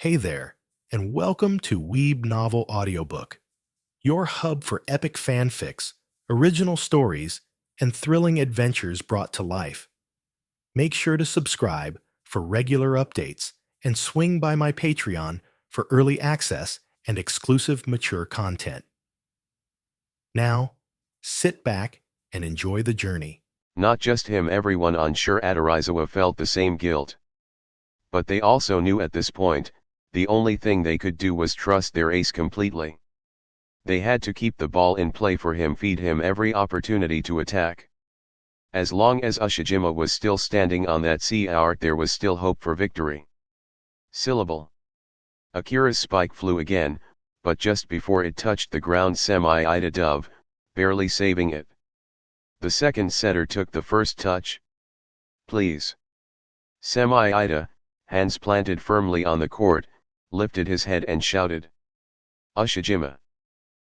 Hey there, and welcome to Weeb Novel Audiobook, your hub for epic fanfics, original stories, and thrilling adventures brought to life. Make sure to subscribe for regular updates and swing by my Patreon for early access and exclusive mature content. Now, sit back and enjoy the journey. Not just him, everyone on Shur Adarizawa felt the same guilt. But they also knew at this point, the only thing they could do was trust their ace completely. They had to keep the ball in play for him, feed him every opportunity to attack. As long as Ushijima was still standing on that sea art, there was still hope for victory. Syllable. Akira's spike flew again, but just before it touched the ground, Semi-Ida dove, barely saving it. The second setter took the first touch. Please. Semi-Ida, hands planted firmly on the court, lifted his head and shouted. Ushijima.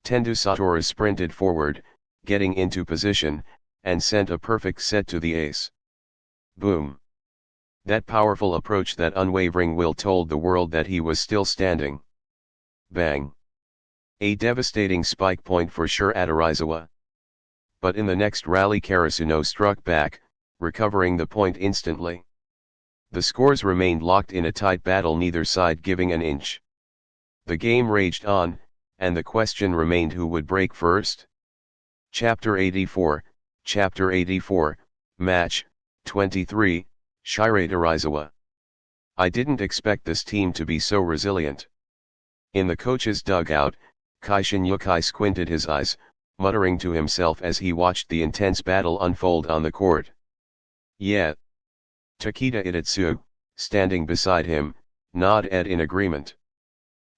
Tendu Satoru sprinted forward, getting into position, and sent a perfect set to the ace. Boom. That powerful approach, that unwavering will told the world that he was still standing. Bang. A devastating spike point for Shur Adarizawa. But in the next rally Karasuno struck back, recovering the point instantly. The scores remained locked in a tight battle, neither side giving an inch. The game raged on, and the question remained who would break first. Chapter 84, Match, 23, Shire Adarizawa. I didn't expect this team to be so resilient. In the coach's dugout, Kaishin Yukai squinted his eyes, muttering to himself as he watched the intense battle unfold on the court. Yeah. Takeda Itatsu, standing beside him, nodded in agreement.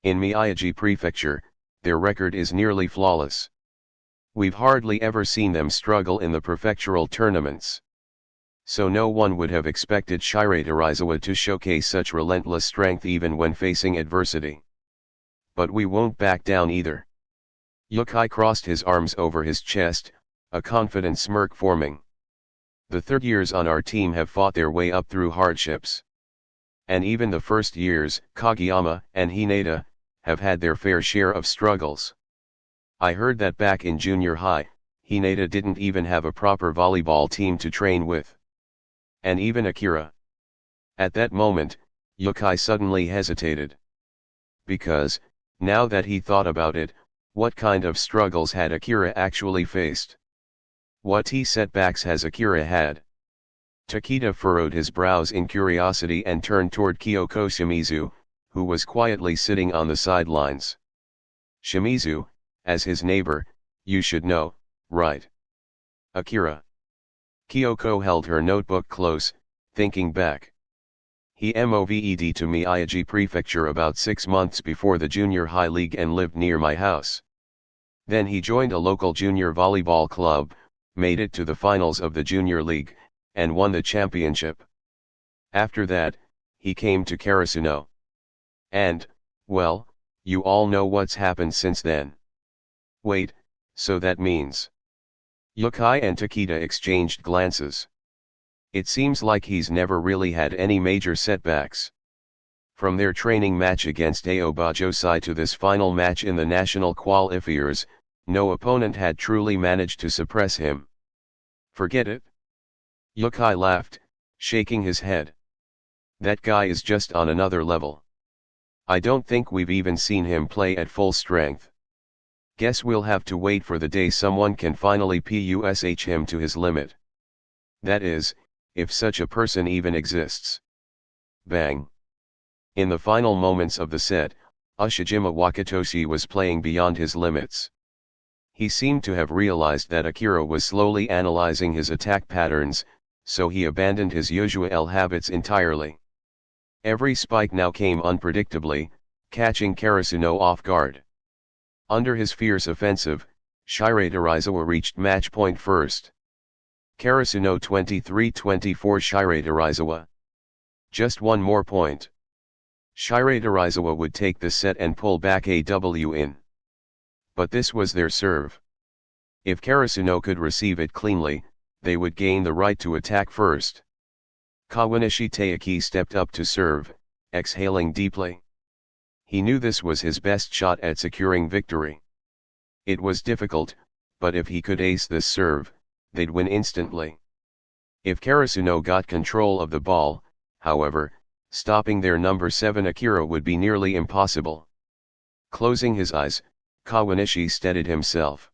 In Miyagi Prefecture, their record is nearly flawless. We've hardly ever seen them struggle in the prefectural tournaments. So no one would have expected Shire Adarizawa to showcase such relentless strength even when facing adversity. But we won't back down either. Yukai crossed his arms over his chest, a confident smirk forming. The third years on our team have fought their way up through hardships. And even the first years, Kageyama and Hinata, have had their fair share of struggles. I heard that back in junior high, Hinata didn't even have a proper volleyball team to train with. And even Akira. At that moment, Yukai suddenly hesitated. Because, now that he thought about it, what kind of struggles had Akira actually faced? What setbacks has Akira had? Takeda furrowed his brows in curiosity and turned toward Kyoko Shimizu, who was quietly sitting on the sidelines. Shimizu, as his neighbor, you should know, right? Akira. Kyoko held her notebook close, thinking back. He moved to Miyagi Prefecture about 6 months before the junior high league and lived near my house. Then he joined a local junior volleyball club, made it to the finals of the junior league, and won the championship. After that, he came to Karasuno. And, well, you all know what's happened since then. Wait, so that means... Yukai and Takeda exchanged glances. It seems like he's never really had any major setbacks. From their training match against Aobajosai to this final match in the national qualifiers, no opponent had truly managed to suppress him. Forget it. Yukai laughed, shaking his head. That guy is just on another level. I don't think we've even seen him play at full strength. Guess we'll have to wait for the day someone can finally push him to his limit. That is, if such a person even exists. Bang. In the final moments of the set, Ushijima Wakatoshi was playing beyond his limits. He seemed to have realized that Akira was slowly analyzing his attack patterns, so he abandoned his usual habits entirely. Every spike now came unpredictably, catching Karasuno off guard. Under his fierce offensive, Shire Adarizawa reached match point first. Karasuno 23-24 Shire Adarizawa. Just one more point. Shire Adarizawa would take the set and pull back a W in. But this was their serve. If Karasuno could receive it cleanly, they would gain the right to attack first. Kawanishi Taiki stepped up to serve, exhaling deeply. He knew this was his best shot at securing victory. It was difficult, but if he could ace this serve, they'd win instantly. If Karasuno got control of the ball, however, stopping their number 7 Akira would be nearly impossible. Closing his eyes, Kawanishi steadied himself.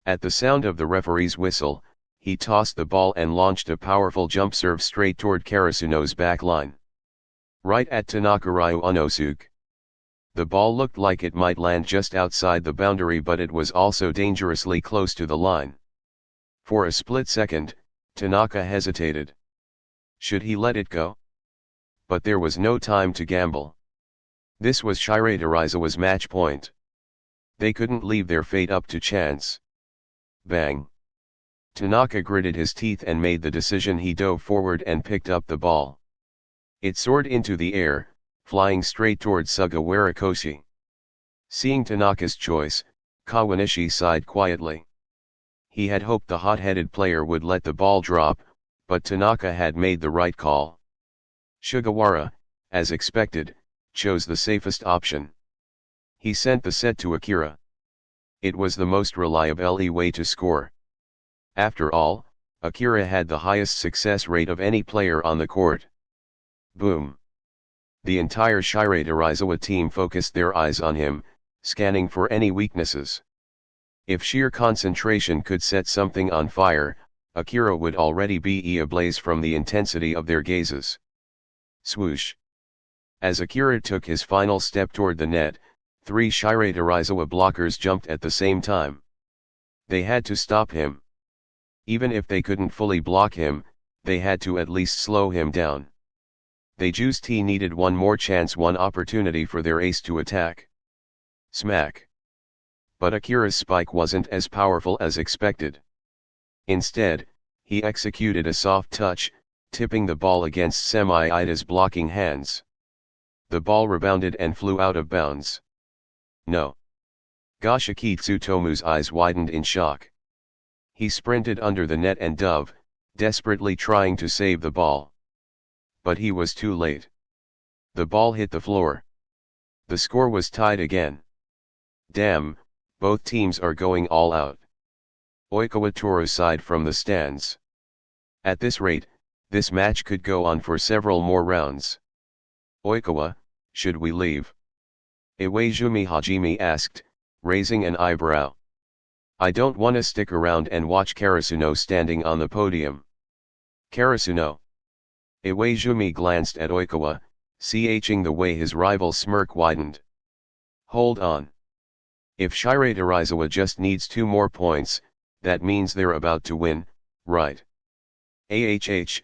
At the sound of the referee's whistle, he tossed the ball and launched a powerful jump serve straight toward Karasuno's back line. Right at Tanaka Ryunosuke. The ball looked like it might land just outside the boundary, but it was also dangerously close to the line. For a split second, Tanaka hesitated. Should he let it go? But there was no time to gamble. This was Shirei Terizawa's match point. They couldn't leave their fate up to chance. Bang! Tanaka gritted his teeth and made the decision. He dove forward and picked up the ball. It soared into the air, flying straight toward Sugawara Koshi. Seeing Tanaka's choice, Kawanishi sighed quietly. He had hoped the hot-headed player would let the ball drop, but Tanaka had made the right call. Sugawara, as expected, chose the safest option. He sent the set to Akira. It was the most reliable way to score. After all, Akira had the highest success rate of any player on the court. Boom! The entire Shirei Terizawa team focused their eyes on him, scanning for any weaknesses. If sheer concentration could set something on fire, Akira would already be ablaze from the intensity of their gazes. Swoosh! As Akira took his final step toward the net, 3 Shirei Terizawa blockers jumped at the same time. They had to stop him. Even if they couldn't fully block him, they had to at least slow him down. They just needed one more chance, one opportunity for their ace to attack. Smack! But Akira's spike wasn't as powerful as expected. Instead, he executed a soft touch, tipping the ball against Semi-Ida's blocking hands. The ball rebounded and flew out of bounds. No! Goshiki Tsutomu's eyes widened in shock. He sprinted under the net and dove, desperately trying to save the ball. But he was too late. The ball hit the floor. The score was tied again. Damn, both teams are going all out. Oikawa Toro sighed from the stands. At this rate, this match could go on for several more rounds. Oikawa, should we leave? Iwaizumi Hajime asked, raising an eyebrow. I don't want to stick around and watch Karasuno standing on the podium. Karasuno. Iwaizumi glanced at Oikawa, ching the way his rival's smirk widened. Hold on. If Shirei Terizawa just needs 2 more points, that means they're about to win, right? IWHN.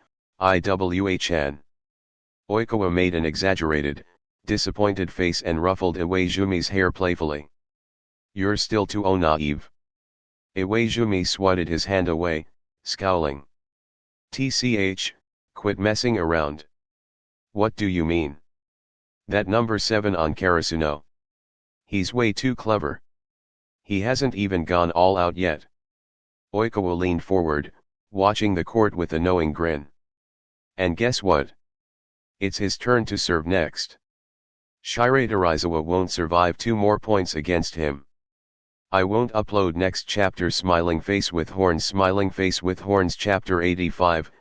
Oikawa made an exaggerated, disappointed face and ruffled Iwaizumi's hair playfully. You're still too naive. Iwaizumi swatted his hand away, scowling. Quit messing around. What do you mean? That number 7 on Karasuno. He's way too clever. He hasn't even gone all out yet. Oikawa leaned forward, watching the court with a knowing grin. And guess what? It's his turn to serve next. Shirei Terizawa won't survive 2 more points against him. I won't upload next chapter. Smiling face with horns chapter 85,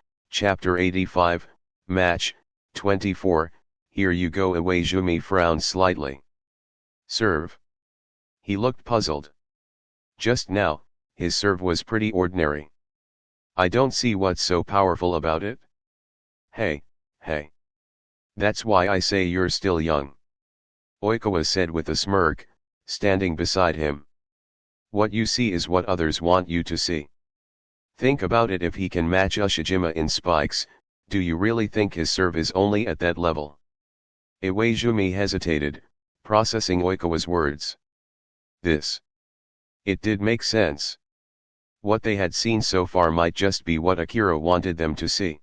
match, 24, here you go. Iwaizumi frowned slightly. Serve. He looked puzzled. Just now, his serve was pretty ordinary. I don't see what's so powerful about it. Hey. That's why I say you're still young. Oikawa said with a smirk, standing beside him. What you see is what others want you to see. Think about it, if he can match Ushijima in spikes, do you really think his serve is only at that level? Iwaizumi hesitated, processing Oikawa's words. It did make sense. What they had seen so far might just be what Akira wanted them to see.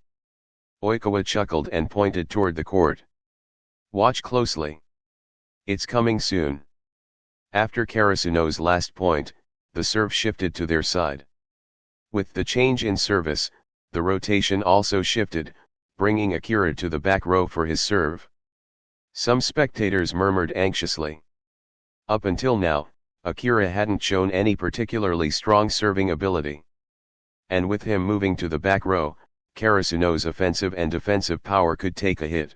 Oikawa chuckled and pointed toward the court. Watch closely. It's coming soon. After Karasuno's last point, the serve shifted to their side. With the change in service, the rotation also shifted, bringing Akira to the back row for his serve. Some spectators murmured anxiously. Up until now, Akira hadn't shown any particularly strong serving ability. And with him moving to the back row, Karasuno's offensive and defensive power could take a hit.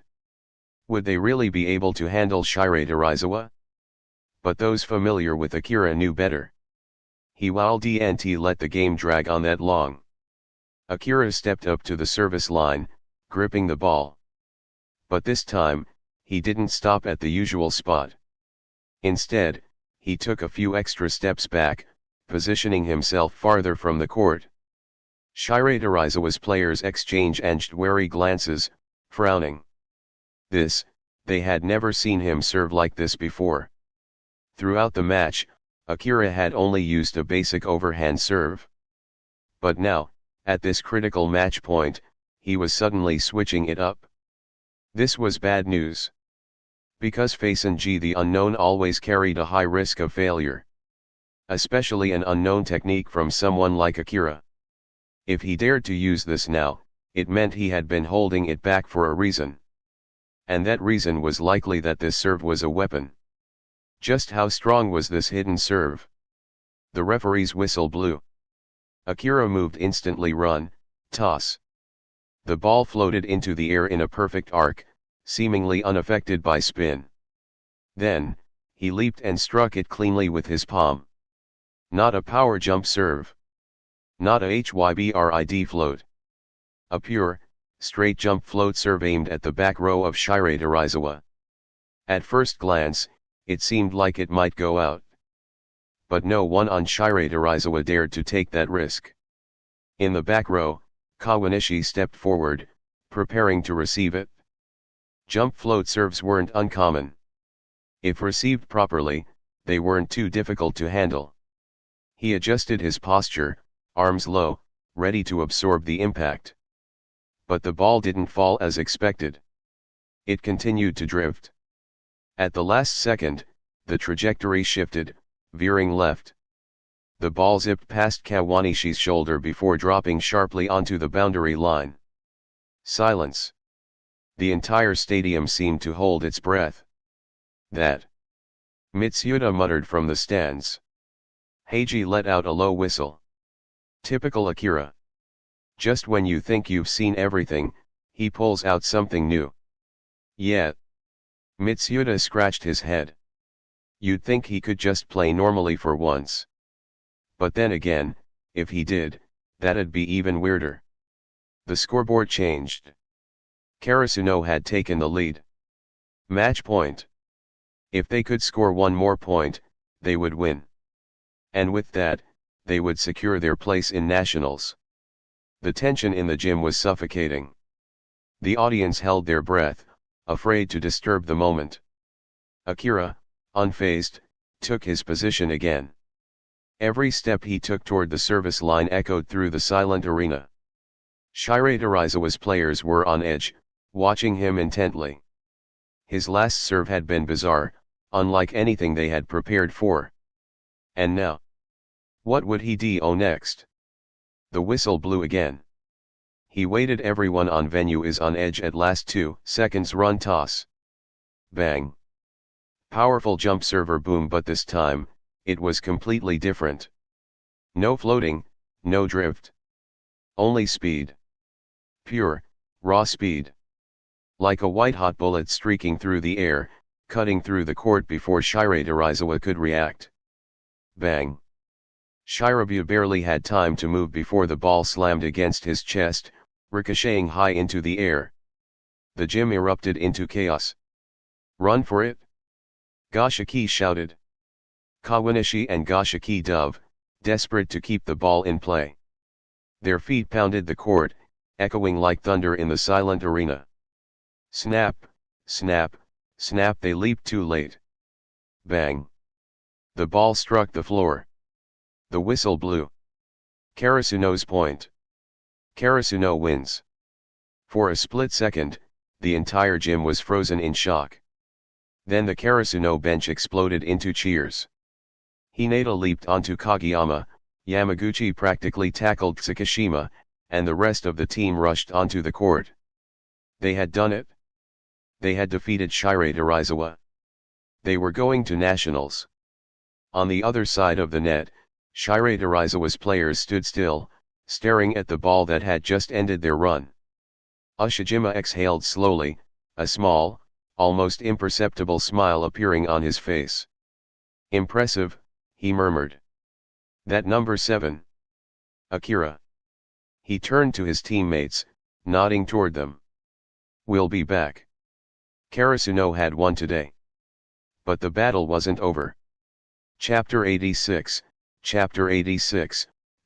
Would they really be able to handle Shiratorizawa? But those familiar with Akira knew better. He didn't let the game drag on that long. Akira stepped up to the service line, gripping the ball. But this time, he didn't stop at the usual spot. Instead, he took a few extra steps back, positioning himself farther from the court. Shiratorizawa's players exchanged wary glances, frowning. They had never seen him serve like this before. Throughout the match, Akira had only used a basic overhand serve. But now, at this critical match point, he was suddenly switching it up. This was bad news. Because Faisen the unknown always carried a high risk of failure. Especially an unknown technique from someone like Akira. If he dared to use this now, it meant he had been holding it back for a reason. And that reason was likely that this serve was a weapon. Just how strong was this hidden serve? The referee's whistle blew. Akira moved instantly. Run, toss. The ball floated into the air in a perfect arc, seemingly unaffected by spin. Then, he leaped and struck it cleanly with his palm. Not a power jump serve. Not a hybrid float. A pure, straight jump float serve aimed at the back row of Shiratorizawa. At first glance, it seemed like it might go out. But no one on Shiratorizawa dared to take that risk. In the back row, Kawanishi stepped forward, preparing to receive it. Jump float serves weren't uncommon. If received properly, they weren't too difficult to handle. He adjusted his posture, arms low, ready to absorb the impact. But the ball didn't fall as expected. It continued to drift. At the last second, the trajectory shifted, veering left. The ball zipped past Kawanishi's shoulder before dropping sharply onto the boundary line. Silence. The entire stadium seemed to hold its breath. That. Mitsuda muttered from the stands. Heiji let out a low whistle. Typical Akira. Just when you think you've seen everything, he pulls out something new. Yeah. Mitsuda scratched his head. You'd think he could just play normally for once. But then again, if he did, that'd be even weirder. The scoreboard changed. Karasuno had taken the lead. Match point. If they could score one more point, they would win. And with that, they would secure their place in nationals. The tension in the gym was suffocating. The audience held their breath, afraid to disturb the moment. Akira, unfazed, took his position again. Every step he took toward the service line echoed through the silent arena. Shiratorizawa's players were on edge, watching him intently. His last serve had been bizarre, unlike anything they had prepared for. And now? What would he do next? The whistle blew again. He waited. Everyone on venue is on edge at last 2 seconds. Run toss. Bang. Powerful jump server boom, but this time, it was completely different. No floating, no drift. Only speed. Pure, raw speed. Like a white-hot bullet streaking through the air, cutting through the court before Shiratorizawa could react. Bang. Shirabu barely had time to move before the ball slammed against his chest, ricocheting high into the air. The gym erupted into chaos. Run for it! Gashiki shouted. Kawanishi and Gashiki dove, desperate to keep the ball in play. Their feet pounded the court, echoing like thunder in the silent arena. Snap, snap, snap. They leaped too late. Bang. The ball struck the floor. The whistle blew. Karasuno's point. Karasuno wins. For a split second, the entire gym was frozen in shock. Then the Karasuno bench exploded into cheers. Hinata leaped onto Kageyama, Yamaguchi practically tackled Tsukishima, and the rest of the team rushed onto the court. They had done it. They had defeated Shirei Terizawa. They were going to nationals. On the other side of the net, Shirei Terizawa's players stood still, staring at the ball that had just ended their run. Ushijima exhaled slowly, a small, almost imperceptible smile appearing on his face. "Impressive," he murmured. "That number 7. Akira." He turned to his teammates, nodding toward them. "We'll be back." Karasuno had won today. But the battle wasn't over. Chapter 86,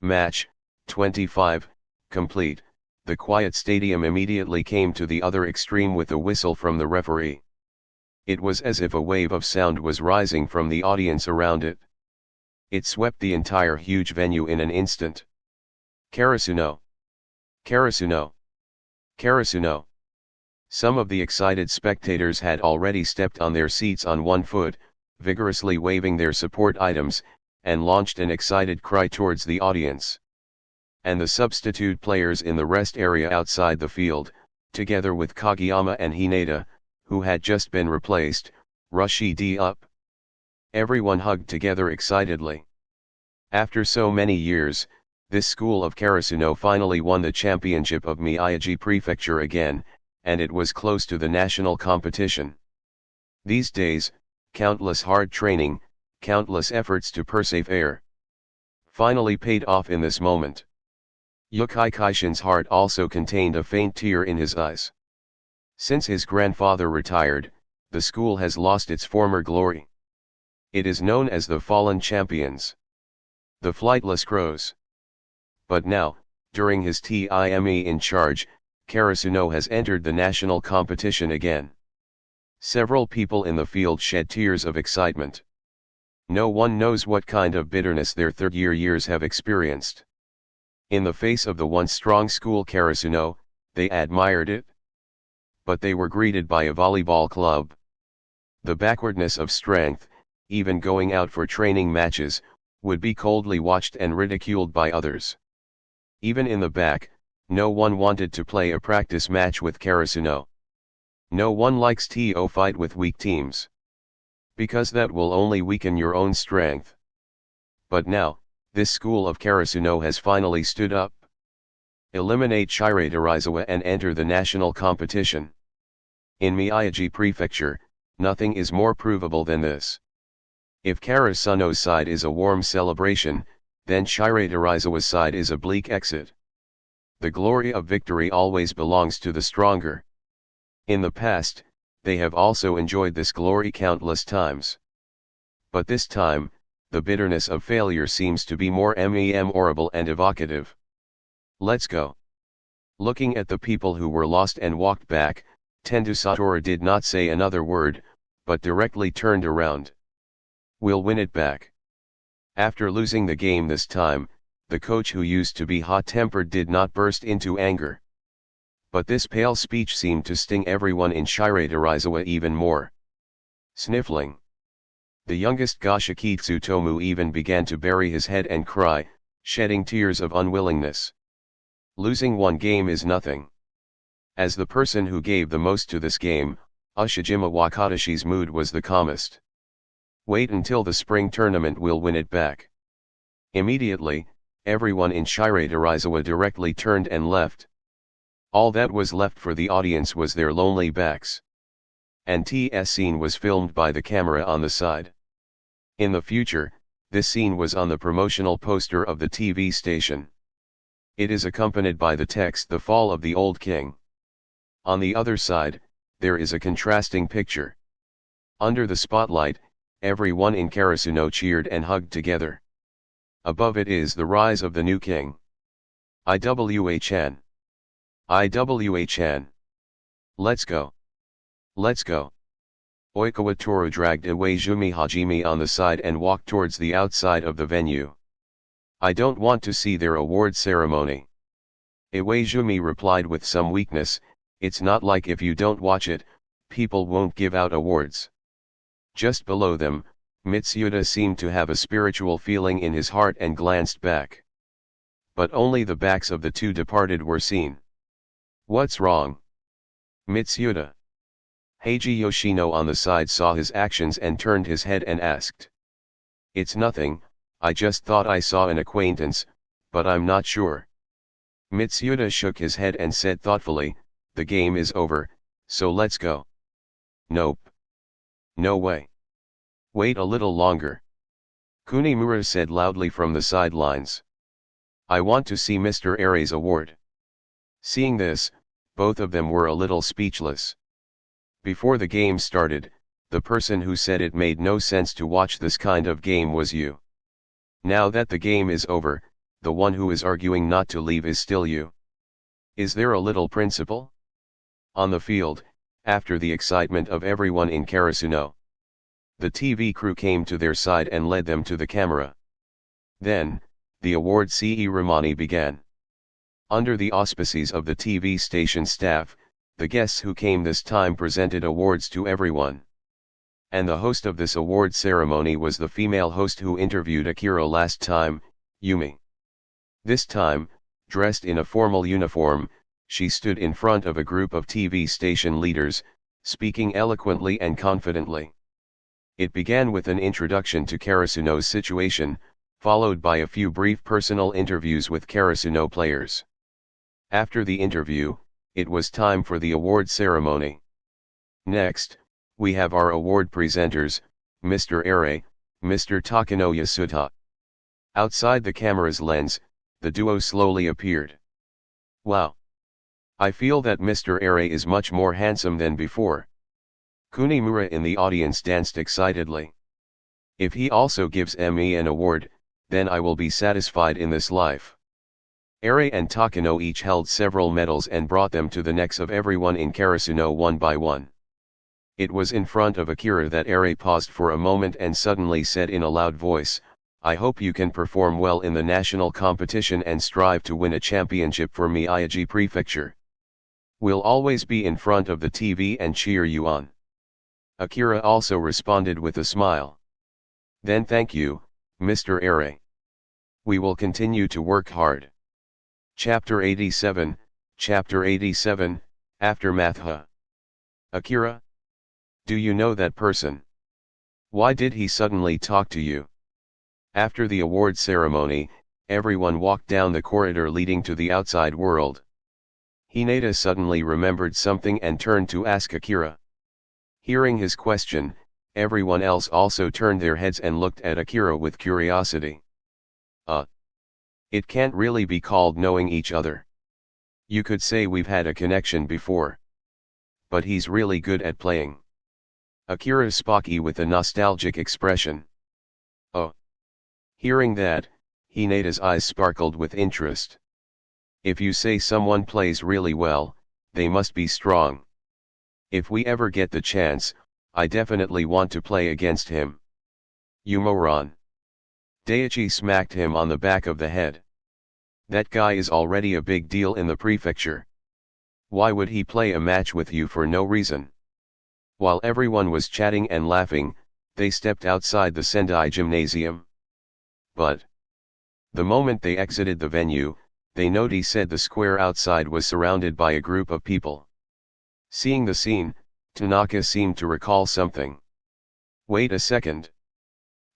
Match 25, complete. The quiet stadium immediately came to the other extreme with a whistle from the referee. It was as if a wave of sound was rising from the audience around it. It swept the entire huge venue in an instant. "Karasuno! Karasuno! Karasuno!" Some of the excited spectators had already stepped on their seats on one foot, vigorously waving their support items, and launched an excited cry towards the audience. And the substitute players in the rest area outside the field, together with Kageyama and Hinata, who had just been replaced, rushed up. Everyone hugged together excitedly. After so many years, this school of Karasuno finally won the championship of Miyagi Prefecture again, and it was close to the national competition. These days, countless hard training, countless efforts to persevere, finally paid off in this moment. Yukai Kaishin's heart also contained a faint tear in his eyes. Since his grandfather retired, the school has lost its former glory. It is known as the Fallen Champions, the Flightless Crows. But now, during his time in charge, Karasuno has entered the national competition again. Several people in the field shed tears of excitement. No one knows what kind of bitterness their third-year years have experienced. In the face of the once strong school Karasuno, they admired it. But they were greeted by a volleyball club. The backwardness of strength, even going out for training matches, would be coldly watched and ridiculed by others. Even in the back, no one wanted to play a practice match with Karasuno. No one likes to fight with weak teams, because that will only weaken your own strength. But now, this school of Karasuno has finally stood up. Eliminate Shirei Terizawa and enter the national competition. In Miyagi Prefecture, nothing is more provable than this. If Karasuno's side is a warm celebration, then Shirei Terizawa's side is a bleak exit. The glory of victory always belongs to the stronger. In the past, they have also enjoyed this glory countless times. But this time, the bitterness of failure seems to be more memorable and evocative. "Let's go." Looking at the people who were lost and walked back, Tendu Satoru did not say another word, but directly turned around. "We'll win it back." After losing the game this time, the coach who used to be hot-tempered did not burst into anger. But this pale speech seemed to sting everyone in Shirei Terizawa even more. Sniffling. The youngest Gashiki Tsutomu even began to bury his head and cry, shedding tears of unwillingness. Losing one game is nothing. As the person who gave the most to this game, Ushijima Wakatashi's mood was the calmest. "Wait until the spring tournament, we'll win it back." Immediately, everyone in Shirei Terizawa directly turned and left. All that was left for the audience was their lonely backs. And TS scene was filmed by the camera on the side. In the future, this scene was on the promotional poster of the TV station. It is accompanied by the text "The Fall of the Old King." On the other side, there is a contrasting picture. Under the spotlight, everyone in Karasuno cheered and hugged together. Above it is the rise of the new king. IWA-chan. IWA-chan. Let's go. Let's go. Oikawa Toru dragged Iwaizumi Hajime on the side and walked towards the outside of the venue. "I don't want to see their award ceremony." Iwaizumi replied with some weakness, "It's not like if you don't watch it, people won't give out awards." Just below them, Mitsuda seemed to have a spiritual feeling in his heart and glanced back. But only the backs of the two departed were seen. "What's wrong? Mitsuda?" Heiji Yoshino on the side saw his actions and turned his head and asked. It's nothing, I just thought I saw an acquaintance, but I'm not sure. Mitsuda shook his head and said thoughtfully, the game is over, so let's go. Nope. No way. Wait a little longer. Kunimura said loudly from the sidelines. I want to see Mr. Are's award. Seeing this, both of them were a little speechless. Before the game started, the person who said it made no sense to watch this kind of game was you. Now that the game is over, the one who is arguing not to leave is still you. Is there a little principle? On the field, after the excitement of everyone in Karasuno, the TV crew came to their side and led them to the camera. Then, the award ceremony began. Under the auspices of the TV station staff, the guests who came this time presented awards to everyone. And the host of this award ceremony was the female host who interviewed Akira last time, Yumi. This time, dressed in a formal uniform, she stood in front of a group of TV station leaders, speaking eloquently and confidently. It began with an introduction to Karasuno's situation, followed by a few brief personal interviews with Karasuno players. After the interview, it was time for the award ceremony. Next, we have our award presenters, Mr. Are, Mr. Takano Yasuda. Outside the camera's lens, the duo slowly appeared. Wow! I feel that Mr. Are is much more handsome than before. Kunimura in the audience danced excitedly. If he also gives me an award, then I will be satisfied in this life. Are and Takano each held several medals and brought them to the necks of everyone in Karasuno one by one. It was in front of Akira that Are paused for a moment and suddenly said in a loud voice, I hope you can perform well in the national competition and strive to win a championship for Miyagi Prefecture. We'll always be in front of the TV and cheer you on. Akira also responded with a smile. Then thank you, Mr. Are. We will continue to work hard. Chapter 87, Aftermath. Akira? Do you know that person? Why did he suddenly talk to you? After the award ceremony, everyone walked down the corridor leading to the outside world. Hinata suddenly remembered something and turned to ask Akira. Hearing his question, everyone else also turned their heads and looked at Akira with curiosity. It can't really be called knowing each other. You could say we've had a connection before. But he's really good at playing. Akira spoke with a nostalgic expression. Oh. Hearing that, Hinata's eyes sparkled with interest. If you say someone plays really well, they must be strong. If we ever get the chance, I definitely want to play against him. You moron. Daiichi smacked him on the back of the head. That guy is already a big deal in the prefecture. Why would he play a match with you for no reason? While everyone was chatting and laughing, they stepped outside the Sendai gymnasium. But the moment they exited the venue, they noticed the square outside was surrounded by a group of people. Seeing the scene, Tanaka seemed to recall something. Wait a second.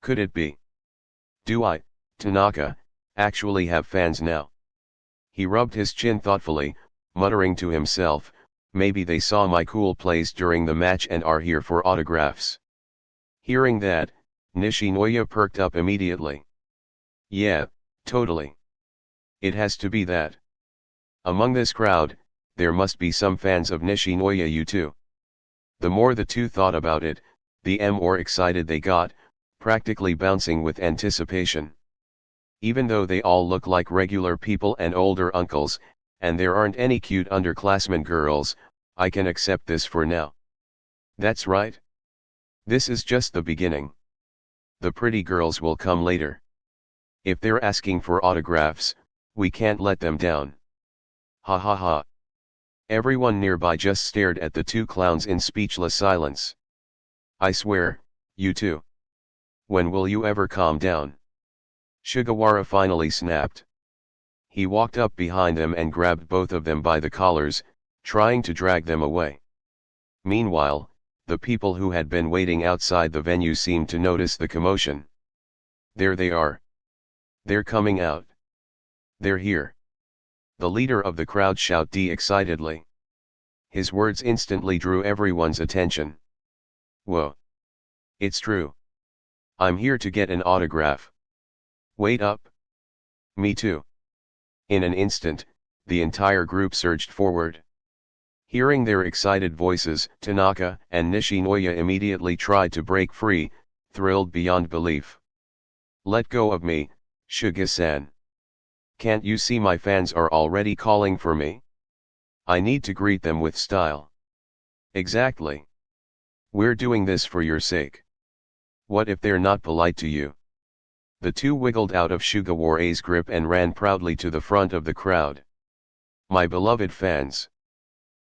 Could it be? Do I, Tanaka, actually have fans now? He rubbed his chin thoughtfully, muttering to himself, maybe they saw my cool plays during the match and are here for autographs. Hearing that, Nishinoya perked up immediately. Yeah, totally. It has to be that. Among this crowd, there must be some fans of Nishinoya you too. The more the two thought about it, the more excited they got, practically bouncing with anticipation. Even though they all look like regular people and older uncles, and there aren't any cute underclassmen girls, I can accept this for now. That's right. This is just the beginning. The pretty girls will come later. If they're asking for autographs, we can't let them down. Ha ha ha. Everyone nearby just stared at the two clowns in speechless silence. I swear, you two. When will you ever calm down? Sugawara finally snapped. He walked up behind them and grabbed both of them by the collars, trying to drag them away. Meanwhile, The people who had been waiting outside the venue seemed to notice the commotion. There they are. They're coming out. They're here. The leader of the crowd shouted excitedly. His words instantly drew everyone's attention. Whoa. It's true. I'm here to get an autograph. Wait up. Me too. In an instant, the entire group surged forward. Hearing their excited voices, Tanaka and Nishinoya immediately tried to break free, thrilled beyond belief. Let go of me, Shuga-san. Can't you see my fans are already calling for me? I need to greet them with style. Exactly. We're doing this for your sake. What if they're not polite to you? The two wiggled out of Shugaware's grip and ran proudly to the front of the crowd. My beloved fans.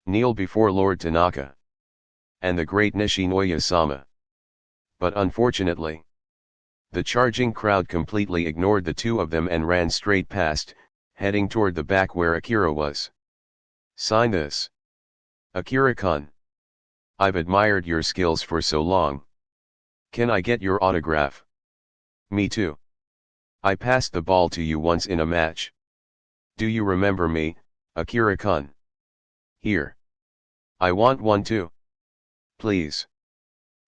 Kneel before Lord Tanaka. And the great Nishinoya-sama. But unfortunately, the charging crowd completely ignored the two of them and ran straight past, heading toward the back where Akira was. Sign this. Akira-kun. I've admired your skills for so long. Can I get your autograph? Me too. I passed the ball to you once in a match. Do you remember me, Akira-kun? Here. I want one too. Please.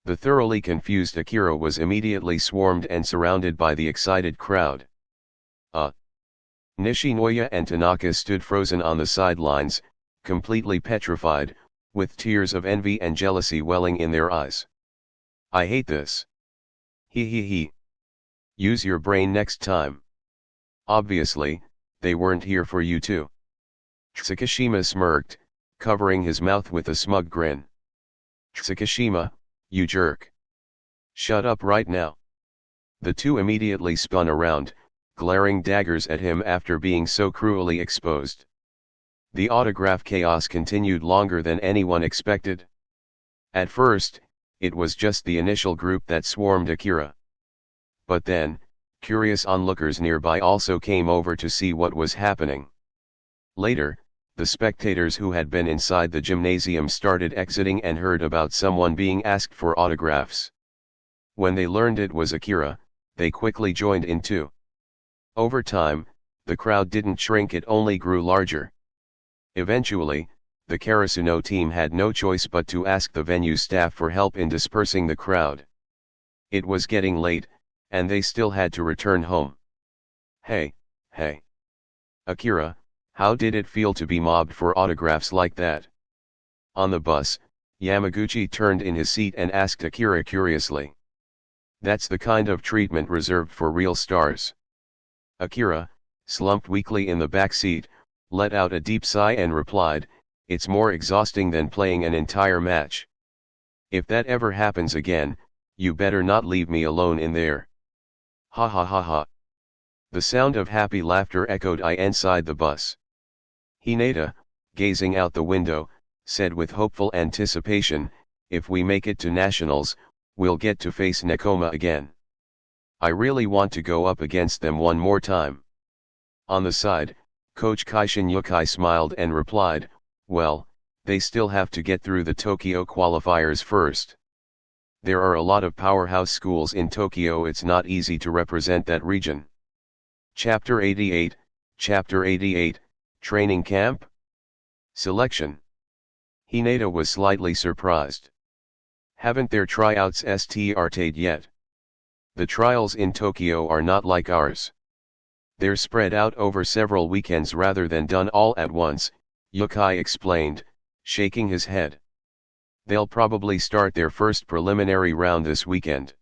The thoroughly confused Akira was immediately swarmed and surrounded by the excited crowd. Nishinoya and Tanaka stood frozen on the sidelines, completely petrified, with tears of envy and jealousy welling in their eyes. I hate this. He. Use your brain next time. Obviously, they weren't here for you too. Tsukishima smirked, covering his mouth with a smug grin. Tsukishima, you jerk. Shut up right now. The two immediately spun around, glaring daggers at him after being so cruelly exposed. The autograph chaos continued longer than anyone expected. At first, it was just the initial group that swarmed Akira. But then, curious onlookers nearby also came over to see what was happening. Later, the spectators who had been inside the gymnasium started exiting and heard about someone being asked for autographs. When they learned it was Akira, they quickly joined in too. Over time, the crowd didn't shrink, it only grew larger. Eventually, the Karasuno team had no choice but to ask the venue staff for help in dispersing the crowd. It was getting late, and they still had to return home. Hey. Akira, how did it feel to be mobbed for autographs like that? On the bus, Yamaguchi turned in his seat and asked Akira curiously. That's the kind of treatment reserved for real stars. Akira, slumped weakly in the back seat, let out a deep sigh and replied, it's more exhausting than playing an entire match. If that ever happens again, you better not leave me alone in there. Ha ha ha ha. The sound of happy laughter echoed inside the bus. Hinata, gazing out the window, said with hopeful anticipation, if we make it to nationals, we'll get to face Nekoma again. I really want to go up against them one more time. On the side, Coach Kaishin Yukai smiled and replied, well, they still have to get through the Tokyo qualifiers first. There are a lot of powerhouse schools in Tokyo, it's not easy to represent that region. Chapter 88, Training Camp? Selection. Hinata was slightly surprised. Haven't their tryouts started yet? The trials in Tokyo are not like ours. They're spread out over several weekends rather than done all at once, Yukai explained, shaking his head. They'll probably start their first preliminary round this weekend.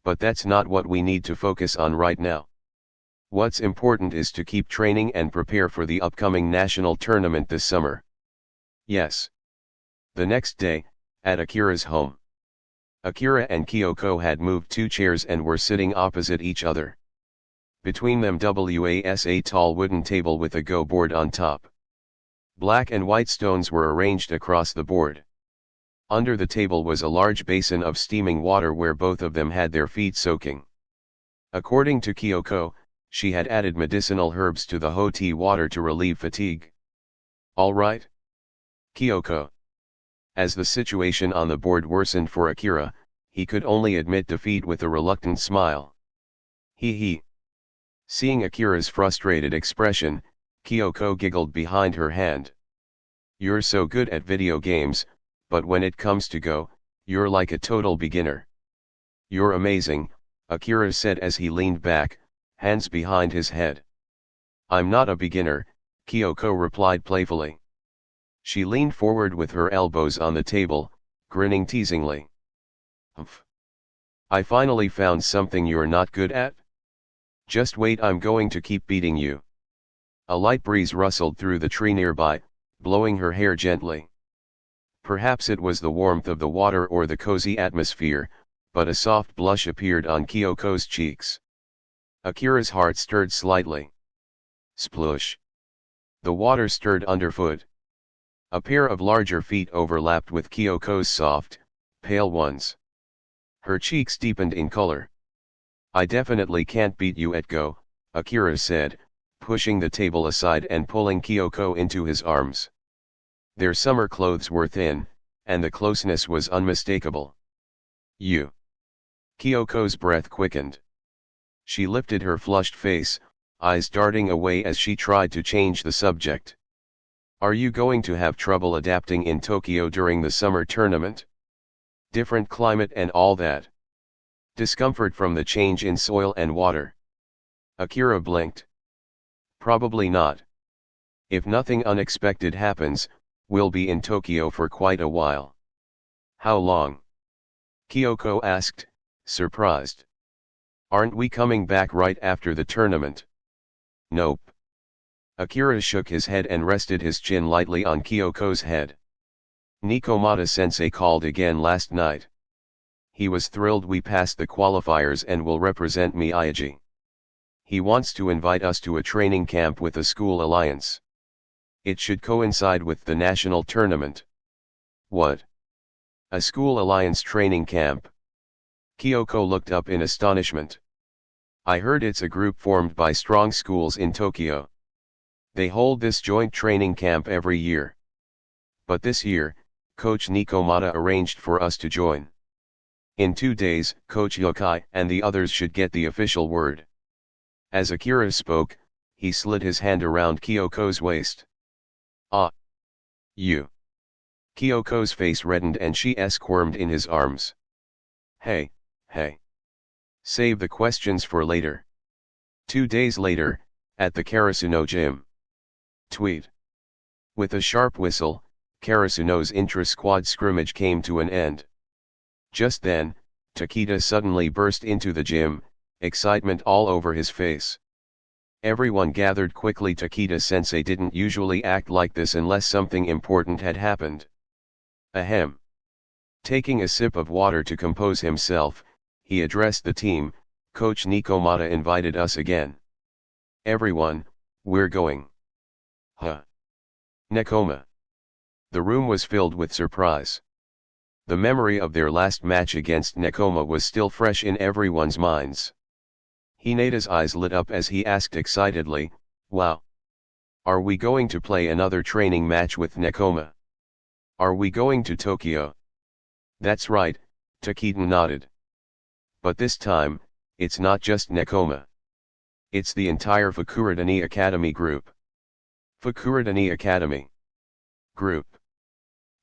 But that's not what we need to focus on right now. What's important is to keep training and prepare for the upcoming national tournament this summer. Yes. The next day, at Akira's home. Akira and Kyoko had moved 2 chairs and were sitting opposite each other. Between them was a tall wooden table with a go board on top. Black and white stones were arranged across the board. Under the table was a large basin of steaming water where both of them had their feet soaking. According to Kyoko, she had added medicinal herbs to the hot tea water to relieve fatigue. All right? Kyoko. As the situation on the board worsened for Akira, he could only admit defeat with a reluctant smile. He. Seeing Akira's frustrated expression, Kyoko giggled behind her hand. You're so good at video games, but when it comes to Go, you're like a total beginner. You're amazing, Akira said as he leaned back, hands behind his head. I'm not a beginner, Kyoko replied playfully. She leaned forward with her elbows on the table, grinning teasingly. Humph. I finally found something you're not good at? Just wait, I'm going to keep beating you. A light breeze rustled through the tree nearby, blowing her hair gently. Perhaps it was the warmth of the water or the cozy atmosphere, but a soft blush appeared on Kyoko's cheeks. Akira's heart stirred slightly. Sploosh. The water stirred underfoot. A pair of larger feet overlapped with Kyoko's soft, pale ones. Her cheeks deepened in color. I definitely can't beat you at Go, Akira said, pushing the table aside and pulling Kyoko into his arms. Their summer clothes were thin, and the closeness was unmistakable. You. Kyoko's breath quickened. She lifted her flushed face, eyes darting away as she tried to change the subject. Are you going to have trouble adapting in Tokyo during the summer tournament? Different climate and all that. Discomfort from the change in soil and water. Akira blinked. Probably not. If nothing unexpected happens, we'll be in Tokyo for quite a while. How long? Kyoko asked, surprised. Aren't we coming back right after the tournament? Nope. Akira shook his head and rested his chin lightly on Kyoko's head. Nikomata-sensei called again last night. He was thrilled we passed the qualifiers and will represent Miyagi. He wants to invite us to a training camp with the school alliance. It should coincide with the national tournament. What? A school alliance training camp? Kyoko looked up in astonishment. I heard it's a group formed by strong schools in Tokyo. They hold this joint training camp every year. But this year, Coach Nikomata arranged for us to join. In 2 days, Coach Yokai and the others should get the official word. As Akira spoke, he slid his hand around Kyoko's waist. Ah! You! Kyoko's face reddened and she squirmed in his arms. Hey! Save the questions for later. 2 days later, at the Karasuno gym. Tweet. With a sharp whistle, Karasuno's intra-squad scrimmage came to an end. Just then, Takeda suddenly burst into the gym, excitement all over his face. Everyone gathered quickly. Takeda-sensei didn't usually act like this unless something important had happened. Ahem. Taking a sip of water to compose himself, he addressed the team. Coach Nikomata invited us again. Everyone, we're going. Huh. Nekoma. The room was filled with surprise. The memory of their last match against Nekoma was still fresh in everyone's minds. Hineda's eyes lit up as he asked excitedly, wow. Are we going to play another training match with Nekoma? Are we going to Tokyo? That's right, Takeda nodded. But this time, it's not just Nekoma. It's the entire Fukurodani Academy group. Fukurodani Academy Group.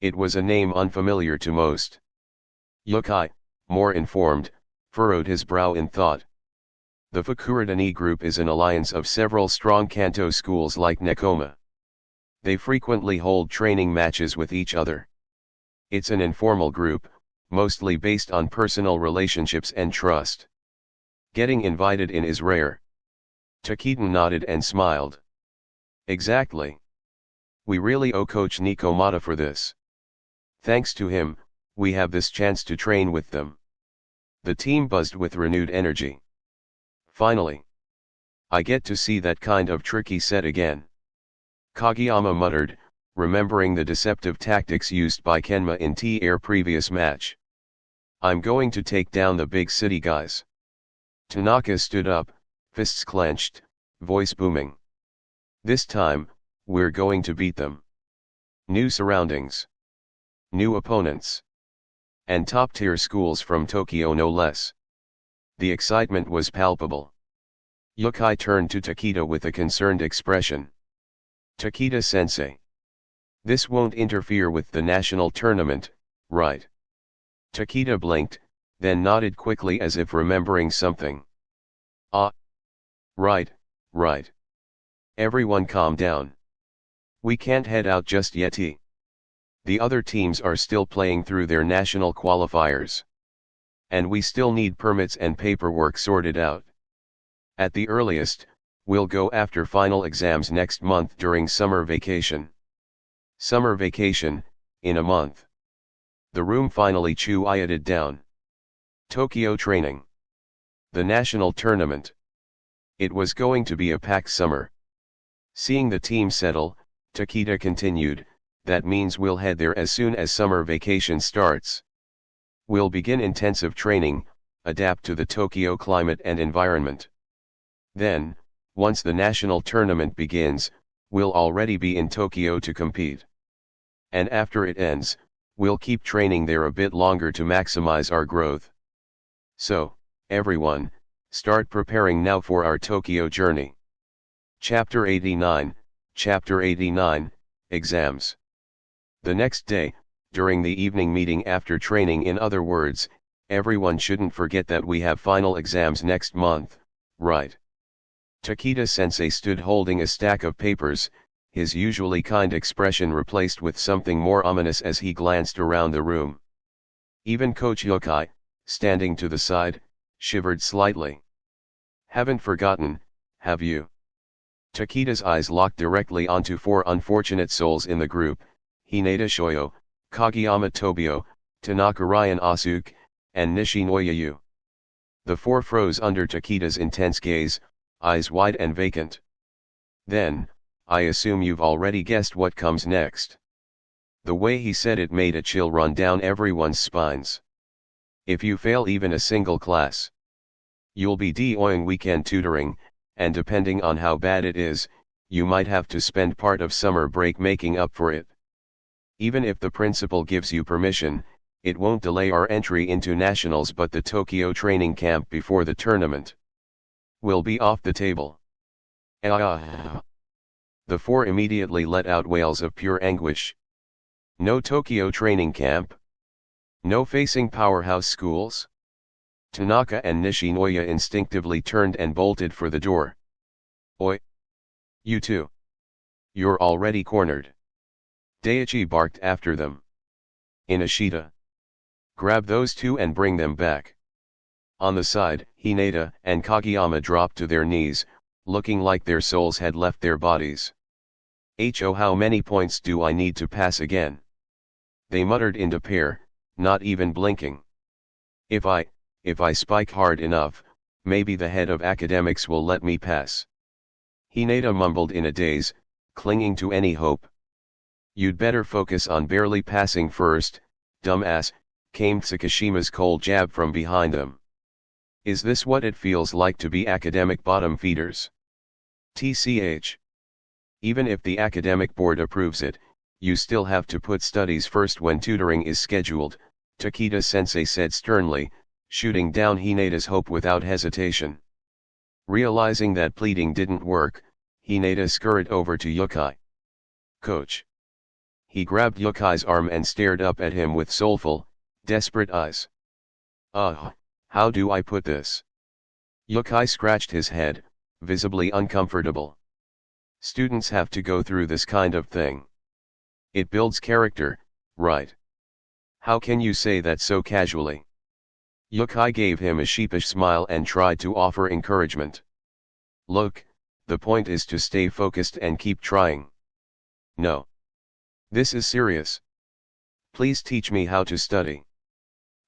It was a name unfamiliar to most. Yokai, more informed, furrowed his brow in thought. The Fukurodani group is an alliance of several strong Kanto schools like Nekoma. They frequently hold training matches with each other. It's an informal group, mostly based on personal relationships and trust. Getting invited in is rare. Takeda nodded and smiled. Exactly. We really owe Coach Nikomata for this. Thanks to him, we have this chance to train with them. The team buzzed with renewed energy. Finally. I get to see that kind of tricky set again. Kageyama muttered, remembering the deceptive tactics used by Kenma in T-Air previous match. I'm going to take down the big city guys. Tanaka stood up, fists clenched, voice booming. This time, we're going to beat them. New surroundings. New opponents. And top-tier schools from Tokyo no less. The excitement was palpable. Yukai turned to Takeda with a concerned expression. Takeda-sensei. This won't interfere with the national tournament, right? Takeda blinked, then nodded quickly as if remembering something. Ah. Right, right. Everyone calm down. We can't head out just yet. The other teams are still playing through their national qualifiers. And we still need permits and paperwork sorted out. At the earliest, we'll go after final exams next month during summer vacation. Summer vacation, in a month. The room finally quieted down. Tokyo training. The national tournament. It was going to be a packed summer. Seeing the team settle, Takeda continued, that means we'll head there as soon as summer vacation starts. We'll begin intensive training, adapt to the Tokyo climate and environment. Then, once the national tournament begins, we'll already be in Tokyo to compete. And after it ends, we'll keep training there a bit longer to maximize our growth. So, everyone, start preparing now for our Tokyo journey. Chapter 89, Exams. The next day, during the evening meeting after training, in other words, everyone shouldn't forget that we have final exams next month, right? Takeda-sensei stood holding a stack of papers, his usually kind expression replaced with something more ominous as he glanced around the room. Even Coach Yukai, standing to the side, shivered slightly. Haven't forgotten, have you? Takeda's eyes locked directly onto four unfortunate souls in the group, Hinata Shoyo, Kageyama Tobio, Tanaka Ryan Asuke, and Nishinoya Yu. The four froze under Takeda's intense gaze, eyes wide and vacant. Then, I assume you've already guessed what comes next. The way he said it made a chill run down everyone's spines. If you fail even a single class, you'll be doing weekend tutoring, and depending on how bad it is, you might have to spend part of summer break making up for it. Even if the principal gives you permission, it won't delay our entry into nationals, but the Tokyo training camp before the tournament will be off the table. The four immediately let out wails of pure anguish. No Tokyo training camp? No facing powerhouse schools? Tanaka and Nishinoya instinctively turned and bolted for the door. Oi! You two! You're already cornered. Daiichi barked after them. Inashita! Grab those two and bring them back. On the side, Hinata and Kageyama dropped to their knees, looking like their souls had left their bodies. Oh, how many points do I need to pass again? They muttered into pair, not even blinking. If I spike hard enough, maybe the head of academics will let me pass. Hinata mumbled in a daze, clinging to any hope. You'd better focus on barely passing first, dumbass, came Tsukishima's cold jab from behind them. Is this what it feels like to be academic bottom feeders? TCH. Even if the academic board approves it, you still have to put studies first when tutoring is scheduled, Takeda-sensei said sternly, shooting down Hinata's hope without hesitation. Realizing that pleading didn't work, Hinata scurried over to Yukai. Coach. He grabbed Yukai's arm and stared up at him with soulful, desperate eyes. How do I put this? Yukai scratched his head, visibly uncomfortable. Students have to go through this kind of thing. It builds character, right? How can you say that so casually? Yukai gave him a sheepish smile and tried to offer encouragement. Look, the point is to stay focused and keep trying. No. This is serious. Please teach me how to study.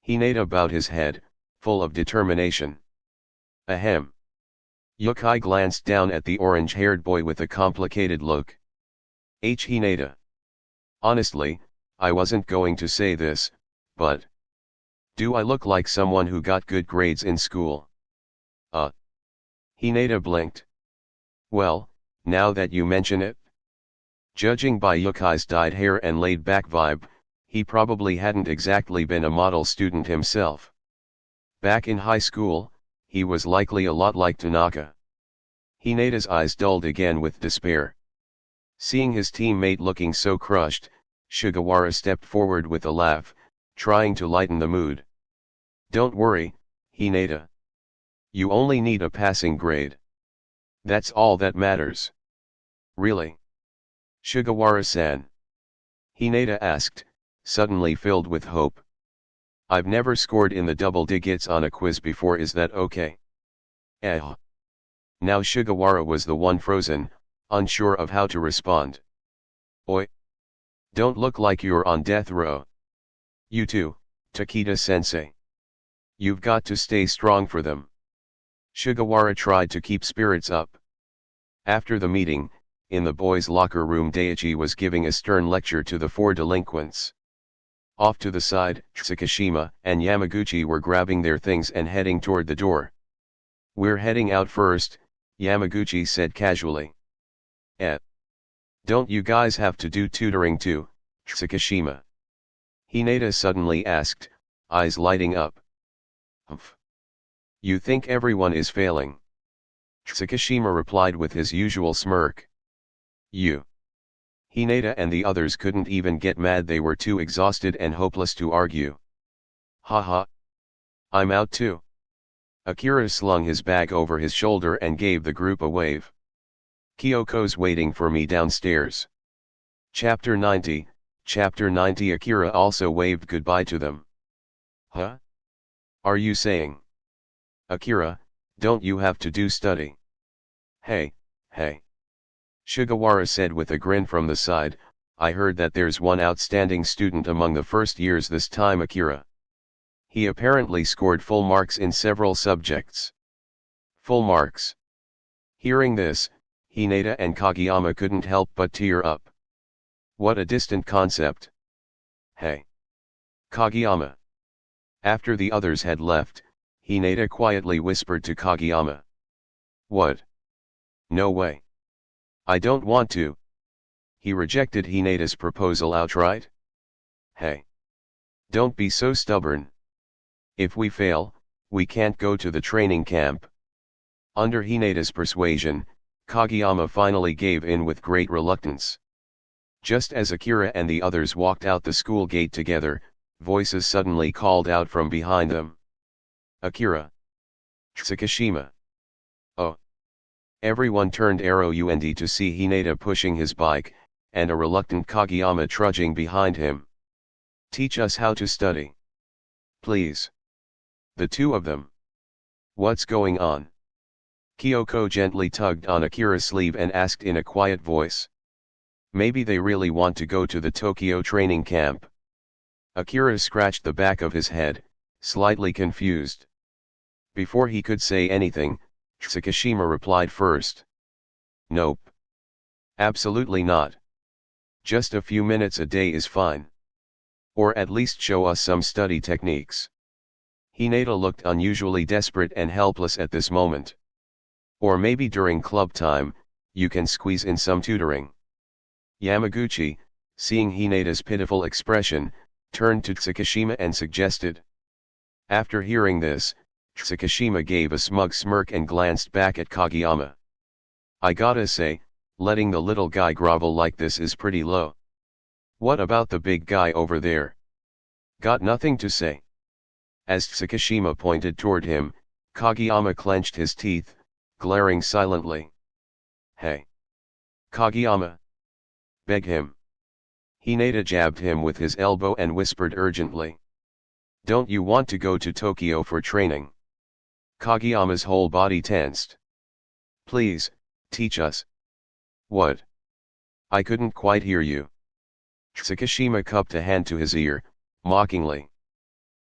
Hinata bowed his head, full of determination. Ahem. Yukai glanced down at the orange-haired boy with a complicated look. Hinata. Honestly, I wasn't going to say this, but do I look like someone who got good grades in school? Hinata blinked. Well, now that you mention it. Judging by Yukai's dyed hair and laid-back vibe, He probably hadn't exactly been a model student himself. Back in high school, he was likely a lot like Tanaka. Hineda's eyes dulled again with despair. Seeing his teammate looking so crushed, Sugawara stepped forward with a laugh, trying to lighten the mood. "Don't worry, Hineda. You only need a passing grade. That's all that matters." "Really? Sugawara-san?" Hineda asked, suddenly filled with hope. "I've never scored in the double digits on a quiz before, is that okay?" Eh. Now Sugawara was the one frozen, unsure of how to respond. "Oi! Don't look like you're on death row. You too, Takeda-sensei. You've got to stay strong for them." Sugawara tried to keep spirits up. After the meeting, in the boys' locker room, Daichi was giving a stern lecture to the four delinquents. Off to the side, Tsukishima and Yamaguchi were grabbing their things and heading toward the door. "We're heading out first," Yamaguchi said casually. "Eh? Don't you guys have to do tutoring too, Tsukishima?" Hineda suddenly asked, eyes lighting up. "Humph. You think everyone is failing?" Tsukishima replied with his usual smirk. "You." Hineda and the others couldn't even get mad, they were too exhausted and hopeless to argue. "Haha. I'm out too." Akira slung his bag over his shoulder and gave the group a wave. "Kyoko's waiting for me downstairs." Chapter 90, Chapter 90. Akira also waved goodbye to them. "Huh? Are you saying? Akira, don't you have to do study?" Hey. Sugawara said with a grin from the side, "I heard that there's one outstanding student among the first years this time, Akira. He apparently scored full marks in several subjects." Full marks. Hearing this, Hineda and Kageyama couldn't help but tear up. What a distant concept. Hey. Kageyama. After the others had left, Hineda quietly whispered to Kageyama. "What? No way. I don't want to." He rejected Hineda's proposal outright. "Hey. Don't be so stubborn. If we fail, we can't go to the training camp." Under Hineda's persuasion, Kageyama finally gave in with great reluctance. Just as Akira and the others walked out the school gate together, voices suddenly called out from behind them. "Akira! Tsukishima!" Oh! Everyone turned around to see Hineda pushing his bike, and a reluctant Kageyama trudging behind him. "Teach us how to study. Please." The two of them. "What's going on?" Kyoko gently tugged on Akira's sleeve and asked in a quiet voice. "Maybe they really want to go to the Tokyo training camp." Akira scratched the back of his head, slightly confused. Before he could say anything, Tsukishima replied first. "Nope. Absolutely not. Just a few minutes a day is fine. Or at least show us some study techniques." Hineda looked unusually desperate and helpless at this moment. "Or maybe during club time, you can squeeze in some tutoring." Yamaguchi, seeing Hineda's pitiful expression, turned to Tsukishima and suggested. After hearing this, Tsukishima gave a smug smirk and glanced back at Kageyama. "I gotta say, letting the little guy grovel like this is pretty low. What about the big guy over there? Got nothing to say?" As Tsukishima pointed toward him, Kageyama clenched his teeth, glaring silently. "Hey! Kageyama! Beg him." Hineda jabbed him with his elbow and whispered urgently. "Don't you want to go to Tokyo for training?" Kageyama's whole body tensed. "Please, teach us." "What? I couldn't quite hear you." Tsukishima cupped a hand to his ear, mockingly.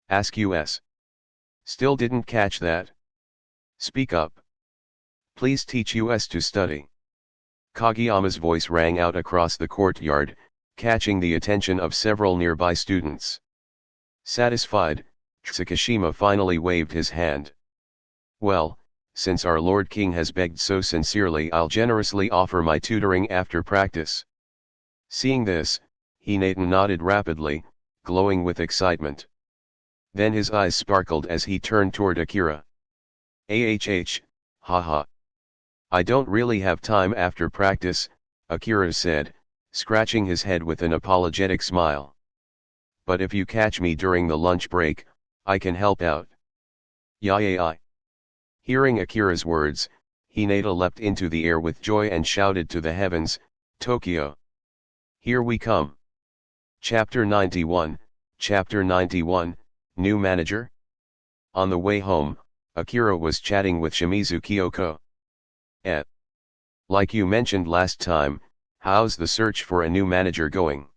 "Ask us." "Still didn't catch that." "Speak up. Please teach us to study." Kageyama's voice rang out across the courtyard, catching the attention of several nearby students. Satisfied, Tsukishima finally waved his hand. "Well, since our Lord King has begged so sincerely, I'll generously offer my tutoring after practice." Seeing this, Hineda nodded rapidly, glowing with excitement. Then his eyes sparkled as he turned toward Akira. Haha. I don't really have time after practice, Akira said, scratching his head with an apologetic smile. But if you catch me during the lunch break, I can help out. Yay. Hearing Akira's words, Hinata leapt into the air with joy and shouted to the heavens, Tokyo. Here we come. Chapter 91, New Manager? On the way home, Akira was chatting with Shimizu Kyoko. Like you mentioned last time, how's the search for a new manager going?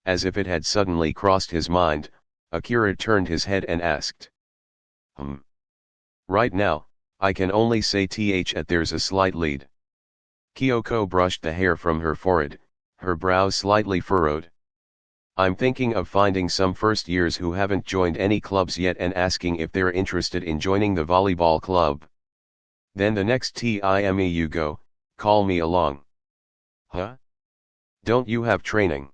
As if it had suddenly crossed his mind, Akira turned his head and asked. Right now, I can only say there's a slight lead. Kyoko brushed the hair from her forehead, her brows slightly furrowed. I'm thinking of finding some first years who haven't joined any clubs yet and asking if they're interested in joining the volleyball club. Then the next time you go, call me along. Huh? Don't you have training?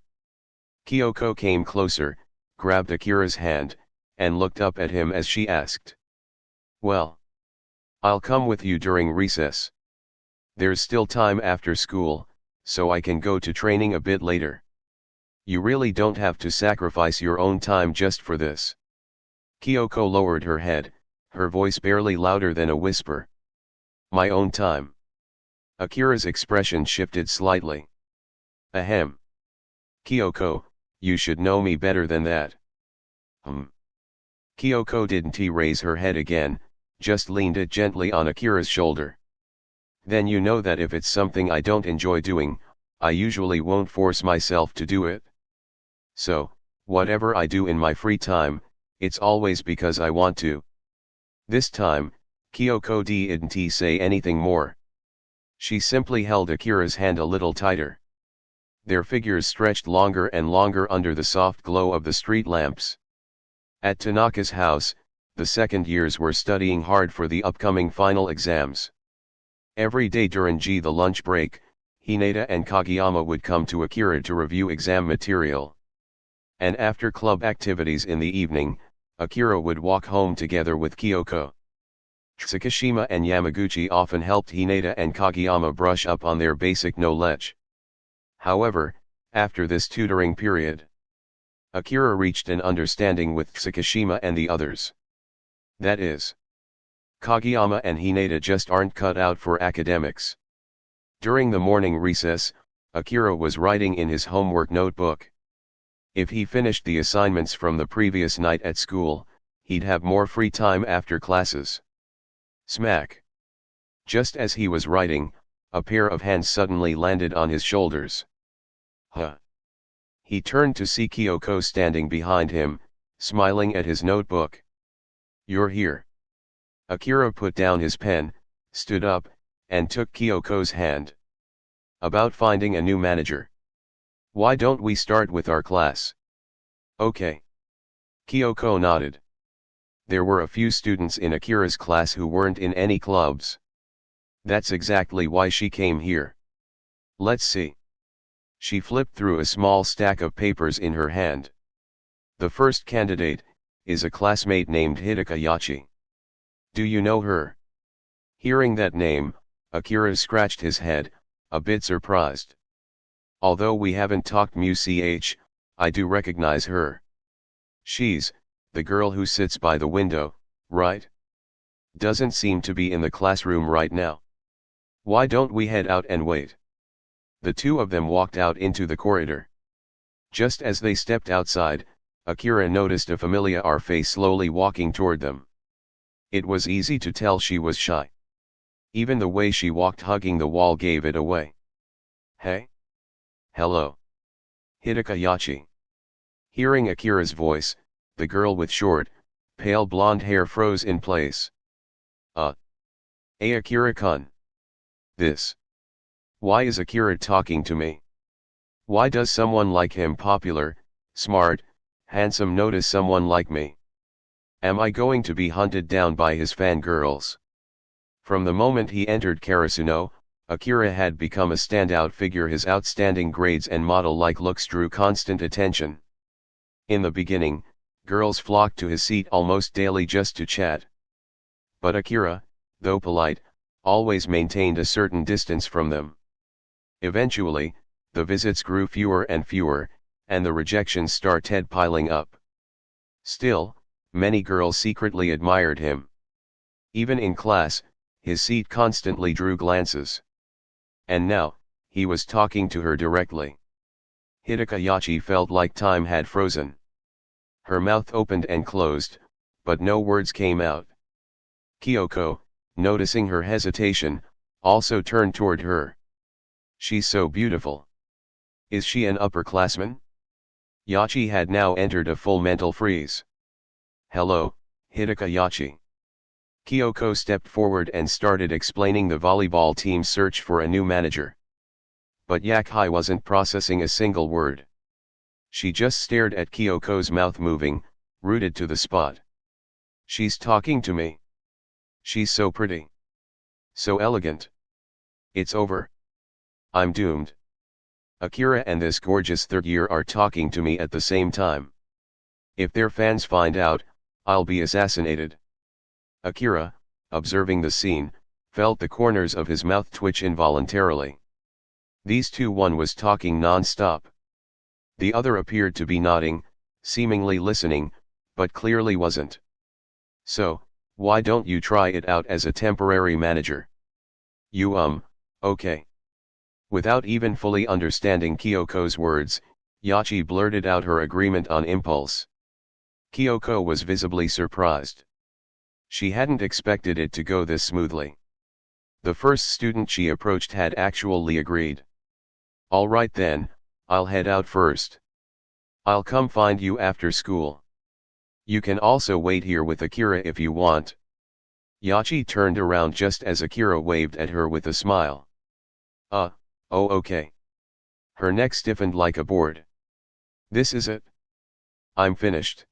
Kyoko came closer, grabbed Akira's hand, and looked up at him as she asked. Well, I'll come with you during recess. There's still time after school, so I can go to training a bit later. You really don't have to sacrifice your own time just for this. Kyoko lowered her head, her voice barely louder than a whisper. My own time. Akira's expression shifted slightly. Ahem. Kyoko, you should know me better than that. Kyoko didn't raise her head again, just leaned it gently on Akira's shoulder. Then you know that if it's something I don't enjoy doing, I usually won't force myself to do it. So, whatever I do in my free time, it's always because I want to. This time, Kyoko didn't say anything more. She simply held Akira's hand a little tighter. Their figures stretched longer and longer under the soft glow of the street lamps. At Tanaka's house, the second years were studying hard for the upcoming final exams. Every day during the lunch break, Hinata and Kageyama would come to Akira to review exam material. And after club activities in the evening, Akira would walk home together with Kyoko. Tsukishima and Yamaguchi often helped Hinata and Kageyama brush up on their basic knowledge. However, after this tutoring period, Akira reached an understanding with Tsukishima and the others. That is, Kageyama and Hinata just aren't cut out for academics. During the morning recess, Akira was writing in his homework notebook. If he finished the assignments from the previous night at school, he'd have more free time after classes. Smack! Just as he was writing, a pair of hands suddenly landed on his shoulders. Huh! He turned to see Kyoko standing behind him, smiling at his notebook. You're here. Akira put down his pen, stood up, and took Kyoko's hand. About finding a new manager. Why don't we start with our class? Okay. Kyoko nodded. There were a few students in Akira's class who weren't in any clubs. That's exactly why she came here. Let's see. She flipped through a small stack of papers in her hand. The first candidate is a classmate named Hidaka Yachi. Do you know her? Hearing that name, Akira scratched his head, a bit surprised. Although we haven't talked much, I do recognize her. She's the girl who sits by the window, right? Doesn't seem to be in the classroom right now. Why don't we head out and wait? The two of them walked out into the corridor. Just as they stepped outside, Akira noticed a familiar face slowly walking toward them. It was easy to tell she was shy. Even the way she walked hugging the wall gave it away. Hey? Hello. Hidaka Yachi. Hearing Akira's voice, the girl with short, pale blonde hair froze in place. Akira-kun. This. Why is Akira talking to me? Why does someone like him popular, smart, handsome notice someone like me? Am I going to be hunted down by his fangirls? From the moment he entered Karasuno, Akira had become a standout figure. His outstanding grades and model-like looks drew constant attention. In the beginning, girls flocked to his seat almost daily just to chat. But Akira, though polite, always maintained a certain distance from them. Eventually, the visits grew fewer and fewer, and the rejections started piling up. Still, many girls secretly admired him. Even in class, his seat constantly drew glances. And now, he was talking to her directly. Hidaka felt like time had frozen. Her mouth opened and closed, but no words came out. Kyoko, noticing her hesitation, also turned toward her. She's so beautiful. Is she an upperclassman? Yachi had now entered a full mental freeze. Hello, Hidaka. Kyoko stepped forward and started explaining the volleyball team's search for a new manager. But Yakai wasn't processing a single word. She just stared at Kyoko's mouth moving, rooted to the spot. She's talking to me. She's so pretty. So elegant. It's over. I'm doomed. Akira and this gorgeous third year are talking to me at the same time. If their fans find out, I'll be assassinated. Akira, observing the scene, felt the corners of his mouth twitch involuntarily. These two, one was talking non-stop. The other appeared to be nodding, seemingly listening, but clearly wasn't. So, why don't you try it out as a temporary manager? Okay. Without even fully understanding Kyoko's words, Yachi blurted out her agreement on impulse. Kyoko was visibly surprised. She hadn't expected it to go this smoothly. The first student she approached had actually agreed. All right then, I'll head out first. I'll come find you after school. You can also wait here with Akira if you want. Yachi turned around just as Akira waved at her with a smile. Oh okay. Her neck stiffened like a board. This is it. I'm finished.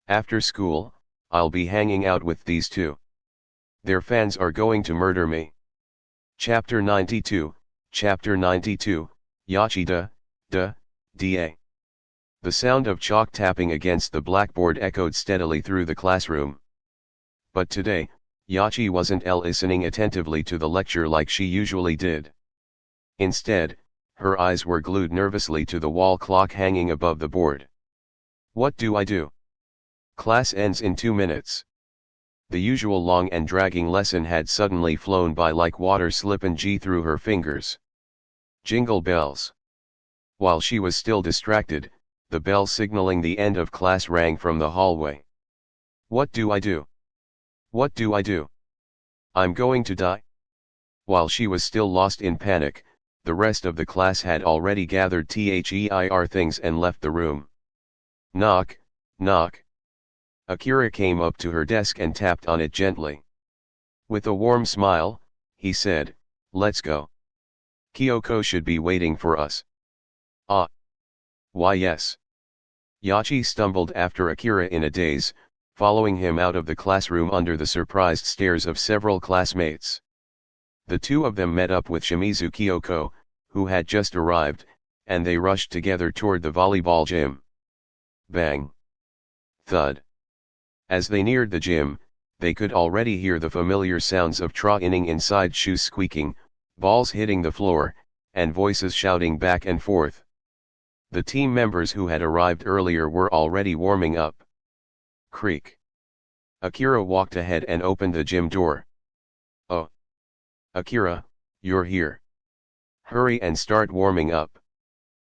After school, I'll be hanging out with these two. Their fans are going to murder me. Chapter 92, Yachi da. The sound of chalk tapping against the blackboard echoed steadily through the classroom. But today, Yachi wasn't listening attentively to the lecture like she usually did. Instead, her eyes were glued nervously to the wall clock hanging above the board. What do I do? Class ends in 2 minutes. The usual long and dragging lesson had suddenly flown by like water slipping through her fingers. Jingle bells. While she was still distracted, the bell signaling the end of class rang from the hallway. What do I do? What do I do? I'm going to die. While she was still lost in panic, the rest of the class had already gathered their things and left the room. Knock, knock. Akira came up to her desk and tapped on it gently. With a warm smile, he said, let's go. Kyoko should be waiting for us. Ah. Why yes. Yachi stumbled after Akira in a daze, following him out of the classroom under the surprised stares of several classmates. The two of them met up with Shimizu Kyoko, who had just arrived, and they rushed together toward the volleyball gym. Bang! Thud! As they neared the gym, they could already hear the familiar sounds of training inside, shoes squeaking, balls hitting the floor, and voices shouting back and forth. The team members who had arrived earlier were already warming up. Creak! Akira walked ahead and opened the gym door. Oh! Akira, you're here. Hurry and start warming up.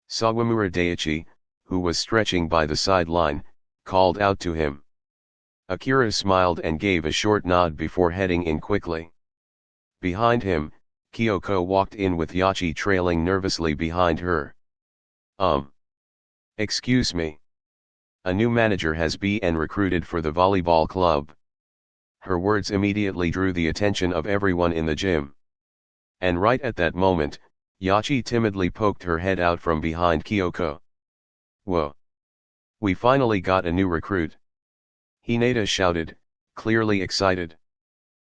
Sawamura Daichi, who was stretching by the sideline, called out to him. Akira smiled and gave a short nod before heading in quickly. Behind him, Kyoko walked in with Yachi trailing nervously behind her. Excuse me. A new manager has been recruited for the volleyball club. Her words immediately drew the attention of everyone in the gym. And right at that moment, Yachi timidly poked her head out from behind Kyoko. Whoa! We finally got a new recruit. Hinata shouted, clearly excited.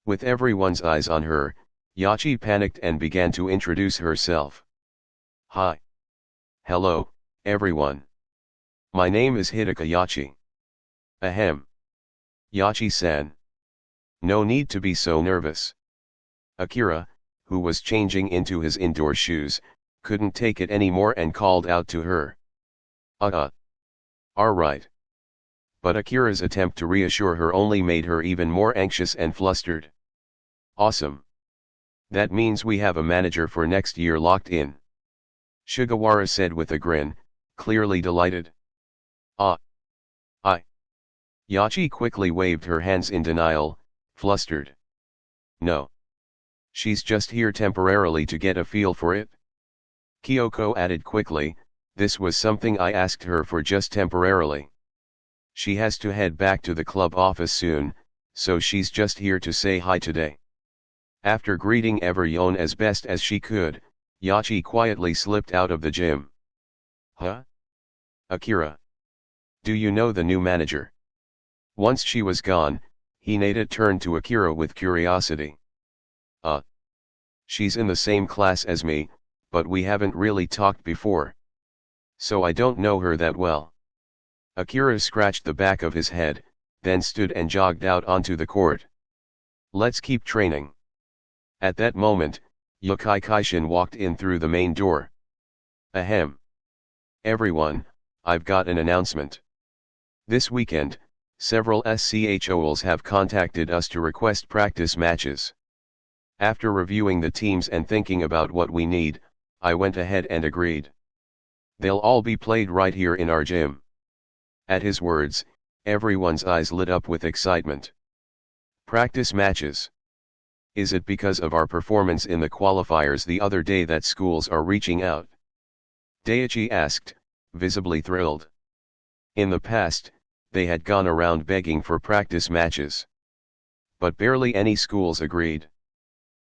With everyone's eyes on her, Yachi panicked and began to introduce herself. Hi. Hello, everyone. My name is Hidaka Yachi. Ahem. Yachi-san. No need to be so nervous. Akira, who was changing into his indoor shoes, couldn't take it anymore and called out to her. Alright. But Akira's attempt to reassure her only made her even more anxious and flustered. Awesome. That means we have a manager for next year locked in. Sugawara said with a grin, clearly delighted. Yachi quickly waved her hands in denial, flustered. No. She's just here temporarily to get a feel for it. Kyoko added quickly, this was something I asked her for just temporarily. She has to head back to the club office soon, so she's just here to say hi today. After greeting everyone as best as she could, Yachi quietly slipped out of the gym. Huh? Akira. Do you know the new manager? Once she was gone, Hinata turned to Akira with curiosity. She's in the same class as me, but we haven't really talked before. So I don't know her that well. Akira scratched the back of his head, then stood and jogged out onto the court. Let's keep training. At that moment, Yokai Kaishin walked in through the main door. Ahem. Everyone, I've got an announcement. This weekend, several SCHOs have contacted us to request practice matches. After reviewing the teams and thinking about what we need, I went ahead and agreed. They'll all be played right here in our gym. At his words, everyone's eyes lit up with excitement. Practice matches. Is it because of our performance in the qualifiers the other day that schools are reaching out? Daichi asked, visibly thrilled. In the past, they had gone around begging for practice matches. But barely any schools agreed.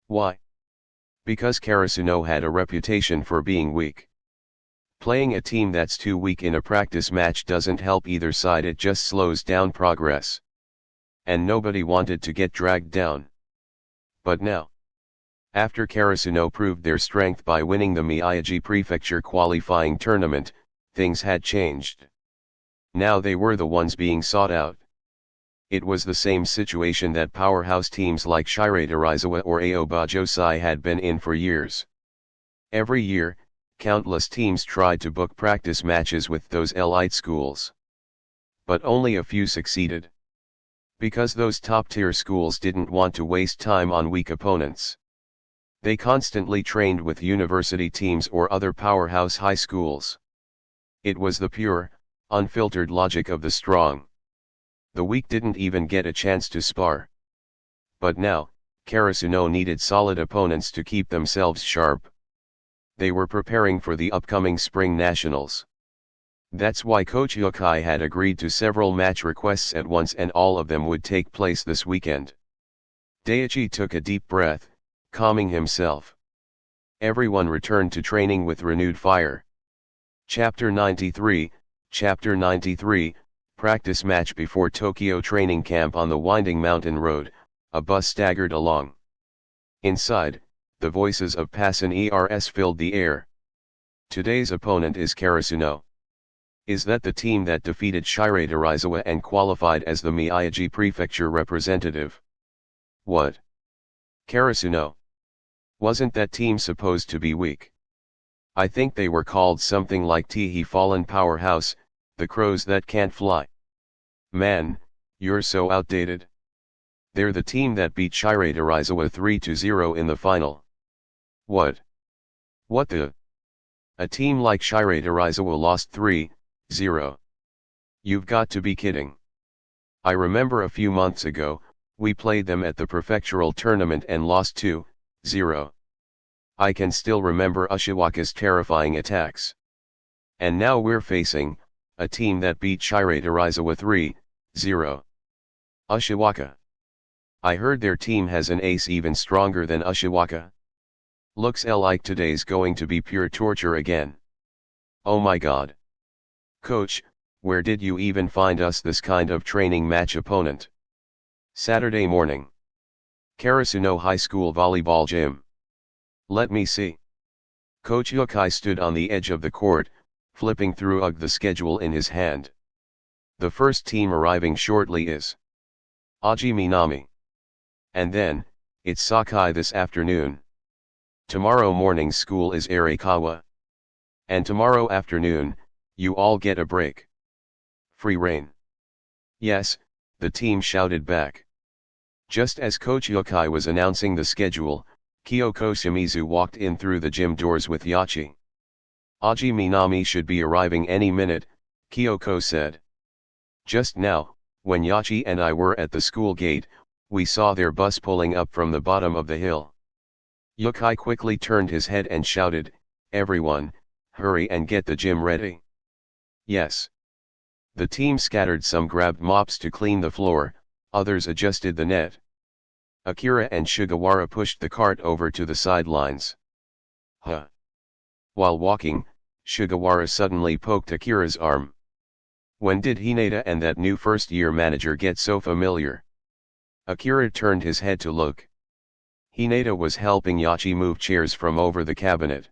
Why? Because Karasuno had a reputation for being weak. Playing a team that's too weak in a practice match doesn't help either side, it just slows down progress. And nobody wanted to get dragged down. But now, after Karasuno proved their strength by winning the Miyagi Prefecture qualifying tournament, things had changed. Now they were the ones being sought out. It was the same situation that powerhouse teams like Shiratorizawa or Aoba Josai had been in for years. Every year, countless teams tried to book practice matches with those elite schools. But only a few succeeded. Because those top-tier schools didn't want to waste time on weak opponents. They constantly trained with university teams or other powerhouse high schools. It was the pure, unfiltered logic of the strong. The weak didn't even get a chance to spar. But now, Karasuno needed solid opponents to keep themselves sharp. They were preparing for the upcoming spring nationals. That's why Coach Yokai had agreed to several match requests at once, and all of them would take place this weekend. Daichi took a deep breath, calming himself. Everyone returned to training with renewed fire. Chapter 93, Practice match before Tokyo training camp. On the winding mountain road, a bus staggered along. Inside, the voices of Passan ERS filled the air. Today's opponent is Karasuno. Is that the team that defeated Shiratorizawa and qualified as the Miyagi Prefecture representative? What? Karasuno? Wasn't that team supposed to be weak? I think they were called something like Tehi Fallen Powerhouse, the crows that can't fly. Man, you're so outdated. They're the team that beat Shiratorizawa 3-0 in the final. What? What the? A team like Shiratorizawa lost 3-0. You've got to be kidding. I remember a few months ago, we played them at the prefectural tournament and lost 2-0. I can still remember Ushiwaka's terrifying attacks. And now we're facing a team that beat Shiratorizawa 3-0. Ushiwaka. I heard their team has an ace even stronger than Ushiwaka. Looks like today's going to be pure torture again. Oh my god. Coach, where did you even find us this kind of training match opponent? Saturday morning. Karasuno High School Volleyball Gym. Let me see. Coach Yokai stood on the edge of the court, flipping through the schedule in his hand. The first team arriving shortly is Aji Minami. And then, it's Sakai this afternoon. Tomorrow morning's school is Arikawa. And tomorrow afternoon, you all get a break. Free reign. Yes, the team shouted back. Just as Coach Yokai was announcing the schedule, Kyoko Shimizu walked in through the gym doors with Yachi. Aji Minami should be arriving any minute, Kyoko said. Just now, when Yachi and I were at the school gate, we saw their bus pulling up from the bottom of the hill. Yokai quickly turned his head and shouted, "Everyone, hurry and get the gym ready." Yes. The team scattered. Some grabbed mops to clean the floor, others adjusted the net. Akira and Sugawara pushed the cart over to the sidelines. Huh. While walking, Sugawara suddenly poked Akira's arm. When did Hinata and that new first-year manager get so familiar? Akira turned his head to look. Hinata was helping Yachi move chairs from over the cabinet.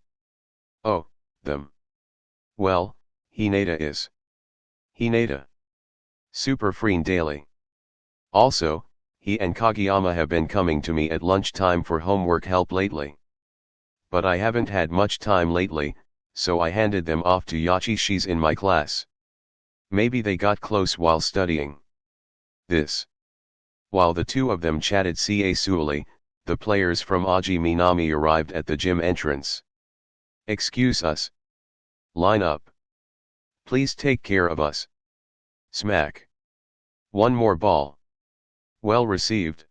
Oh, them. Well, Hinata is. Hinata. Super friend daily. Also, he and Kageyama have been coming to me at lunchtime for homework help lately. But I haven't had much time lately, so I handed them off to Yachi. She's in my class. Maybe they got close while studying. This. While the two of them chatted casually, the players from Aji Minami arrived at the gym entrance. Excuse us. Line up. Please take care of us. Smack. One more ball. Well received.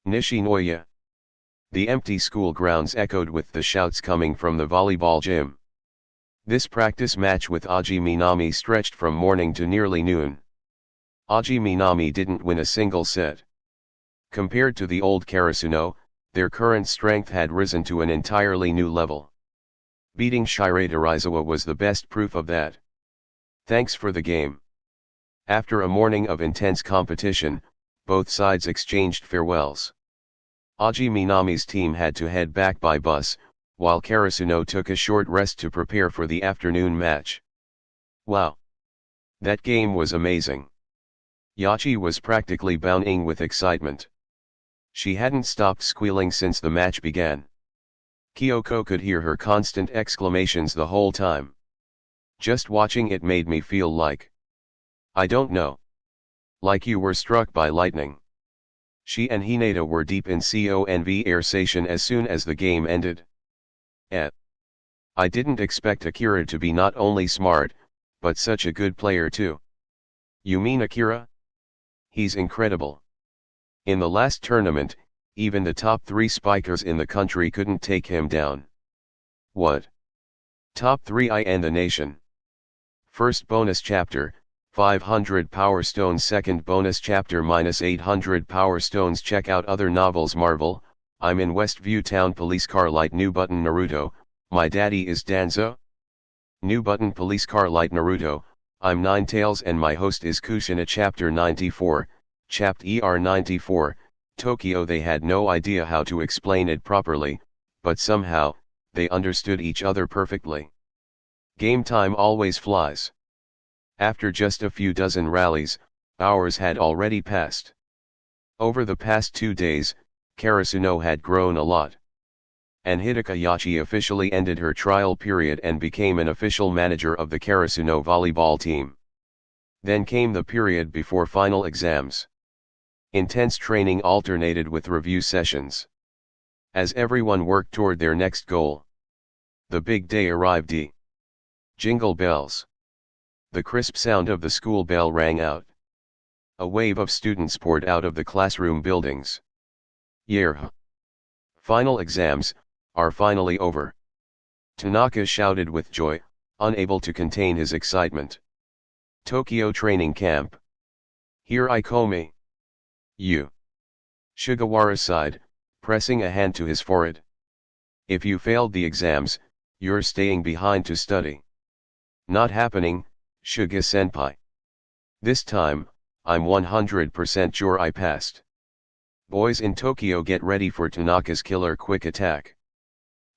Nishinoya. The empty school grounds echoed with the shouts coming from the volleyball gym. This practice match with Aji Minami stretched from morning to nearly noon. Aji Minami didn't win a single set. Compared to the old Karasuno, their current strength had risen to an entirely new level. Beating Shirei Arizawa was the best proof of that. Thanks for the game. After a morning of intense competition, both sides exchanged farewells. Aji Minami's team had to head back by bus, while Karasuno took a short rest to prepare for the afternoon match. Wow! That game was amazing. Yachi was practically bounding with excitement. She hadn't stopped squealing since the match began. Kyoko could hear her constant exclamations the whole time. Just watching it made me feel like, I don't know. Like you were struck by lightning. She and Hinata were deep in conversation as soon as the game ended. I didn't expect Akira to be not only smart, but such a good player too. You mean Akira? He's incredible. In the last tournament, even the top 3 spikers in the country couldn't take him down. What? Top 3 in the nation. First bonus chapter, 500 Power Stones. Second bonus chapter -800 Power Stones. Check out other novels. Marvel, I'm in Westview Town. Police Car Light. New Button. Naruto, My Daddy is Danzo. New Button. Police Car Light. Naruto, I'm Ninetales and my host is Kushina. Chapter 94, Chapter 94, Tokyo. They had no idea how to explain it properly, but somehow, they understood each other perfectly. Game time always flies. After just a few dozen rallies, hours had already passed. Over the past 2 days, Karasuno had grown a lot. And Hidaka Yachi officially ended her trial period and became an official manager of the Karasuno volleyball team. Then came the period before final exams. Intense training alternated with review sessions. As everyone worked toward their next goal. The big day arrived. Jingle bells. The crisp sound of the school bell rang out. A wave of students poured out of the classroom buildings. Yeah. Final exams are finally over. Tanaka shouted with joy, unable to contain his excitement. Tokyo training camp. Here I come. You. Sugawara sighed, pressing a hand to his forehead. If you failed the exams, you're staying behind to study. Not happening, Suga-senpai. This time, I'm 100% sure I passed. Boys in Tokyo, get ready for Tanaka's killer quick attack.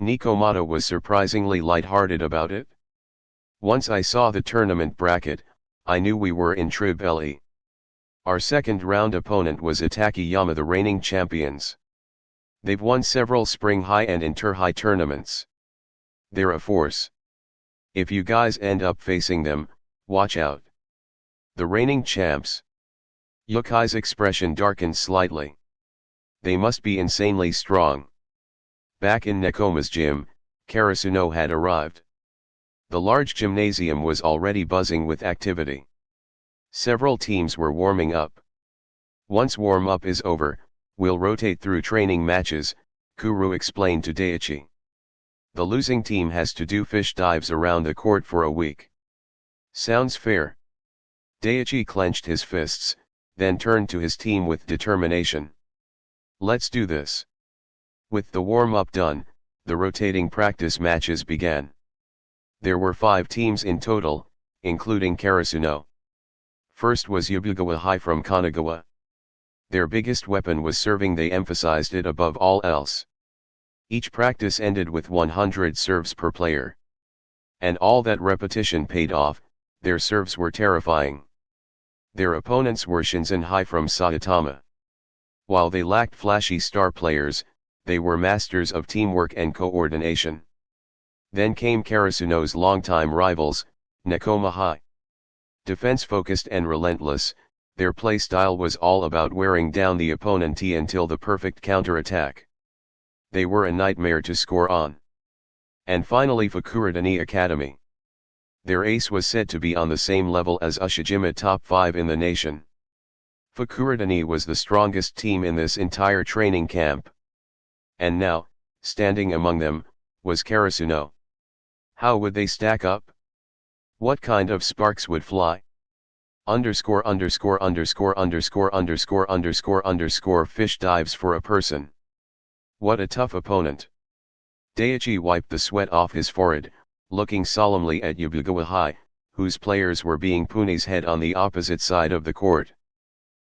Nikomata was surprisingly light-hearted about it. Once I saw the tournament bracket, I knew we were in Trib LE. Our second round opponent was Itakayama, the reigning champions. They've won several spring high and inter-high tournaments. They're a force. If you guys end up facing them, watch out. The reigning champs. Yukai's expression darkened slightly. They must be insanely strong. Back in Nekoma's gym, Karasuno had arrived. The large gymnasium was already buzzing with activity. Several teams were warming up. Once warm-up is over, we'll rotate through training matches, Kuru explained to Daichi. The losing team has to do fish dives around the court for a week. Sounds fair. Daichi clenched his fists, then turned to his team with determination. Let's do this. With the warm-up done, the rotating practice matches began. There were 5 teams in total, including Karasuno. First was Yabugawa High from Kanagawa. Their biggest weapon was serving. They emphasized it above all else. Each practice ended with 100 serves per player. And all that repetition paid off. Their serves were terrifying. Their opponents were Shinzen High from Saitama. While they lacked flashy star players, they were masters of teamwork and coordination. Then came Karasuno's longtime rivals, Nekoma High. Defense-focused and relentless, their play style was all about wearing down the opponent until the perfect counter-attack. They were a nightmare to score on. And finally Fukurodani Academy. Their ace was said to be on the same level as Ushijima, top 5 in the nation. Fukurodani was the strongest team in this entire training camp. And now, standing among them, was Karasuno. How would they stack up? What kind of sparks would fly? Underscore fish dives for a person. What a tough opponent. Daichi wiped the sweat off his forehead, looking solemnly at Yabugawa High, whose players were being ponies head on the opposite side of the court.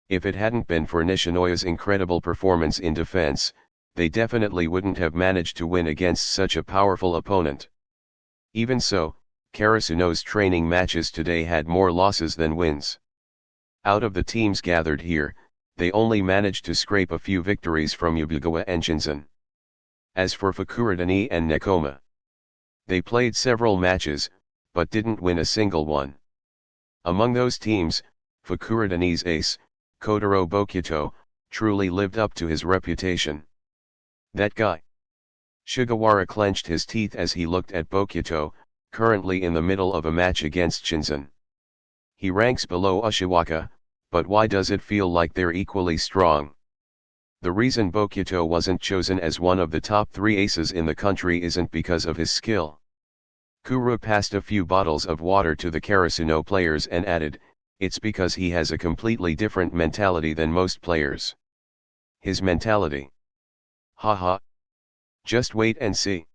If it hadn't been for Nishinoya's incredible performance in defense, they definitely wouldn't have managed to win against such a powerful opponent. Even so, Karasuno's training matches today had more losses than wins. Out of the teams gathered here, they only managed to scrape a few victories from Yabugawa and Shinzen. As for Fukurodani and Nekoma, they played several matches, but didn't win a single one. Among those teams, Fukurodani's ace, Kotaro Bokuto, truly lived up to his reputation. That guy. Sugawara clenched his teeth as he looked at Bokuto, currently in the middle of a match against Shinzen. He ranks below Ushiwaka, but why does it feel like they're equally strong? The reason Bokuto wasn't chosen as one of the top 3 aces in the country isn't because of his skill. Kuru passed a few bottles of water to the Karasuno players and added, it's because he has a completely different mentality than most players. His mentality? Haha. Just wait and see.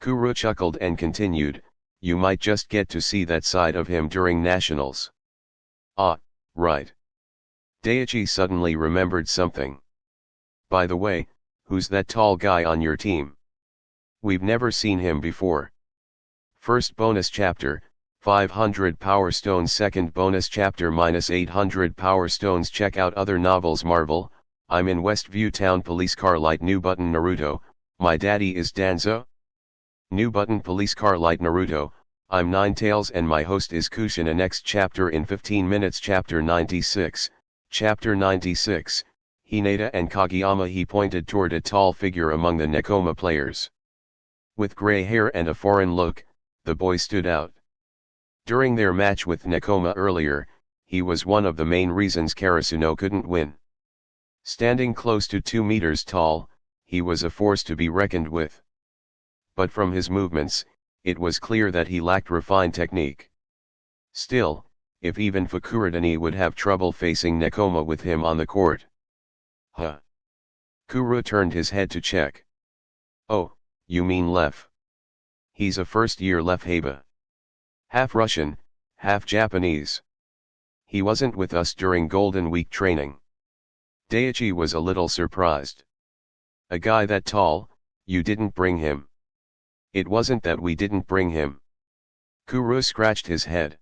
Kuru chuckled and continued, you might just get to see that side of him during nationals. Ah, right. Daichi suddenly remembered something. By the way, who's that tall guy on your team? We've never seen him before. First bonus chapter, 500 Power Stones. Second bonus chapter -800 Power Stones. Check out other novels. Marvel, I'm in Westview Town. Police car light. New button. Naruto, my daddy is Danzo. New button. Police car light. Naruto, I'm Ninetales and my host is Kushina. Next chapter in 15 minutes. Chapter 96. Chapter 96, Hinata and Kageyama. He pointed toward a tall figure among the Nekoma players. With gray hair and a foreign look, the boy stood out. During their match with Nekoma earlier, he was one of the main reasons Karasuno couldn't win. Standing close to 2 meters tall, he was a force to be reckoned with. But from his movements, it was clear that he lacked refined technique. Still, if even Fukurodani would have trouble facing Nekoma with him on the court. Huh. Kuru turned his head to check. Oh, you mean Lev? He's a first-year Lev Haba. Half Russian, half Japanese. He wasn't with us during Golden Week training. Daichi was a little surprised. A guy that tall, you didn't bring him. It wasn't that we didn't bring him. Kuro scratched his head.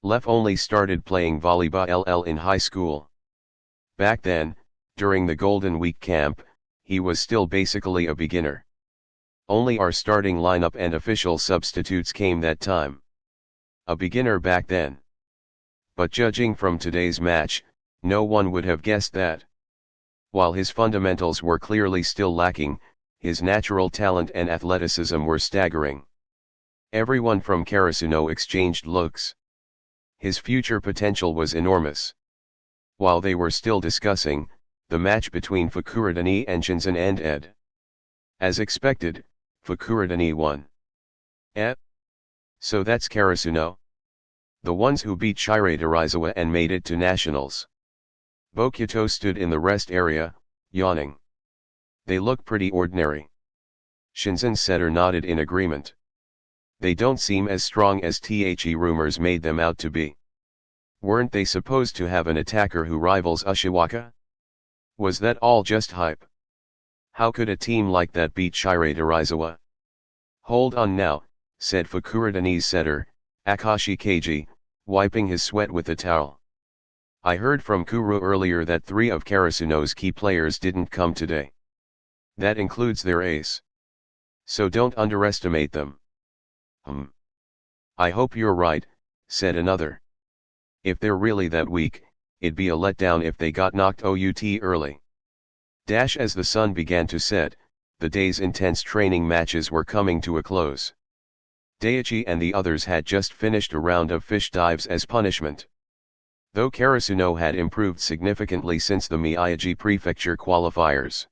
Lef only started playing volleyball in high school. Back then, during the Golden Week camp, he was still basically a beginner. Only our starting lineup and official substitutes came that time. A beginner back then. But judging from today's match, no one would have guessed that. While his fundamentals were clearly still lacking, his natural talent and athleticism were staggering. Everyone from Karasuno exchanged looks. His future potential was enormous. While they were still discussing, the match between Fukurodani and Shinzen ended. As expected, Fukurodani won. So that's Karasuno? The ones who beat Shiratorizawa and made it to nationals. Bokuto stood in the rest area, yawning. They look pretty ordinary. Shinzen's setter nodded in agreement. They don't seem as strong as the rumors made them out to be. Weren't they supposed to have an attacker who rivals Ushiwaka? Was that all just hype? How could a team like that beat Shiratorizawa? Hold on now, said Fukurodani's setter, Akashi Keiji, wiping his sweat with a towel. I heard from Kuro earlier that 3 of Karasuno's key players didn't come today. That includes their ace. So don't underestimate them. I hope you're right, said another. If they're really that weak, it'd be a letdown if they got knocked out early. As the sun began to set, the day's intense training matches were coming to a close. Daiichi and the others had just finished a round of fish dives as punishment. Though Karasuno had improved significantly since the Miyagi Prefecture qualifiers.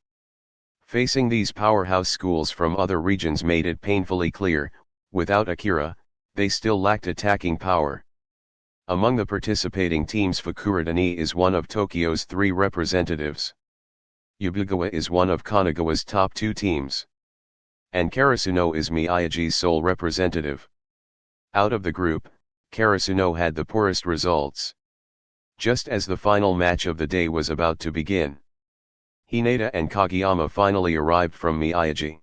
Facing these powerhouse schools from other regions made it painfully clear, without Akira, they still lacked attacking power. Among the participating teams, Fukurodani is one of Tokyo's 3 representatives. Yubugawa is one of Kanagawa's top 2 teams. And Karasuno is Miyagi's sole representative. Out of the group, Karasuno had the poorest results. Just as the final match of the day was about to begin, Hinata and Kageyama finally arrived from Miyagi.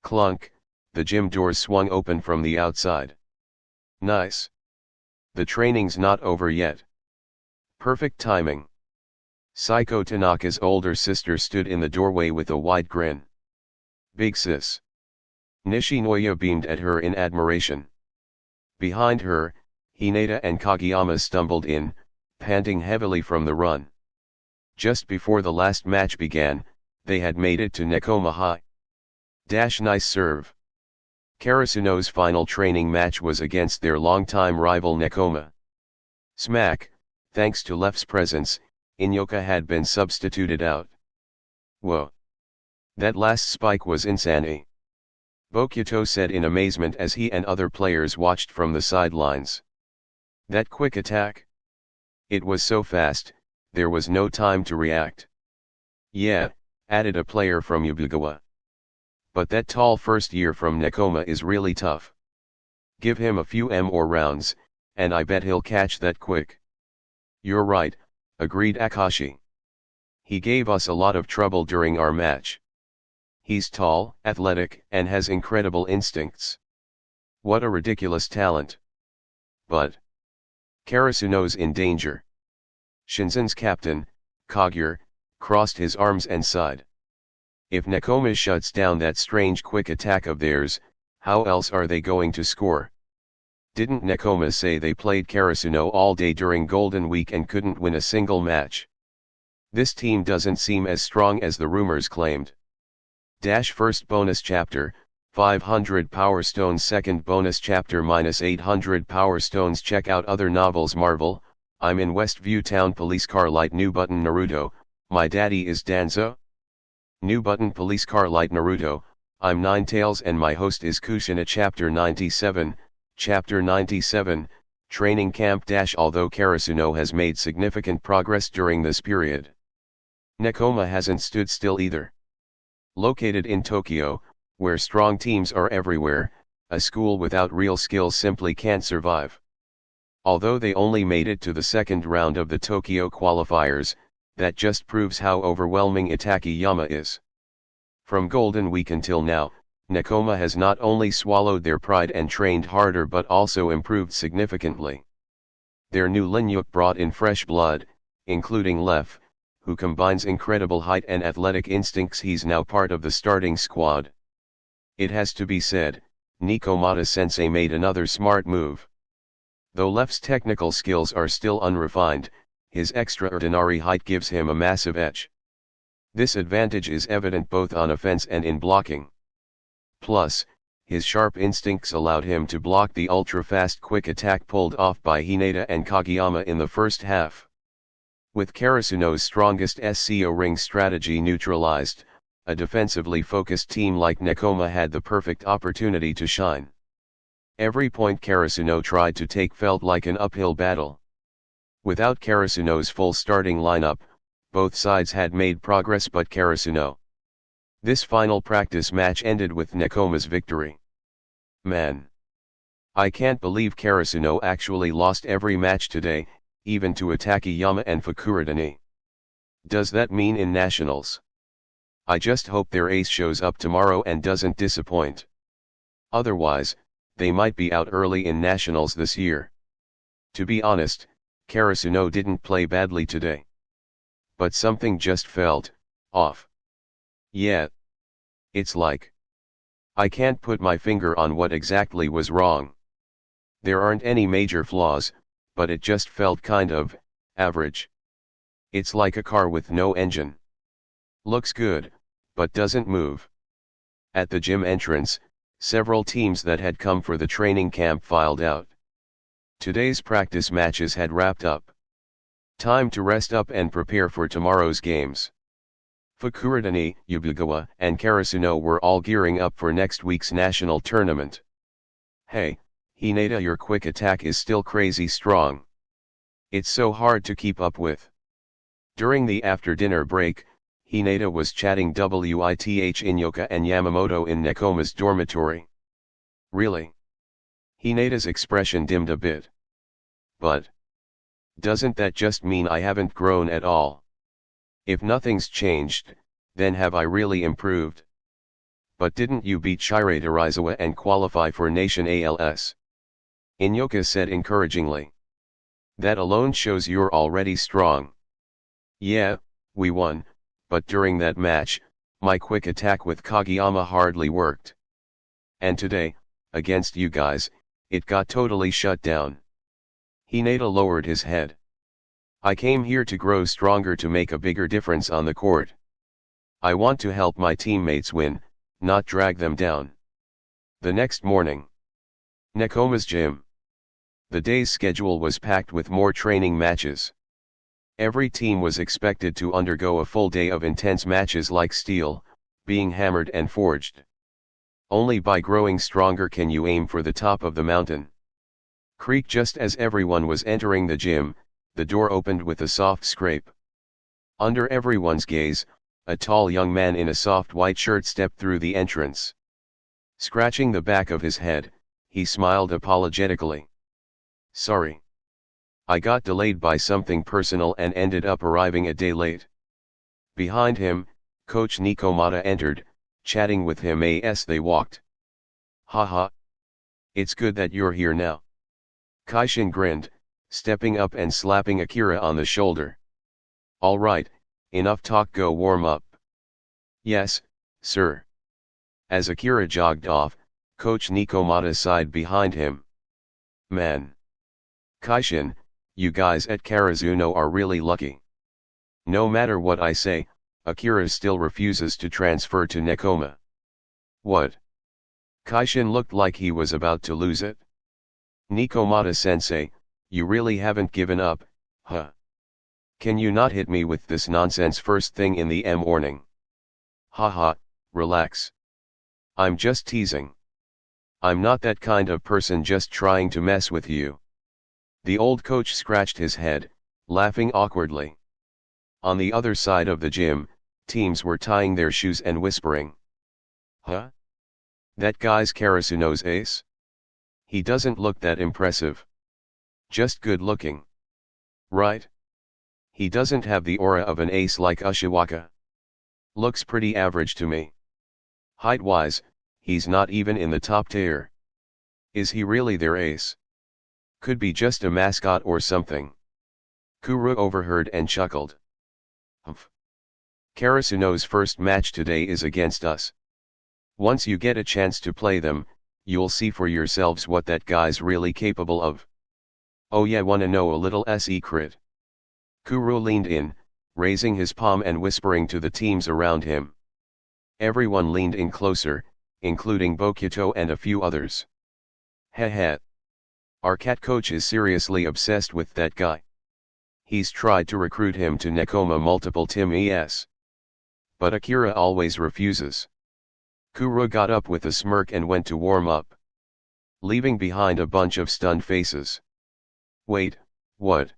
Clunk, the gym doors swung open from the outside. Nice. The training's not over yet. Perfect timing. Saiko Tanaka's older sister stood in the doorway with a wide grin. Big sis. Nishinoya beamed at her in admiration. Behind her, Hinata and Kageyama stumbled in, panting heavily from the run. Just before the last match began, they had made it to Nekoma High. Nice serve. Karasuno's final training match was against their longtime rival Nekoma. Smack, thanks to Lef's presence, Inyoka had been substituted out. Whoa. That last spike was insane. Bokuto said in amazement as he and other players watched from the sidelines. That quick attack. It was so fast, there was no time to react. Yeah, added a player from Yubugawa. But that tall first year from Nekoma is really tough. Give him a few more rounds, and I bet he'll catch that quick. You're right, agreed Akashi. He gave us a lot of trouble during our match. He's tall, athletic, and has incredible instincts. What a ridiculous talent. But Karasuno's in danger. Shinzen's captain, Kagyur, crossed his arms and sighed. If Nekoma shuts down that strange quick attack of theirs, how else are they going to score? Didn't Nekoma say they played Karasuno all day during Golden Week and couldn't win a single match? This team doesn't seem as strong as the rumors claimed. First bonus chapter, 500 Power Stones. Second bonus chapter -800 Power Stones. Check out other novels. Marvel, I'm in Westview Town. Police car light. New button. Naruto, my daddy is Danzo. New button. Police car light. Naruto, I'm Ninetales and my host is Kushina. Chapter 97, Chapter 97, Training Camp. Although Karasuno has made significant progress during this period, Nekoma hasn't stood still either. Located in Tokyo, where strong teams are everywhere, a school without real skills simply can't survive. Although they only made it to the second round of the Tokyo qualifiers, that just proves how overwhelming Itakayama is. From Golden Week until now, Nekoma has not only swallowed their pride and trained harder but also improved significantly. Their new Linyuk brought in fresh blood, including Lef, who combines incredible height and athletic instincts. He's now part of the starting squad. It has to be said, Nikomata-sensei made another smart move. Though Lef's technical skills are still unrefined, his extraordinary height gives him a massive edge. This advantage is evident both on offense and in blocking. Plus, his sharp instincts allowed him to block the ultra-fast quick attack pulled off by Hinata and Kageyama in the first half. With Karasuno's strongest SCO ring strategy neutralized, a defensively focused team like Nekoma had the perfect opportunity to shine. Every point Karasuno tried to take felt like an uphill battle. Without Karasuno's full starting lineup, both sides had made progress but Karasuno. This final practice match ended with Nekoma's victory. Man! I can't believe Karasuno actually lost every match today, even to Takayama and Fukurodani. Does that mean in nationals? I just hope their ace shows up tomorrow and doesn't disappoint. Otherwise, they might be out early in nationals this year. To be honest, Karasuno didn't play badly today. But something just felt off. Yeah. It's like I can't put my finger on what exactly was wrong. There aren't any major flaws, but it just felt kind of average. It's like a car with no engine. Looks good, but doesn't move. At the gym entrance, several teams that had come for the training camp filed out. Today's practice matches had wrapped up. Time to rest up and prepare for tomorrow's games. Fukurodani, Yubugawa, and Karasuno were all gearing up for next week's national tournament. Hey, Hinata, your quick attack is still crazy strong. It's so hard to keep up with. During the after-dinner break, Hinata was chatting with Inyoka and Yamamoto in Nekoma's dormitory. Really? Hinata's expression dimmed a bit. But doesn't that just mean I haven't grown at all? If nothing's changed, then have I really improved? But didn't you beat Shiraiterizawa and qualify for Nation ALS? Inyoka said encouragingly. That alone shows you're already strong. Yeah, we won, but during that match, my quick attack with Kageyama hardly worked. And today, against you guys, it got totally shut down. Hinata lowered his head. I came here to grow stronger, to make a bigger difference on the court. I want to help my teammates win, not drag them down. The next morning. Nekoma's gym. The day's schedule was packed with more training matches. Every team was expected to undergo a full day of intense matches like steel, being hammered and forged. Only by growing stronger can you aim for the top of the mountain. Creak. Just as everyone was entering the gym, the door opened with a soft scrape. Under everyone's gaze, a tall young man in a soft white shirt stepped through the entrance. Scratching the back of his head, he smiled apologetically. Sorry. I got delayed by something personal and ended up arriving a day late. Behind him, Coach Nikomata entered, chatting with him as they walked. Haha. It's good that you're here now. Kaishin grinned, stepping up and slapping Akira on the shoulder. All right, enough talk, go warm up. Yes, sir. As Akira jogged off, Coach Nikomata sighed behind him. Man. Kaishin, you guys at Karasuno are really lucky. No matter what I say, Akira still refuses to transfer to Nekoma. What? Kaishin looked like he was about to lose it. Nikomata-sensei, you really haven't given up, huh? Can you not hit me with this nonsense first thing in the morning? Haha, relax. I'm just teasing. I'm not that kind of person, just trying to mess with you. The old coach scratched his head, laughing awkwardly. On the other side of the gym, teams were tying their shoes and whispering. Huh? That guy's Karasuno's ace? He doesn't look that impressive. Just good looking. Right? He doesn't have the aura of an ace like Ushiwaka. Looks pretty average to me. Height-wise, he's not even in the top tier. Is he really their ace? Could be just a mascot or something. Kuro overheard and chuckled. Humph. Karasuno's first match today is against us. Once you get a chance to play them, you'll see for yourselves what that guy's really capable of. Oh yeah, wanna know a little secret? Kuro leaned in, raising his palm and whispering to the teams around him. Everyone leaned in closer, including Bokuto and a few others. Heh. Our cat coach is seriously obsessed with that guy. He's tried to recruit him to Nekoma multiple times. But Akira always refuses. Kuro got up with a smirk and went to warm up, leaving behind a bunch of stunned faces. Wait, what?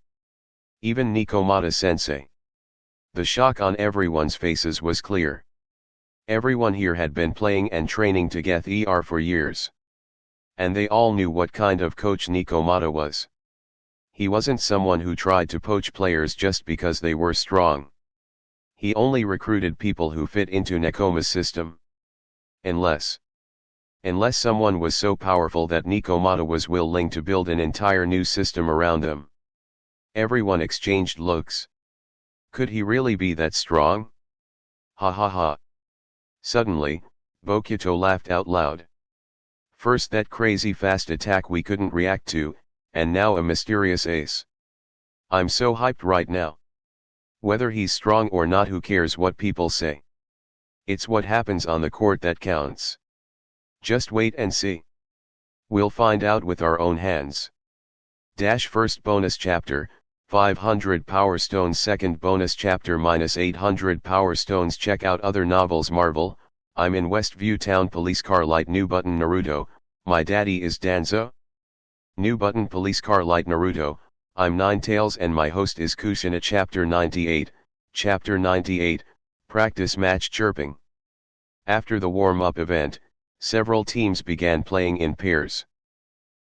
Even Nikomata-sensei. The shock on everyone's faces was clear. Everyone here had been playing and training together for years. And they all knew what kind of coach Nikomata was. He wasn't someone who tried to poach players just because they were strong. He only recruited people who fit into Nekoma's system. Unless someone was so powerful that Nikomata was willing to build an entire new system around them. Everyone exchanged looks. Could he really be that strong? Ha. Suddenly, Bokuto laughed out loud. First that crazy fast attack we couldn't react to, and now a mysterious ace. I'm so hyped right now. Whether he's strong or not, who cares what people say? It's what happens on the court that counts. Just wait and see. We'll find out with our own hands. First bonus chapter, 500 Power Stones. Second bonus chapter -800 Power Stones. Check out other novels. Marvel, I'm in Westview Town. Police car light. New button. Naruto, my daddy is Danzo. New button. Police car light. Naruto, I'm Ninetales and my host is Kushina. Chapter 98, Chapter 98, Practice Match. Chirping. After the warm-up event, several teams began playing in pairs.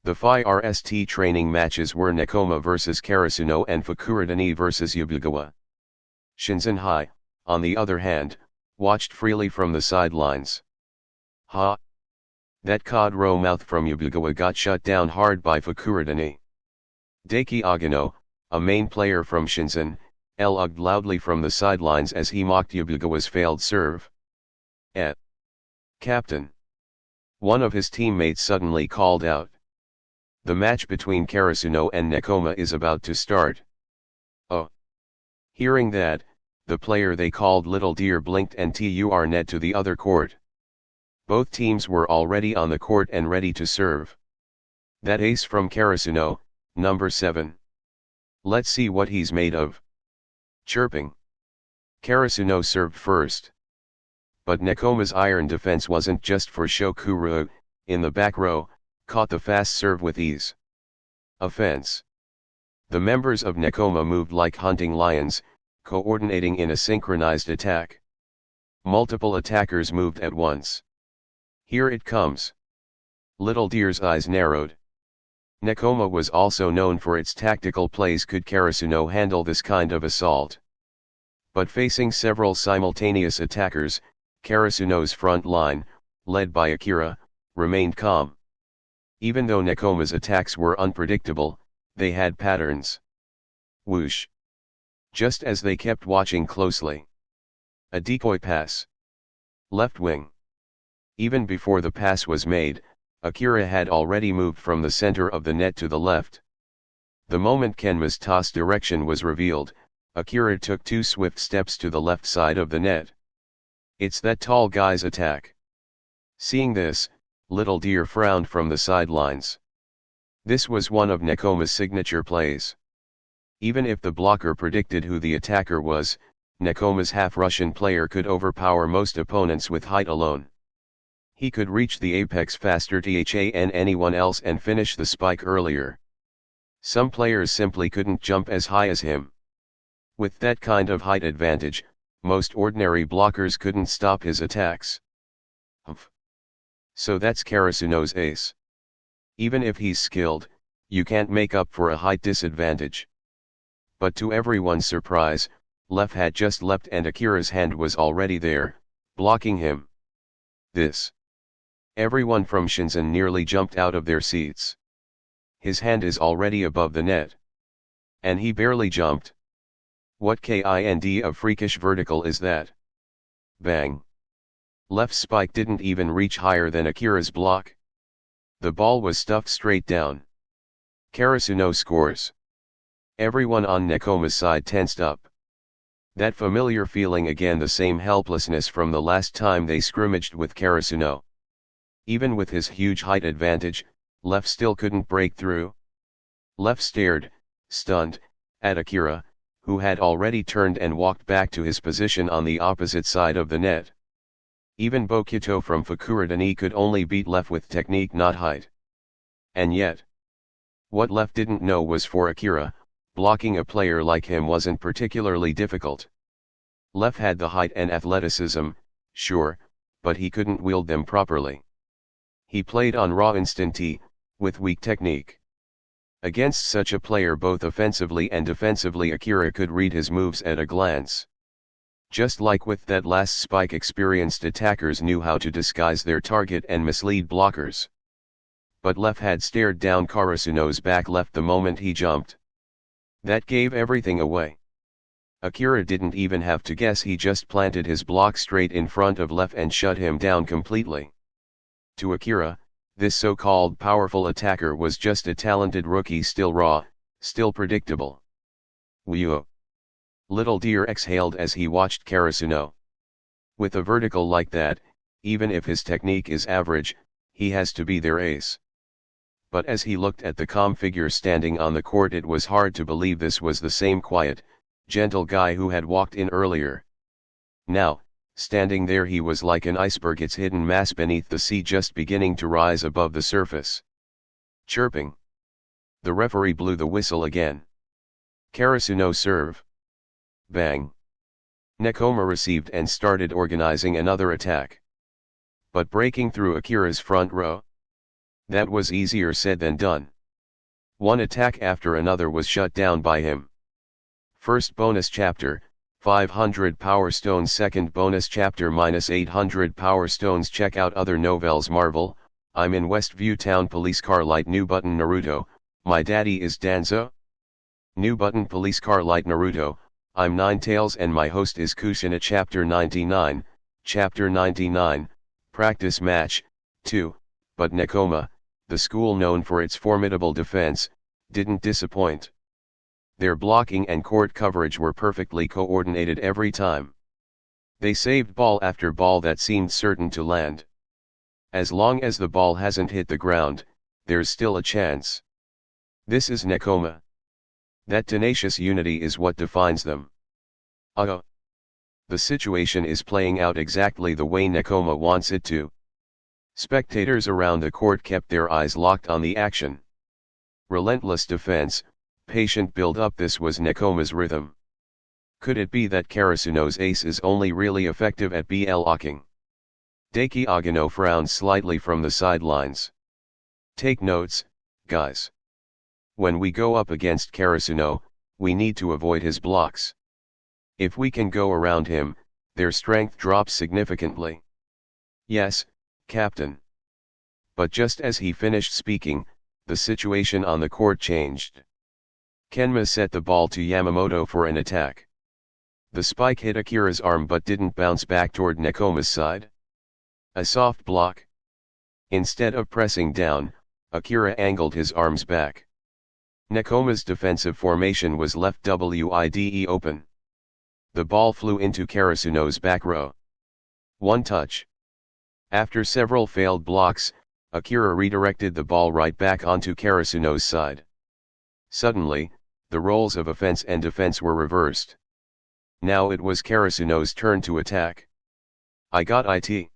The FIRST training matches were Nekoma vs Karasuno and Fukurodani vs Yabugawa. Shinzen, on the other hand, watched freely from the sidelines. That cod-row mouth from Yabugawa got shut down hard by Fukurodani. Daiki Agano, a main player from Shinzen, ugged loudly from the sidelines as he mocked Yabugawa's failed serve. Captain. One of his teammates suddenly called out. The match between Karasuno and Nekoma is about to start. Oh. Hearing that, the player they called Little Deer blinked and turned to the other court. Both teams were already on the court and ready to serve. That ace from Karasuno, number 7. Let's see what he's made of. Chirping. Karasuno served first. But Nekoma's iron defense wasn't just for show. Kuro, in the back row, caught the fast serve with ease. Offense. The members of Nekoma moved like hunting lions, coordinating in a synchronized attack. Multiple attackers moved at once. Here it comes. Little Deer's eyes narrowed. Nekoma was also known for its tactical plays. Could Karasuno handle this kind of assault? But facing several simultaneous attackers, Karasuno's front line, led by Akira, remained calm. Even though Nekoma's attacks were unpredictable, they had patterns. Whoosh. Just as they kept watching closely. A decoy pass. Left wing. Even before the pass was made, Akira had already moved from the center of the net to the left. The moment Kenma's toss direction was revealed, Akira took 2 swift steps to the left side of the net. It's that tall guy's attack. Seeing this, Little Deer frowned from the sidelines. This was one of Nekoma's signature plays. Even if the blocker predicted who the attacker was, Nekoma's half-Russian player could overpower most opponents with height alone. He could reach the apex faster than anyone else and finish the spike earlier. Some players simply couldn't jump as high as him. With that kind of height advantage, most ordinary blockers couldn't stop his attacks. Humph. So that's Karasuno's ace. Even if he's skilled, you can't make up for a height disadvantage. But to everyone's surprise, Lef had just leapt and Akira's hand was already there, blocking him. This Everyone from Shinzen nearly jumped out of their seats. His hand is already above the net. And he barely jumped. What kind of freakish vertical is that? Bang. Left spike didn't even reach higher than Akira's block. The ball was stuffed straight down. Karasuno scores. Everyone on Nekoma's side tensed up. That familiar feeling again, the same helplessness from the last time they scrimmaged with Karasuno. Even with his huge height advantage, Left still couldn't break through. Left stared, stunned, at Akira, who had already turned and walked back to his position on the opposite side of the net. Even Bokuto from Fukurodani could only beat Left with technique, not height. And yet, what Left didn't know was for Akira, blocking a player like him wasn't particularly difficult. Left had the height and athleticism, sure, but he couldn't wield them properly. He played on raw instinct, with weak technique. Against such a player both offensively and defensively, Akira could read his moves at a glance. Just like with that last spike, experienced attackers knew how to disguise their target and mislead blockers. But Left had stared down Karasuno's back left the moment he jumped. That gave everything away. Akira didn't even have to guess, he just planted his block straight in front of Left and shut him down completely. To Akira, this so-called powerful attacker was just a talented rookie, still raw, still predictable. Whew. Little Deer exhaled as he watched Karasuno. With a vertical like that, even if his technique is average, he has to be their ace. But as he looked at the calm figure standing on the court, it was hard to believe this was the same quiet, gentle guy who had walked in earlier. Now, standing there, he was like an iceberg, its hidden mass beneath the sea just beginning to rise above the surface. Chirping. The referee blew the whistle again. Karasuno serve. Bang. Nekoma received and started organizing another attack. But breaking through Akira's front row? That was easier said than done. One attack after another was shut down by him. First bonus chapter, 500 Power Stones. Second bonus chapter, -800 Power Stones. Check out other novels. Marvel, I'm in Westview Town. Police car light. New button. Naruto, my daddy is Danzo. New button. Police car light. Naruto, I'm Ninetales and my host is Kushina. Chapter 99, Chapter 99, Practice Match, 2, but Nekoma, the school known for its formidable defense, didn't disappoint. Their blocking and court coverage were perfectly coordinated every time. They saved ball after ball that seemed certain to land. As long as the ball hasn't hit the ground, there's still a chance. This is Nekoma. That tenacious unity is what defines them. The situation is playing out exactly the way Nekoma wants it to. Spectators around the court kept their eyes locked on the action. Relentless defense, patient build-up, this was Nekoma's rhythm. Could it be that Karasuno's ace is only really effective at blocking? Daiki Agano frowned slightly from the sidelines. Take notes, guys. When we go up against Karasuno, we need to avoid his blocks. If we can go around him, their strength drops significantly. Yes, Captain. But just as he finished speaking, the situation on the court changed. Kenma set the ball to Yamamoto for an attack. The spike hit Akira's arm but didn't bounce back toward Nekoma's side. A soft block. Instead of pressing down, Akira angled his arms back. Nekoma's defensive formation was left wide open. The ball flew into Karasuno's back row. One touch. After several failed blocks, Akira redirected the ball right back onto Karasuno's side. Suddenly, the roles of offense and defense were reversed. Now it was Karasuno's turn to attack. I got it.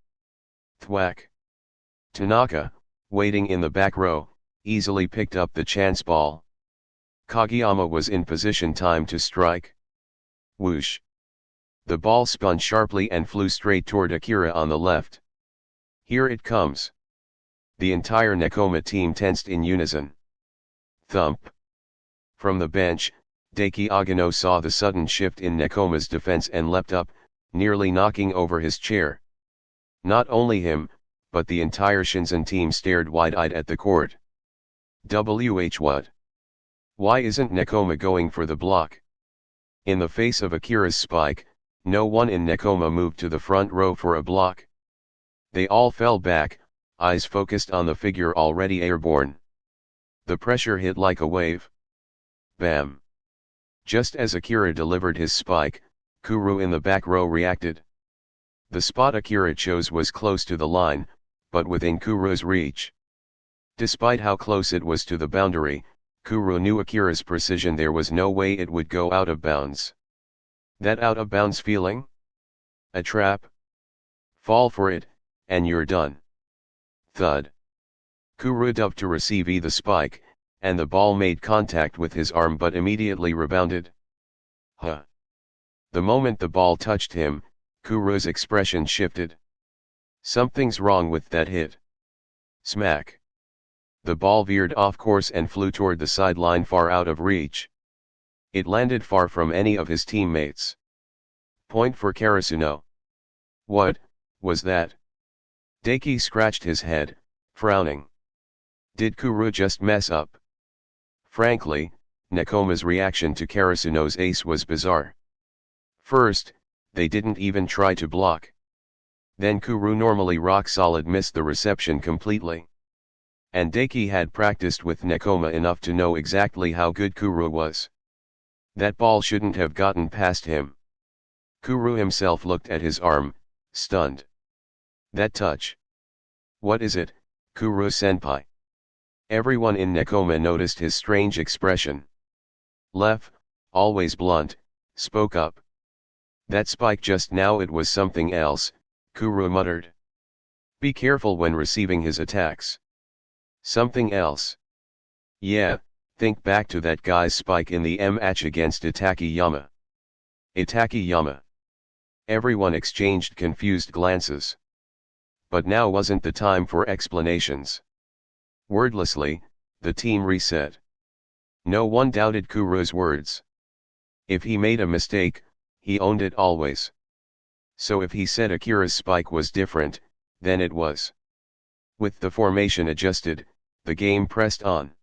Thwack. Tanaka, waiting in the back row, easily picked up the chance ball. Kageyama was in position, time to strike. Whoosh. The ball spun sharply and flew straight toward Akira on the left. Here it comes. The entire Nekoma team tensed in unison. Thump. From the bench, Daiki Agano saw the sudden shift in Nekoma's defense and leapt up, nearly knocking over his chair. Not only him, but the entire Shinzen team stared wide-eyed at the court. What? Why isn't Nekoma going for the block? In the face of Akira's spike, no one in Nekoma moved to the front row for a block. They all fell back, eyes focused on the figure already airborne. The pressure hit like a wave. Bam! Just as Akira delivered his spike, Kuru in the back row reacted. The spot Akira chose was close to the line, but within Kuru's reach. Despite how close it was to the boundary, Kuru knew Akira's precision. There was no way it would go out of bounds. That out of bounds feeling? A trap? Fall for it, and you're done. Thud. Kuru dove to receive the spike, and the ball made contact with his arm but immediately rebounded. Huh. The moment the ball touched him, Kuru's expression shifted. Something's wrong with that hit. Smack. The ball veered off course and flew toward the sideline far out of reach. It landed far from any of his teammates. Point for Karasuno. What was that? Daiki scratched his head, frowning. Did Kuru just mess up? Frankly, Nekoma's reaction to Karasuno's ace was bizarre. First, they didn't even try to block. Then Kuru, normally rock solid, missed the reception completely. And Daiki had practiced with Nekoma enough to know exactly how good Kuru was. That ball shouldn't have gotten past him. Kuru himself looked at his arm, stunned. That touch. What is it, Kuru-senpai? Everyone in Nekoma noticed his strange expression. Lef, always blunt, spoke up. That spike just now, it was something else, Kuru muttered. Be careful when receiving his attacks. Something else. Yeah, think back to that guy's spike in the match against Itakiyama. Itakiyama. Everyone exchanged confused glances. But now wasn't the time for explanations. Wordlessly, the team reset. No one doubted Kuru's words. If he made a mistake, he owned it always. So if he said Akira's spike was different, then it was. With the formation adjusted, the game pressed on.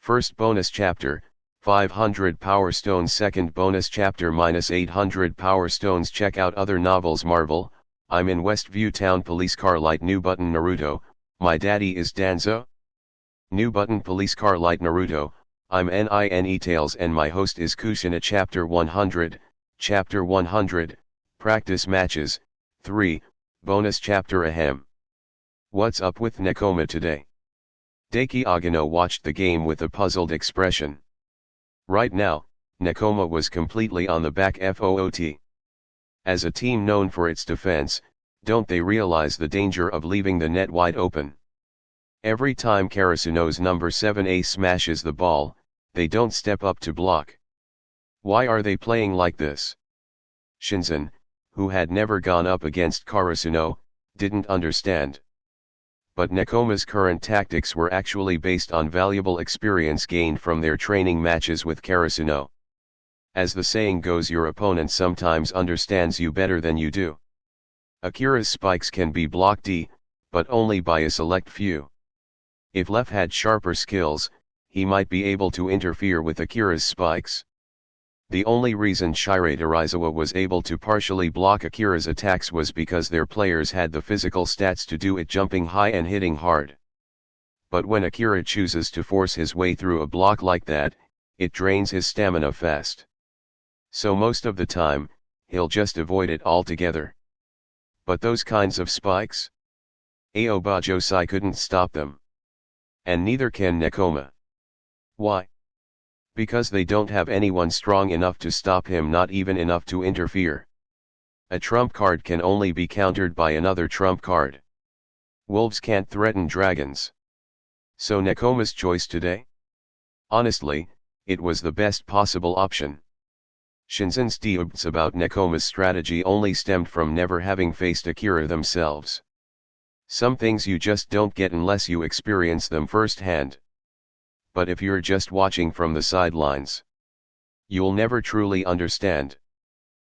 First bonus chapter, 500 Power Stones. Second bonus chapter, -800 Power Stones. Check out other novels. Marvel, I'm in Westview Town. Police Car Light. New button. Naruto, my daddy is Danzo. New button. Police Car Light. Naruto, I'm NINE Tails and my host is Kushina. Chapter 100, Chapter 100, Practice Matches, 3, Bonus Chapter. Ahem. What's up with Nekoma today? Daiki Agano watched the game with a puzzled expression. Right now, Nekoma was completely on the back foot. As a team known for its defense, don't they realize the danger of leaving the net wide open? Every time Karasuno's number 7 smashes the ball, they don't step up to block. Why are they playing like this? Shinzen, who had never gone up against Karasuno, didn't understand. But Nekoma's current tactics were actually based on valuable experience gained from their training matches with Karasuno. As the saying goes, your opponent sometimes understands you better than you do. Akira's spikes can be blocked, but only by a select few. If Lef had sharper skills, he might be able to interfere with Akira's spikes. The only reason Shirei Terizawa was able to partially block Akira's attacks was because their players had the physical stats to do it, jumping high and hitting hard. But when Akira chooses to force his way through a block like that, it drains his stamina fast. So most of the time, he'll just avoid it altogether. But those kinds of spikes? Aoba-josai couldn't stop them. And neither can Nekoma. Why? Because they don't have anyone strong enough to stop him, not even enough to interfere. A trump card can only be countered by another trump card. Wolves can't threaten dragons. So Nekoma's choice today? Honestly, it was the best possible option. Shinzen's doubts about Nekoma's strategy only stemmed from never having faced Akira themselves. Some things you just don't get unless you experience them firsthand. But if you're just watching from the sidelines, you'll never truly understand.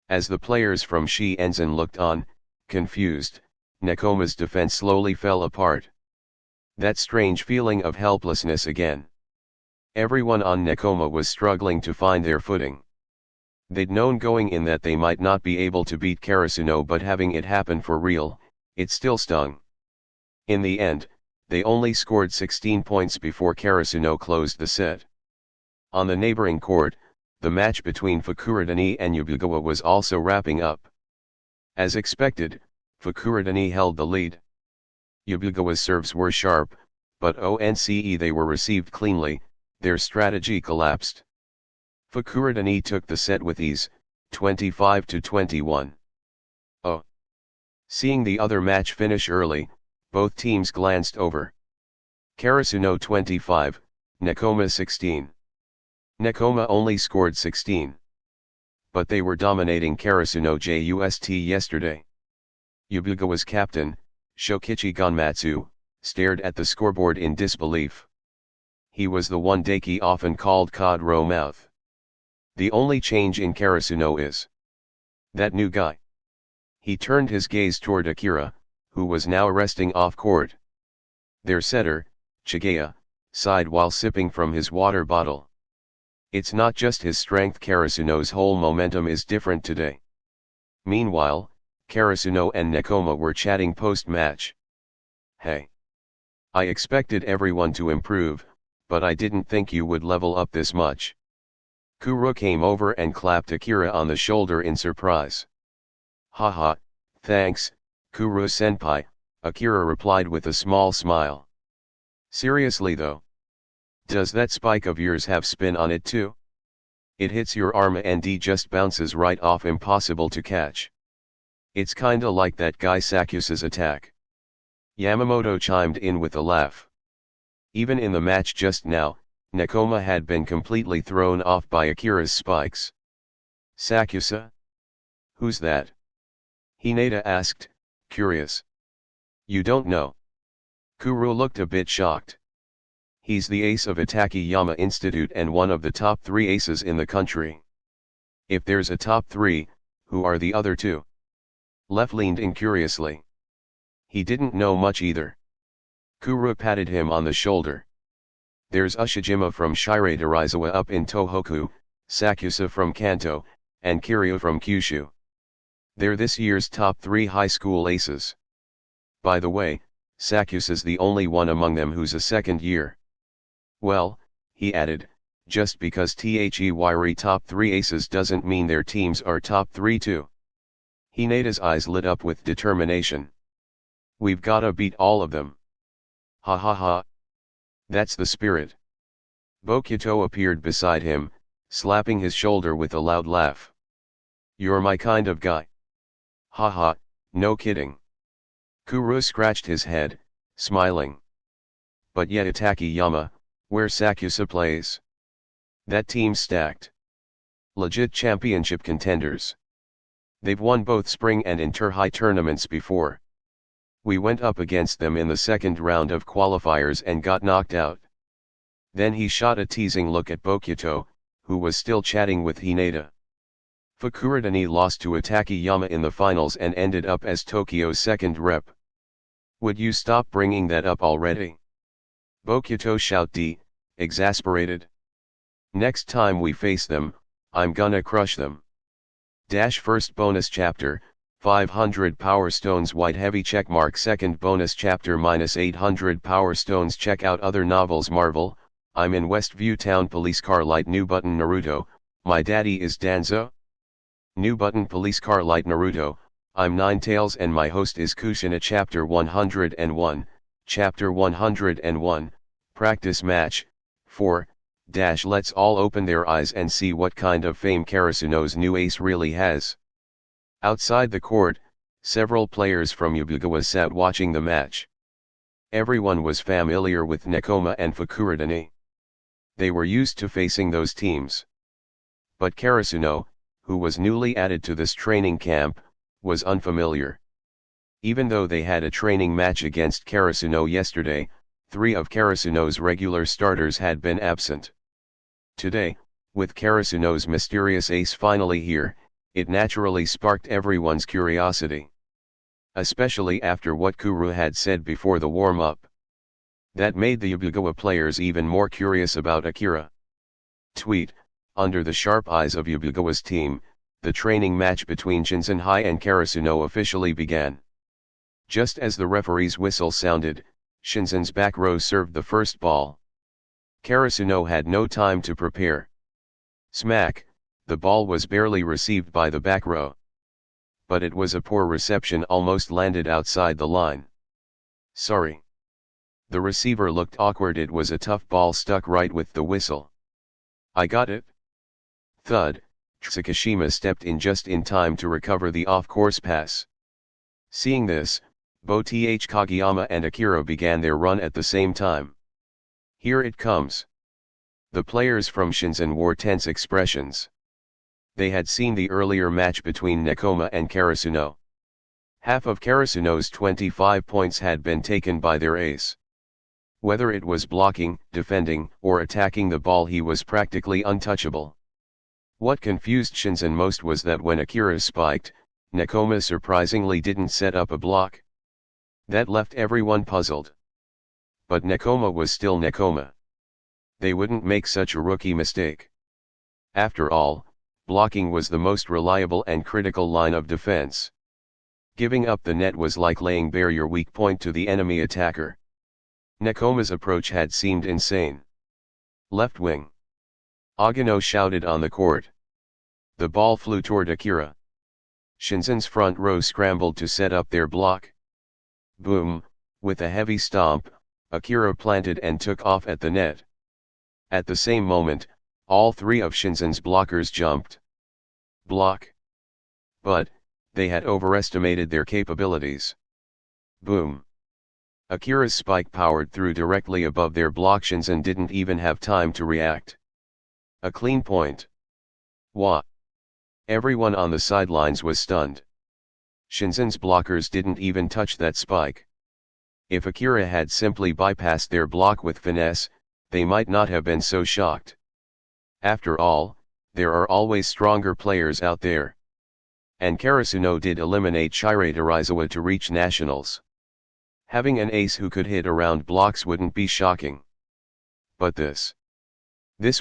As the players from Shi Enzan looked on, confused, Nekoma's defense slowly fell apart. That strange feeling of helplessness again. Everyone on Nekoma was struggling to find their footing. They'd known going in that they might not be able to beat Karasuno, but having it happen for real, it still stung. In the end, they only scored 16 points before Karasuno closed the set. On the neighboring court, the match between Fukurodani and Yabugawa was also wrapping up. As expected, Fukurodani held the lead. Yabugawa's serves were sharp, but once they were received cleanly, their strategy collapsed. Fukurodani took the set with ease, 25-21. Oh! Seeing the other match finish early, both teams glanced over. Karasuno 25, Nekoma 16. Nekoma only scored 16. But they were dominating Karasuno just yesterday. Yabugawa's captain, Shokichi Gonmatsu, stared at the scoreboard in disbelief. He was the one Deki often called Cod-Row Mouth. The only change in Karasuno is that new guy. He turned his gaze toward Akira, who was now resting off court. Their setter, Chigaya, sighed while sipping from his water bottle. It's not just his strength, Karasuno's whole momentum is different today. Meanwhile, Karasuno and Nekoma were chatting post-match. Hey! I expected everyone to improve, but I didn't think you would level up this much. Kuro came over and clapped Akira on the shoulder in surprise. Haha, thanks, Kuro-senpai, Akira replied with a small smile. Seriously though? Does that spike of yours have spin on it too? It hits your arm and just bounces right off, impossible to catch. It's kinda like that guy Sakusa's attack. Yamamoto chimed in with a laugh. Even in the match just now, Nekoma had been completely thrown off by Akira's spikes. Sakusa? Who's that? Hinata asked, curious. You don't know? Kuro looked a bit shocked. He's the ace of Itakayama Institute and one of the top 3 aces in the country. If there's a top 3, who are the other 2? Leff leaned in curiously. He didn't know much either. Kuro patted him on the shoulder. There's Ushijima from Shirei-dorizawa up in Tohoku, Sakusa from Kanto, and Kiryu from Kyushu. They're this year's top 3 high school aces. By the way, Sakusa's the only one among them who's a second year. Well, he added, just because THEYRE top 3 aces doesn't mean their teams are top 3 too. Hinata's eyes lit up with determination. We've gotta beat all of them. Ha ha ha. That's the spirit. Bokuto appeared beside him, slapping his shoulder with a loud laugh. You're my kind of guy. Ha ha, no kidding. Kuro scratched his head, smiling. But yet Itakayama, where Sakusa plays. That team's stacked. Legit championship contenders. They've won both spring and inter-high tournaments before. We went up against them in the second round of qualifiers and got knocked out. Then he shot a teasing look at Bokuto, who was still chatting with Hinata. Fukurodani lost to Itakayama in the finals and ended up as Tokyo's second rep. Would you stop bringing that up already? Bokuto shouted, exasperated. Next time we face them, I'm gonna crush them. First bonus chapter, 500 Power Stones White Heavy checkmark. Second bonus chapter -800 Power Stones. Check out other novels. Marvel, I'm in Westview Town. Police Car Light. New button. Naruto, my daddy is Danzo. New button. Police Car Light. Naruto, I'm Ninetales and my host is Kushina. Chapter 101, Chapter 101, Practice Match, 4, Let's all open their eyes and see what kind of fame Karasuno's new ace really has. Outside the court, several players from Yabugawa sat watching the match. Everyone was familiar with Nekoma and Fukurodani. They were used to facing those teams. But Karasuno, who was newly added to this training camp, was unfamiliar. Even though they had a training match against Karasuno yesterday, 3 of Karasuno's regular starters had been absent. Today, with Karasuno's mysterious ace finally here, it naturally sparked everyone's curiosity. especially after what Kuru had said before the warm-up. That made the Yabugawa players even more curious about Akira. Tweet: under the sharp eyes of Yabugawa's team, the training match between Shinsenhai and Karasuno officially began. Just as the referee's whistle sounded, Shinsen's back row served the first ball. Karasuno had no time to prepare. Smack, the ball was barely received by the back row. But it was a poor reception, almost landed outside the line. Sorry. The receiver looked awkward. It was a tough ball stuck right with the whistle. I got it. Thud, Tsukishima stepped in just in time to recover the off-course pass. Seeing this, both Kageyama and Akira began their run at the same time. Here it comes. The players from Shinsen wore tense expressions. They had seen the earlier match between Nekoma and Karasuno. Half of Karasuno's 25 points had been taken by their ace. Whether it was blocking, defending, or attacking the ball, he was practically untouchable. What confused Shinsen most was that when Akira spiked, Nekoma surprisingly didn't set up a block. That left everyone puzzled. But Nekoma was still Nekoma. They wouldn't make such a rookie mistake. After all, blocking was the most reliable and critical line of defense. Giving up the net was like laying bare your weak point to the enemy attacker. Nekoma's approach had seemed insane. Left wing. Agano shouted on the court. The ball flew toward Akira. Shinsen's front row scrambled to set up their block. Boom, with a heavy stomp, Akira planted and took off at the net. At the same moment, all three of Shinsen's blockers jumped. Block. But, they had overestimated their capabilities. Boom. Akira's spike powered through directly above their block. Shinsen didn't even have time to react. A clean point. Wah. Everyone on the sidelines was stunned. Shinsen's blockers didn't even touch that spike. If Akira had simply bypassed their block with finesse, they might not have been so shocked. After all, there are always stronger players out there. And Karasuno did eliminate Shiraiterizawa to reach nationals. Having an ace who could hit around blocks wouldn't be shocking. But this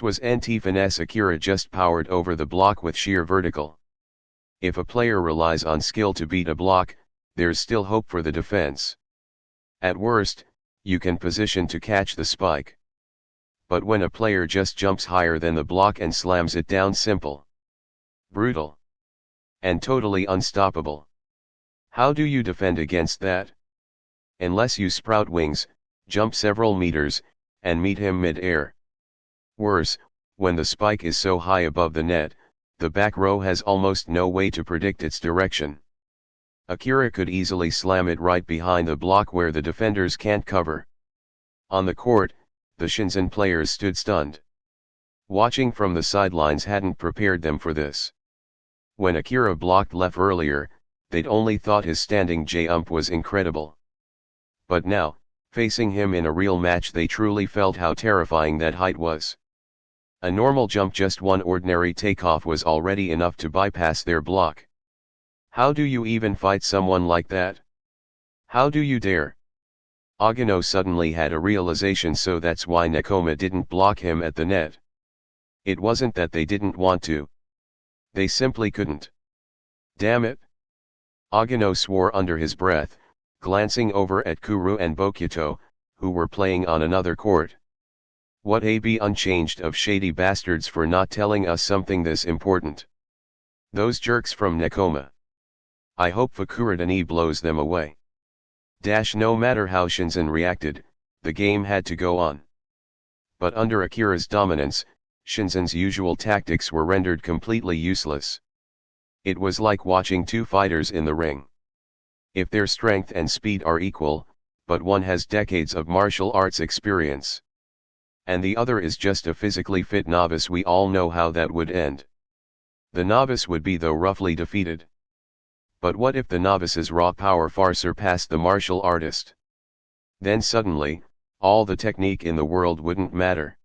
was NT finesse. Akira just powered over the block with sheer vertical. If a player relies on skill to beat a block, there's still hope for the defense. At worst, you can position to catch the spike. But when a player just jumps higher than the block and slams it down, simple, brutal, and totally unstoppable. How do you defend against that? Unless you sprout wings, jump several meters, and meet him mid-air. Worse, when the spike is so high above the net, the back row has almost no way to predict its direction. Akira could easily slam it right behind the block where the defenders can't cover. On the court, the Shinsen players stood stunned. Watching from the sidelines hadn't prepared them for this. When Akira blocked left earlier, they'd only thought his standing jump was incredible. But now, facing him in a real match, they truly felt how terrifying that height was. A normal jump, just one ordinary takeoff, was already enough to bypass their block. How do you even fight someone like that? How do you dare? Agano suddenly had a realization, so that's why Nekoma didn't block him at the net. It wasn't that they didn't want to. They simply couldn't. Damn it! Agano swore under his breath, glancing over at Kuru and Bokuto, who were playing on another court. What a be unchanged of shady bastards for not telling us something this important. Those jerks from Nekoma. I hope Fukurodani blows them away. No matter how Shinsen reacted, the game had to go on. But under Akira's dominance, Shinsen's usual tactics were rendered completely useless. It was like watching two fighters in the ring. If their strength and speed are equal, but one has decades of martial arts experience, and the other is just a physically fit novice, we all know how that would end. The novice would be, though, roughly defeated. But what if the novice's raw power far surpassed the martial artist? Then suddenly, all the technique in the world wouldn't matter.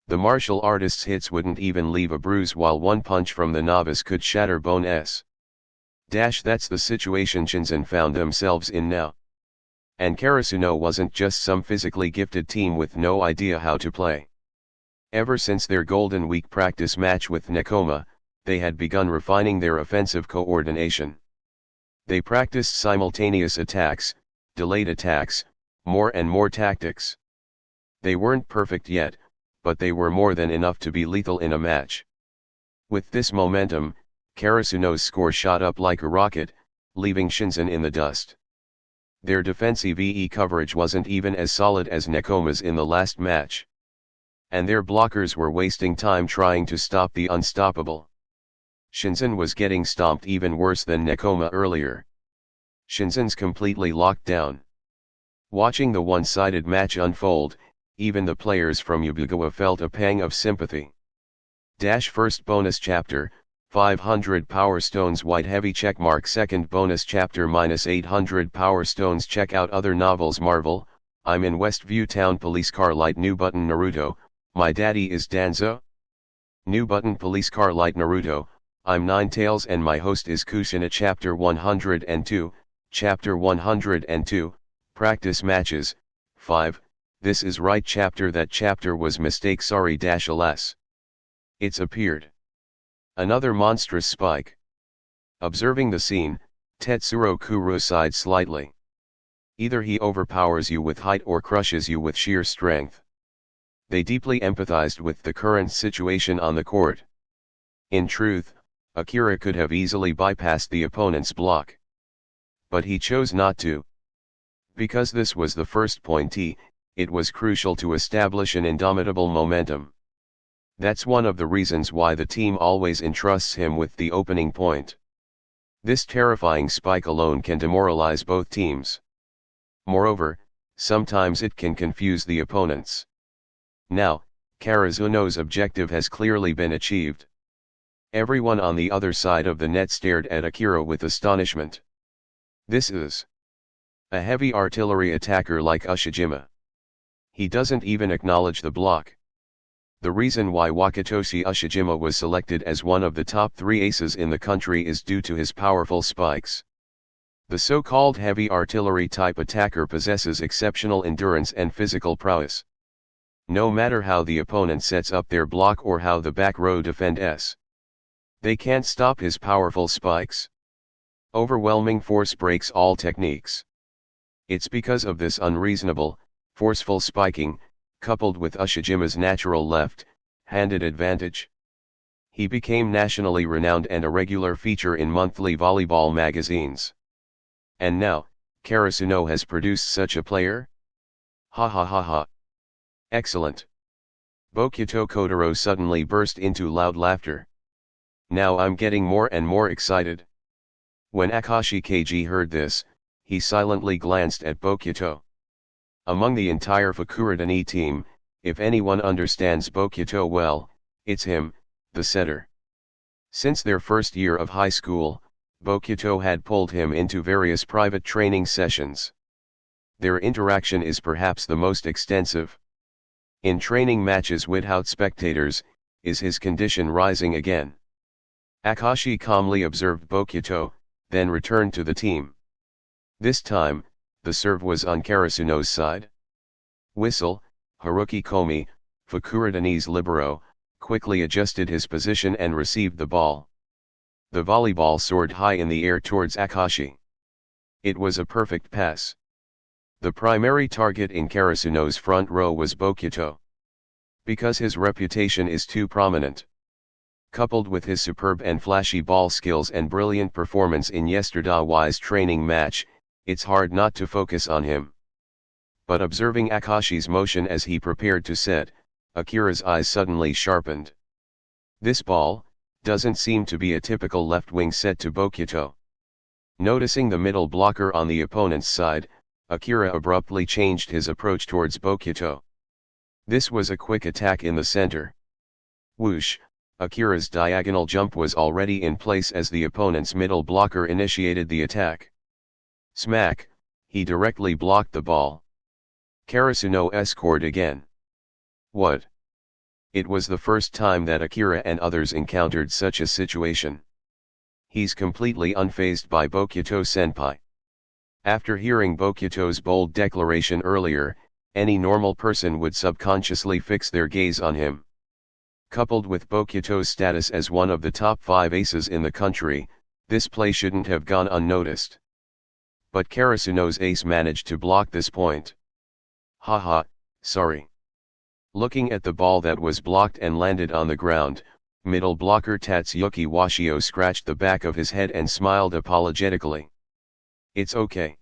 The martial artist's hits wouldn't even leave a bruise, while one punch from the novice could shatter bones. That's the situation Shinzen found themselves in now. And Karasuno wasn't just some physically gifted team with no idea how to play. Ever since their Golden Week practice match with Nekoma, they had begun refining their offensive coordination. They practiced simultaneous attacks, delayed attacks, more and more tactics. They weren't perfect yet, but they were more than enough to be lethal in a match. With this momentum, Karasuno's score shot up like a rocket, leaving Shinzen in the dust. Their defensive EE coverage wasn't even as solid as Nekoma's in the last match. And their blockers were wasting time trying to stop the unstoppable. Shinzen was getting stomped even worse than Nekoma earlier. Shinzen's completely locked down. Watching the one-sided match unfold, even the players from Yubugawa felt a pang of sympathy. First bonus chapter, 500 Power Stones White Heavy checkmark. Second bonus chapter -800 Power Stones. Check out other novels. Marvel, I'm in Westview Town. Police car light. New button. Naruto, my daddy is Danzo. New button. Police car light. Naruto, I'm Ninetales and my host is Kushina. Chapter 102, Chapter 102, Practice Matches, 5, This is right. Chapter That chapter was mistake. Sorry. Alas. It's appeared. Another monstrous spike. Observing the scene, Tetsuro Kuro sighed slightly. Either he overpowers you with height or crushes you with sheer strength. They deeply empathized with the current situation on the court. In truth, Akira could have easily bypassed the opponent's block. But he chose not to. Because this was the first pointee, it was crucial to establish an indomitable momentum. That's one of the reasons why the team always entrusts him with the opening point. This terrifying spike alone can demoralize both teams. Moreover, sometimes it can confuse the opponents. Now, Karasuno's objective has clearly been achieved. Everyone on the other side of the net stared at Akira with astonishment. This is a heavy artillery attacker like Ushijima. He doesn't even acknowledge the block. The reason why Wakatoshi Ushijima was selected as one of the top 3 aces in the country is due to his powerful spikes. The so-called heavy artillery type attacker possesses exceptional endurance and physical prowess. No matter how the opponent sets up their block or how the back row defends, they can't stop his powerful spikes. Overwhelming force breaks all techniques. It's because of this unreasonable, forceful spiking, coupled with Ushijima's natural left-handed advantage. He became nationally renowned and a regular feature in monthly volleyball magazines. And now, Karasuno has produced such a player? Ha ha ha ha. Excellent. Bokuto Kotaro suddenly burst into loud laughter. Now I'm getting more and more excited. When Akashi Keiji heard this, he silently glanced at Bokuto. Among the entire Fukuradani team, if anyone understands Bokuto well, it's him, the setter. Since their first year of high school, Bokuto had pulled him into various private training sessions. Their interaction is perhaps the most extensive. In training matches without spectators, is his condition rising again? Akashi calmly observed Bokuto, then returned to the team. This time, the serve was on Karasuno's side. Whistle, Haruki Komi, Fukuradani's libero, quickly adjusted his position and received the ball. The volleyball soared high in the air towards Akashi. It was a perfect pass. The primary target in Karasuno's front row was Bokuto. Because his reputation is too prominent. Coupled with his superb and flashy ball skills and brilliant performance in yesterday's training match, it's hard not to focus on him. But observing Akashi's motion as he prepared to set, Akira's eyes suddenly sharpened. This ball doesn't seem to be a typical left wing set to Bokuto. Noticing the middle blocker on the opponent's side, Akira abruptly changed his approach towards Bokuto. This was a quick attack in the center. Whoosh, Akira's diagonal jump was already in place as the opponent's middle blocker initiated the attack. Smack, he directly blocked the ball. Karasuno scored again. What? It was the first time that Akira and others encountered such a situation. he's completely unfazed by Bokuto-senpai. After hearing Bokuto's bold declaration earlier, any normal person would subconsciously fix their gaze on him. Coupled with Bokuto's status as one of the top 5 aces in the country, this play shouldn't have gone unnoticed. But Karasuno's ace managed to block this point. Haha, sorry. Looking at the ball that was blocked and landed on the ground, middle blocker Tatsuki Washio scratched the back of his head and smiled apologetically. It's okay.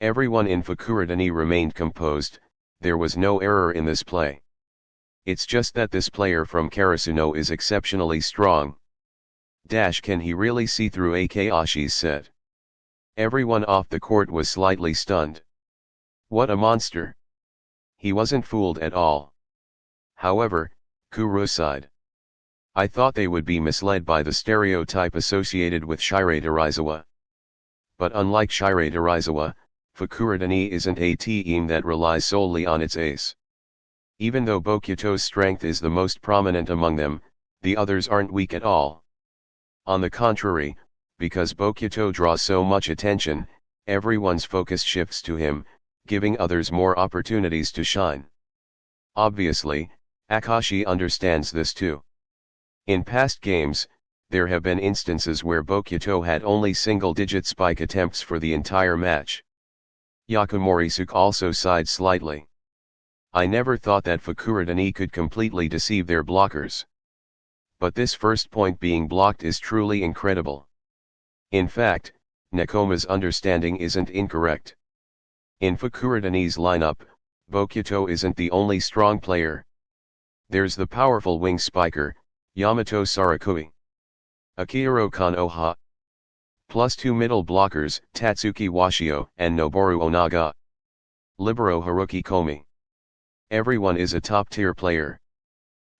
Everyone in Fukurodani remained composed, there was no error in this play. It's just that this player from Karasuno is exceptionally strong. Can he really see through Akashi's set? Everyone off the court was slightly stunned. What a monster! He wasn't fooled at all. However, Kuro sighed. I thought they would be misled by the stereotype associated with Shirei Darizawa. But unlike Shirei Darizawa, Fukurodani isn't a team that relies solely on its ace. Even though Bokuto's strength is the most prominent among them, the others aren't weak at all. On the contrary, because Bokuto draws so much attention, everyone's focus shifts to him, giving others more opportunities to shine. Obviously, Akashi understands this too. In past games, there have been instances where Bokuto had only single-digit spike attempts for the entire match. Yakumorisuke also sighed slightly. I never thought that Fukurodani could completely deceive their blockers. But this first point being blocked is truly incredible. In fact, Nekoma's understanding isn't incorrect. In Fukurodani's lineup, Bokuto isn't the only strong player. There's the powerful wing spiker, Yamato Sarakui. Akihiro Konoha. Plus 2 middle blockers, Tatsuki Washio and Noboru Onaga. Libero Haruki Komi. Everyone is a top-tier player.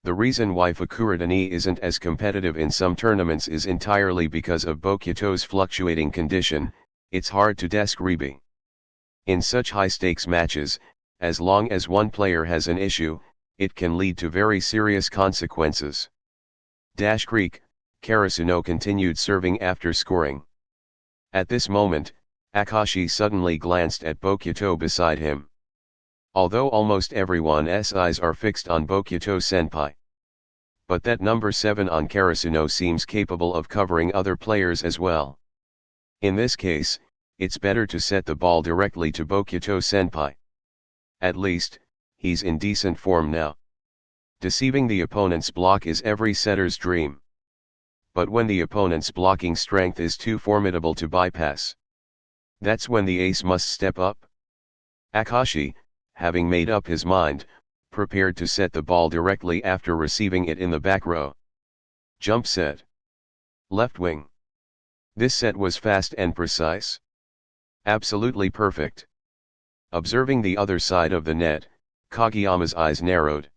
The reason why Fukurodani isn't as competitive in some tournaments is entirely because of Bokuto's fluctuating condition. It's hard to desk Ribi. In such high-stakes matches, as long as one player has an issue, it can lead to very serious consequences. Creek, Karasuno continued serving after scoring. At this moment, Akashi suddenly glanced at Bokuto beside him. Although almost everyone's eyes are fixed on Bokuto-senpai. But that number 7 on Karasuno seems capable of covering other players as well. In this case, it's better to set the ball directly to Bokuto-senpai. At least, he's in decent form now. Deceiving the opponent's block is every setter's dream. But when the opponent's blocking strength is too formidable to bypass, that's when the ace must step up. Akashi, having made up his mind, prepared to set the ball directly after receiving it in the back row. Jump set. Left wing. This set was fast and precise. Absolutely perfect. Observing the other side of the net, Kageyama's eyes narrowed.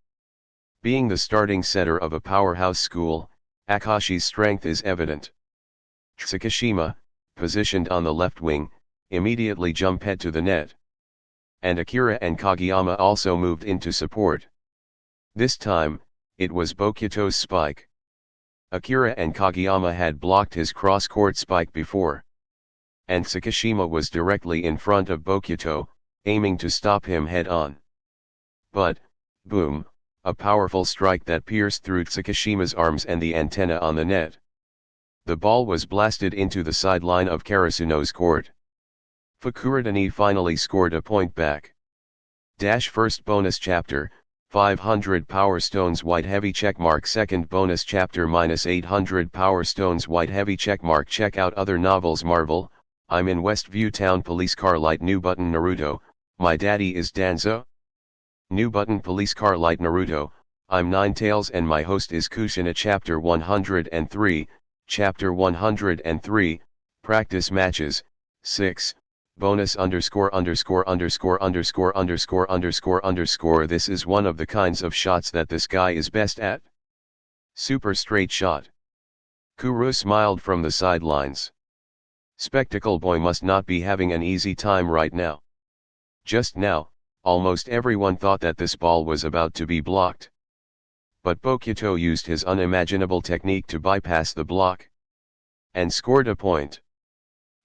Being the starting setter of a powerhouse school, Akashi's strength is evident. Tsukishima, positioned on the left wing, immediately jumped head to the net. And Akira and Kageyama also moved into support. This time, it was Bokuto's spike. Akira and Kageyama had blocked his cross-court spike before. And Tsukishima was directly in front of Bokuto, aiming to stop him head-on. But, boom, a powerful strike that pierced through Tsukishima's arms and the antenna on the net. The ball was blasted into the sideline of Karasuno's court. Fukurodani finally scored a point back. First bonus chapter, 500 Power Stones White Heavy checkmark. Second bonus chapter -800 Power Stones White Heavy checkmark. Check out other novels. Marvel, I'm in Westview Town. Police Car Light. New button. Naruto, my daddy is Danzo. New button. Police Car Light. Naruto, I'm Ninetales and my host is Kushina. Chapter 103, Chapter 103, Practice Matches, 6. Bonus ____________. This is one of the kinds of shots that this guy is best at. Super straight shot. Kuro smiled from the sidelines. Spectacle Boy must not be having an easy time right now. Just now, almost everyone thought that this ball was about to be blocked. But Bokuto used his unimaginable technique to bypass the block. and scored a point.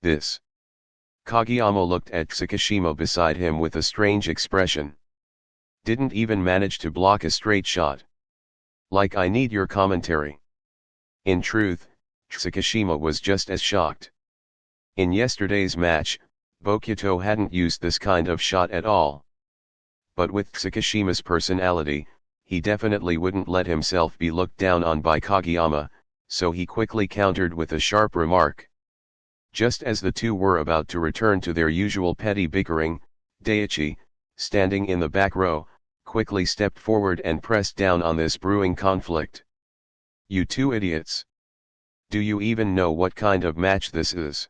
This. Kageyama looked at Tsukishima beside him with a strange expression. Didn't even manage to block a straight shot. Like, I need your commentary. In truth, Tsukishima was just as shocked. In yesterday's match, Bokuto hadn't used this kind of shot at all. But with Tsukishima's personality, he definitely wouldn't let himself be looked down on by Kageyama, so he quickly countered with a sharp remark. Just as the two were about to return to their usual petty bickering, Daichi, standing in the back row, quickly stepped forward and pressed down on this brewing conflict. You two idiots! Do you even know what kind of match this is?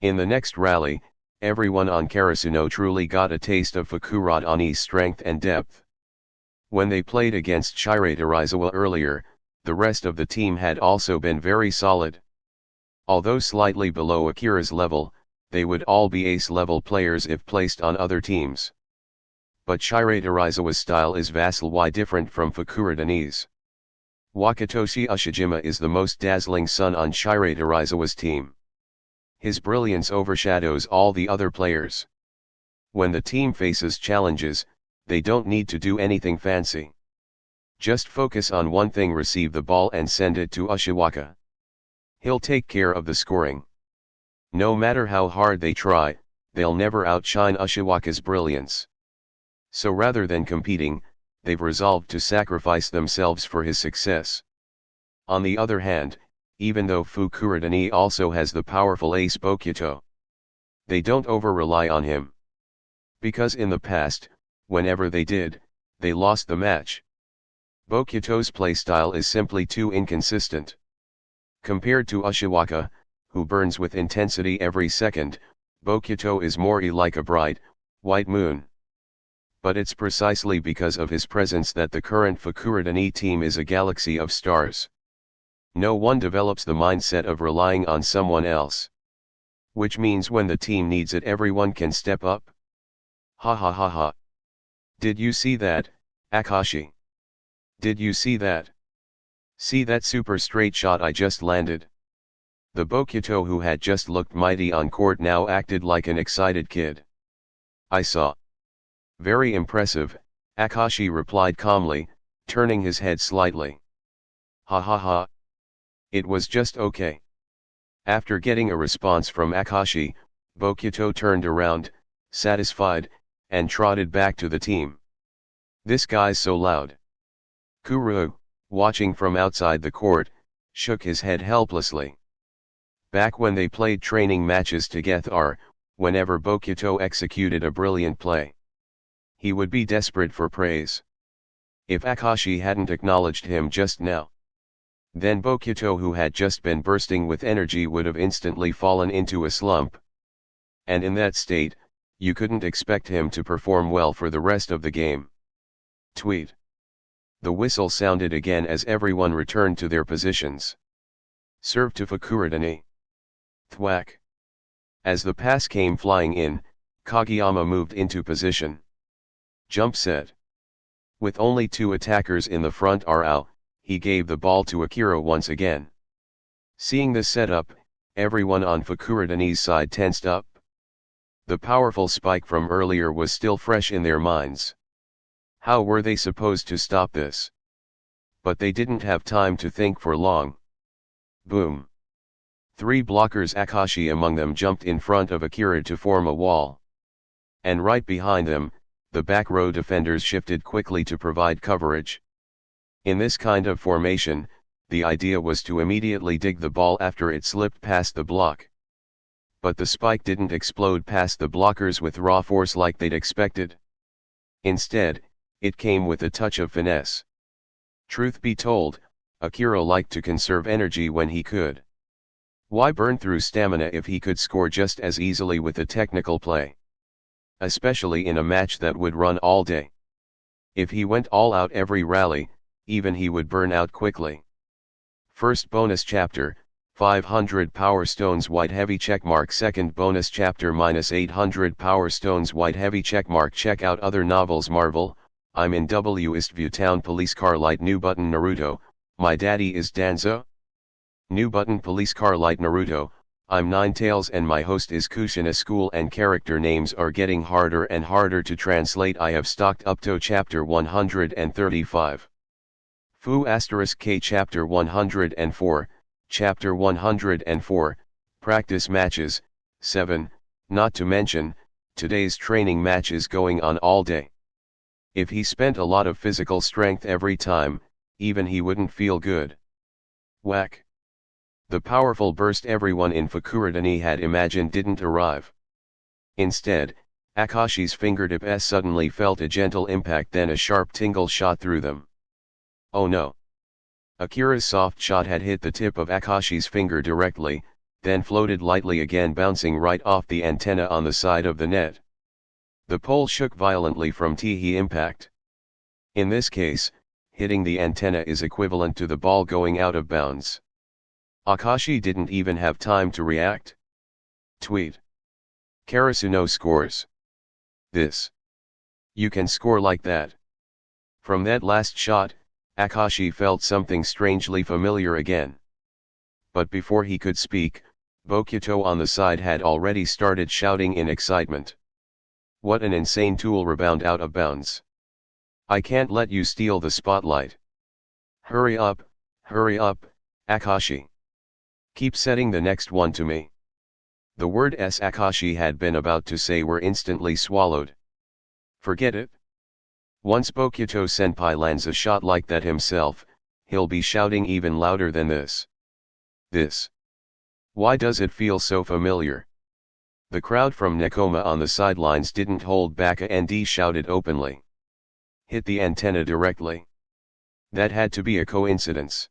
In the next rally, everyone on Karasuno truly got a taste of Fukurodani's strength and depth. When they played against Shirate Arizawa earlier, the rest of the team had also been very solid. Although slightly below Akira's level, they would all be ace-level players if placed on other teams. But Shirate Arizawa's style is vastly different from Fukurodani's. Wakatoshi Ushijima is the most dazzling son on Shirate Arizawa's team. His brilliance overshadows all the other players. When the team faces challenges, they don't need to do anything fancy. Just focus on one thing: receive the ball and send it to Ushiwaka. He'll take care of the scoring. No matter how hard they try, they'll never outshine Ushiwaka's brilliance. So rather than competing, they've resolved to sacrifice themselves for his success. On the other hand, even though Fukurodani also has the powerful ace Bokuto, they don't over-rely on him. Because in the past, whenever they did, they lost the match. Bokuto's playstyle is simply too inconsistent. Compared to Ushiwaka, who burns with intensity every second, Bokuto is more like a bright, white moon. But it's precisely because of his presence that the current Fukurodani team is a galaxy of stars. No one develops the mindset of relying on someone else. Which means when the team needs it, everyone can step up. Ha ha ha ha. Did you see that, Akashi? Did you see that? See that super straight shot I just landed? The Bokuto who had just looked mighty on court now acted like an excited kid. I saw. Very impressive, Akashi replied calmly, turning his head slightly. Ha ha ha. It was just okay. After getting a response from Akashi, Bokuto turned around, satisfied, and trotted back to the team. This guy's so loud. Kuru, watching from outside the court, shook his head helplessly. Back when they played training matches together, whenever Bokuto executed a brilliant play, he would be desperate for praise. If Akashi hadn't acknowledged him just now, then Bokuto, who had just been bursting with energy, would have instantly fallen into a slump. And in that state, you couldn't expect him to perform well for the rest of the game. Tweet. The whistle sounded again as everyone returned to their positions. Serve to Fukurodani. Thwack. As the pass came flying in, Kageyama moved into position. Jump set. With only two attackers in the front row, he gave the ball to Akira once again. Seeing the setup, everyone on Fukurodani's side tensed up. The powerful spike from earlier was still fresh in their minds. How were they supposed to stop this? But they didn't have time to think for long. Boom. Three blockers, Akashi among them, jumped in front of Akira to form a wall. And right behind them, the back row defenders shifted quickly to provide coverage. In this kind of formation, the idea was to immediately dig the ball after it slipped past the block. But the spike didn't explode past the blockers with raw force like they'd expected. Instead, it came with a touch of finesse. Truth be told, Akira liked to conserve energy when he could. Why burn through stamina if he could score just as easily with a technical play? Especially in a match that would run all day. If he went all out every rally, even he would burn out quickly. First bonus chapter, 500 power stones white heavy checkmark. Second bonus chapter, -800 power stones white heavy checkmark. Check out other novels. Marvel, I'm in W Eastview Town police car light. New button. Naruto, my daddy is Danzo. New button police car light Naruto, I'm Ninetales and my host is Kushina. School and character names are getting harder and harder to translate. I have stocked up to chapter 135. Fu *K chapter 104, chapter 104, practice matches, 7, not to mention, today's training match is going on all day. If he spent a lot of physical strength every time, even he wouldn't feel good. Whack. The powerful burst everyone in Fukurodani had imagined didn't arrive. Instead, Akashi's fingertips suddenly felt a gentle impact, then a sharp tingle shot through them. Oh no! Akira's soft shot had hit the tip of Akashi's finger directly, then floated lightly again, bouncing right off the antenna on the side of the net. The pole shook violently from the impact. In this case, hitting the antenna is equivalent to the ball going out of bounds. Akashi didn't even have time to react. Tweet. Karasuno scores. This. You can score like that. From that last shot, Akashi felt something strangely familiar again. But before he could speak, Bokuto on the side had already started shouting in excitement. What an insane tool, rebound out of bounds. I can't let you steal the spotlight. Hurry up, Akashi. Keep setting the next one to me. The words Akashi had been about to say were instantly swallowed. Forget it. Once Bokuto senpai lands a shot like that himself, he'll be shouting even louder than this. This. Why does it feel so familiar? The crowd from Nekoma on the sidelines didn't hold back and shouted openly. Hit the antenna directly. That had to be a coincidence.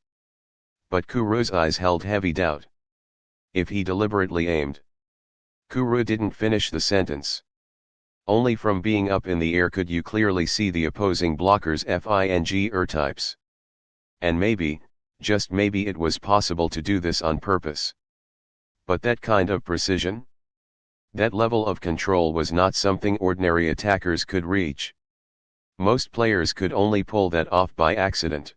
But Kuro's eyes held heavy doubt. If he deliberately aimed. Kuro didn't finish the sentence. Only from being up in the air could you clearly see the opposing blockers' finger types. And maybe, just maybe, it was possible to do this on purpose. But that kind of precision? That level of control was not something ordinary attackers could reach. Most players could only pull that off by accident.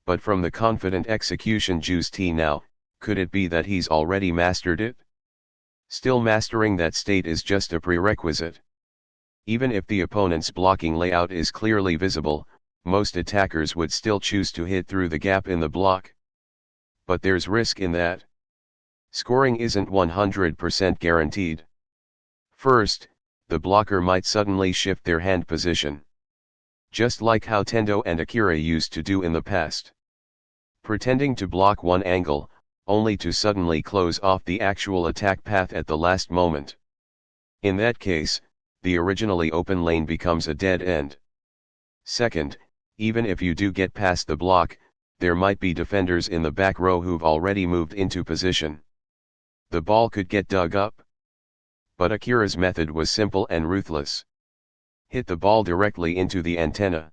But from the confident execution juiced now, could it be that he's already mastered it? Still, mastering that state is just a prerequisite. Even if the opponent's blocking layout is clearly visible, most attackers would still choose to hit through the gap in the block. But there's risk in that. Scoring isn't 100% guaranteed. First, the blocker might suddenly shift their hand position. Just like how Tendo and Akira used to do in the past. Pretending to block one angle, only to suddenly close off the actual attack path at the last moment. In that case, the originally open lane becomes a dead end. Second, even if you do get past the block, there might be defenders in the back row who've already moved into position. The ball could get dug up. But Akira's method was simple and ruthless. Hit the ball directly into the antenna.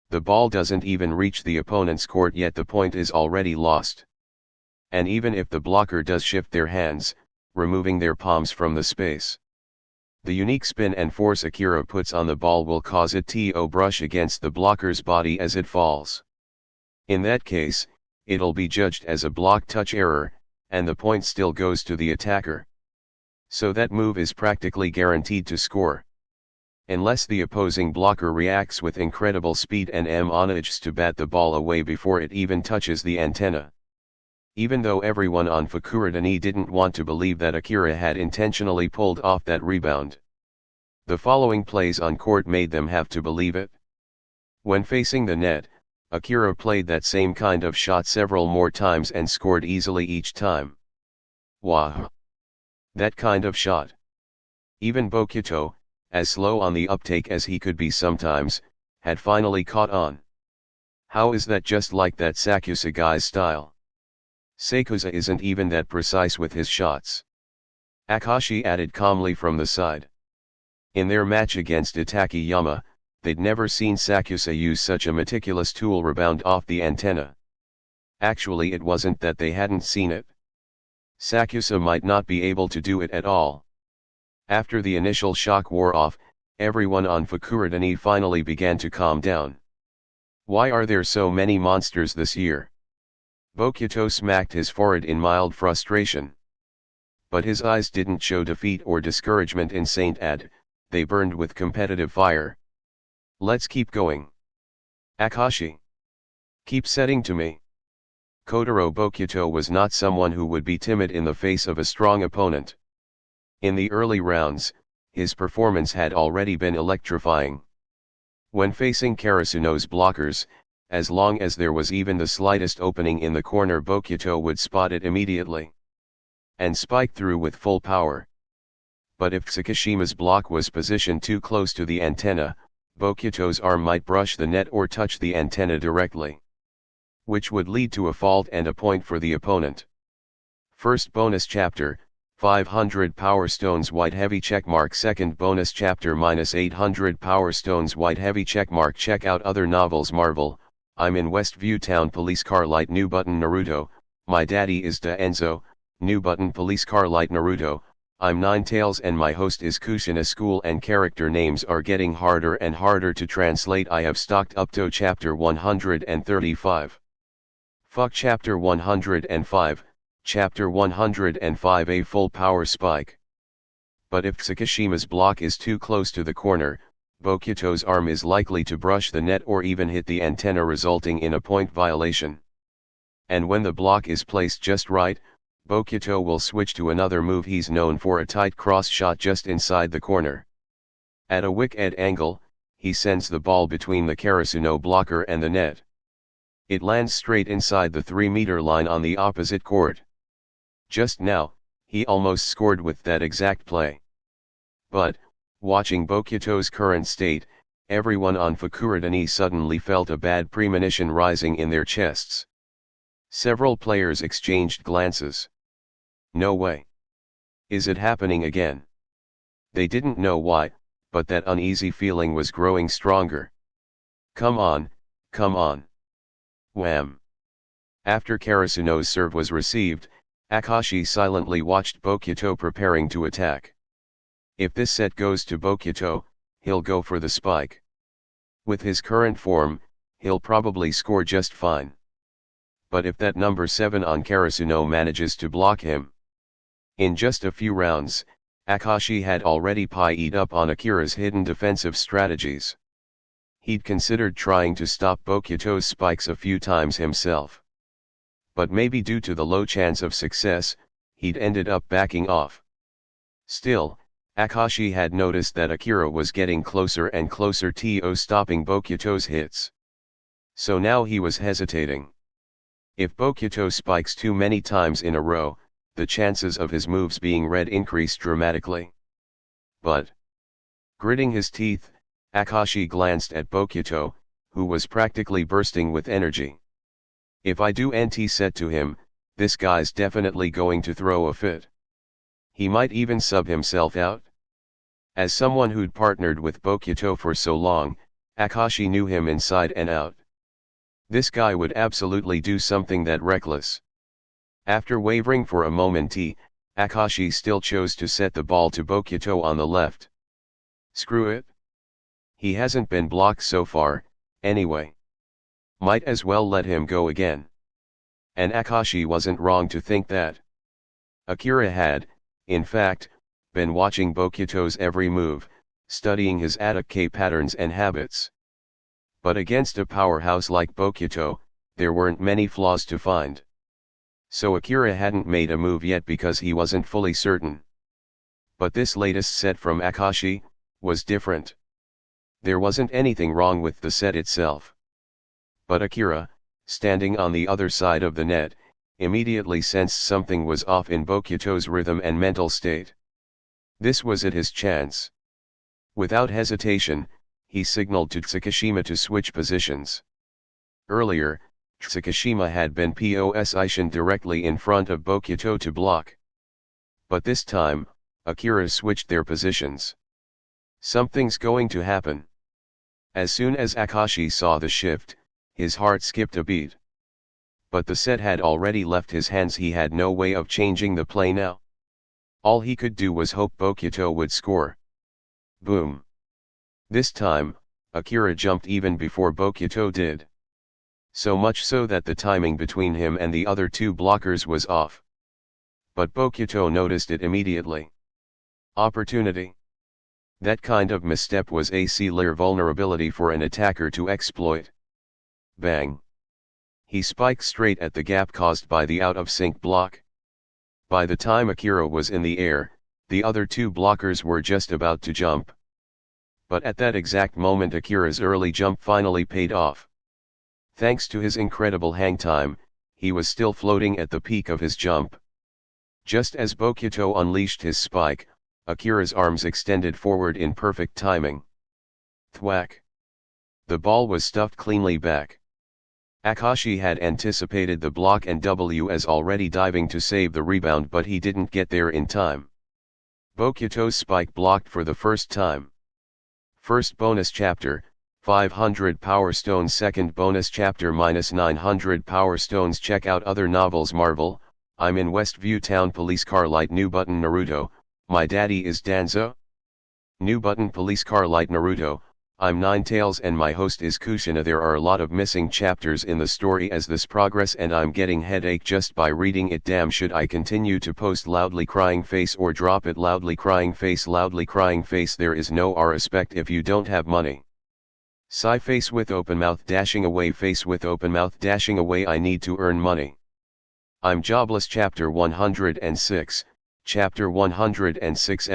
The ball doesn't even reach the opponent's court yet the point is already lost. And even if the blocker does shift their hands, removing their palms from the space, the unique spin and force Akira puts on the ball will cause it to brush against the blocker's body as it falls. In that case, it'll be judged as a block touch error, and the point still goes to the attacker. So that move is practically guaranteed to score. Unless the opposing blocker reacts with incredible speed and manages to bat the ball away before it even touches the antenna. Even though everyone on Fukurodani didn't want to believe that Akira had intentionally pulled off that rebound. The following plays on court made them have to believe it. When facing the net, Akira played that same kind of shot several more times and scored easily each time. Wow! That kind of shot. Even Bokuto, as slow on the uptake as he could be sometimes, had finally caught on. How is that just like that Sakusa guy's style? Sakusa isn't even that precise with his shots. Akashi added calmly from the side. In their match against Itakayama, they'd never seen Sakusa use such a meticulous tool rebound off the antenna. Actually, it wasn't that they hadn't seen it. Sakusa might not be able to do it at all. After the initial shock wore off, everyone on Fukurodani finally began to calm down. Why are there so many monsters this year? Bokuto smacked his forehead in mild frustration. But his eyes didn't show defeat or discouragement in Saint Ad, they burned with competitive fire. Let's keep going. Akashi. Keep setting to me. Kotaro Bokuto was not someone who would be timid in the face of a strong opponent. In the early rounds, his performance had already been electrifying. When facing Karasuno's blockers, as long as there was even the slightest opening in the corner, Bokuto would spot it immediately and spike through with full power. But if Tsukishima's block was positioned too close to the antenna, Bokuto's arm might brush the net or touch the antenna directly, which would lead to a fault and a point for the opponent. First bonus chapter, 500 Power Stones White Heavy checkmark. Second bonus chapter, -800 Power Stones White Heavy checkmark. Check out other novels. Marvel, I'm in Westview Town. Police car light. New button. Naruto, my daddy is Da Enzo. New button. Police car light. Naruto, I'm Ninetales and my host is Kushina. School and character names are getting harder and harder to translate. I have stocked up to chapter 135. Fuck chapter 105. Chapter 105, a full power spike. But if Tsukishima's block is too close to the corner, Bokuto's arm is likely to brush the net or even hit the antenna, resulting in a point violation. And when the block is placed just right, Bokuto will switch to another move he's known for, a tight cross shot just inside the corner. At a wicked angle, he sends the ball between the Karasuno blocker and the net. It lands straight inside the 3-meter line on the opposite court. Just now, he almost scored with that exact play. But, watching Bokuto's current state, everyone on Fukurodani suddenly felt a bad premonition rising in their chests. Several players exchanged glances. No way. Is it happening again? They didn't know why, but that uneasy feeling was growing stronger. Come on, come on. Wham! After Karasuno's serve was received, Akashi silently watched Bokuto preparing to attack. If this set goes to Bokuto, he'll go for the spike. With his current form, he'll probably score just fine. But if that number 7 on Karasuno manages to block him. In just a few rounds, Akashi had already pied up on Akira's hidden defensive strategies. He'd considered trying to stop Bokuto's spikes a few times himself. But maybe due to the low chance of success, he'd ended up backing off. Still, Akashi had noticed that Akira was getting closer and closer to stopping Bokuto's hits. So now he was hesitating. If Bokuto spikes too many times in a row, the chances of his moves being read increase dramatically. But, gritting his teeth, Akashi glanced at Bokuto, who was practically bursting with energy. If I do NT set to him, this guy's definitely going to throw a fit. He might even sub himself out. As someone who'd partnered with Bokuto for so long, Akashi knew him inside and out. This guy would absolutely do something that reckless. After wavering for a moment, Akashi still chose to set the ball to Bokuto on the left. Screw it. He hasn't been blocked so far, anyway. Might as well let him go again. And Akashi wasn't wrong to think that. Akira had, in fact, been watching Bokuto's every move, studying his attack patterns and habits. But against a powerhouse like Bokuto, there weren't many flaws to find. So Akira hadn't made a move yet because he wasn't fully certain. But this latest set from Akashi was different. There wasn't anything wrong with the set itself. But Akira, standing on the other side of the net, immediately sensed something was off in Bokuto's rhythm and mental state. This was his chance. Without hesitation, he signaled to Tsukishima to switch positions. Earlier, Tsukishima had been positioned directly in front of Bokuto to block. But this time, Akira switched their positions. Something's going to happen. As soon as Akashi saw the shift, his heart skipped a beat. But the set had already left his hands. He had no way of changing the play now. All he could do was hope Bokuto would score. Boom. This time, Akira jumped even before Bokuto did. So much so that the timing between him and the other two blockers was off. But Bokuto noticed it immediately. Opportunity. That kind of misstep was a clear vulnerability for an attacker to exploit. Bang. He spiked straight at the gap caused by the out-of-sync block. By the time Akira was in the air, the other two blockers were just about to jump. But at that exact moment Akira's early jump finally paid off. Thanks to his incredible hang time, he was still floating at the peak of his jump. Just as Bokuto unleashed his spike, Akira's arms extended forward in perfect timing. Thwack! The ball was stuffed cleanly back. Akashi had anticipated the block and was already diving to save the rebound, but he didn't get there in time. Bokuto's spike blocked for the first time. First bonus chapter, 500 Power Stones. Second bonus chapter -900 Power Stones. Check out other novels. Marvel, I'm in Westview Town. Police car light. New button. Naruto, my daddy is Danzo. New button. Police car light. Naruto, I'm Ninetales and my host is Kushina. There are a lot of missing chapters in the story as this progress and I'm getting headache just by reading it. Damn, should I continue to post loudly crying face or drop it? Loudly crying face. Loudly crying face. There is no respect if you don't have money. Sigh face with open mouth dashing away. Face with open mouth dashing away. I need to earn money. I'm jobless. Chapter 106, Chapter 106.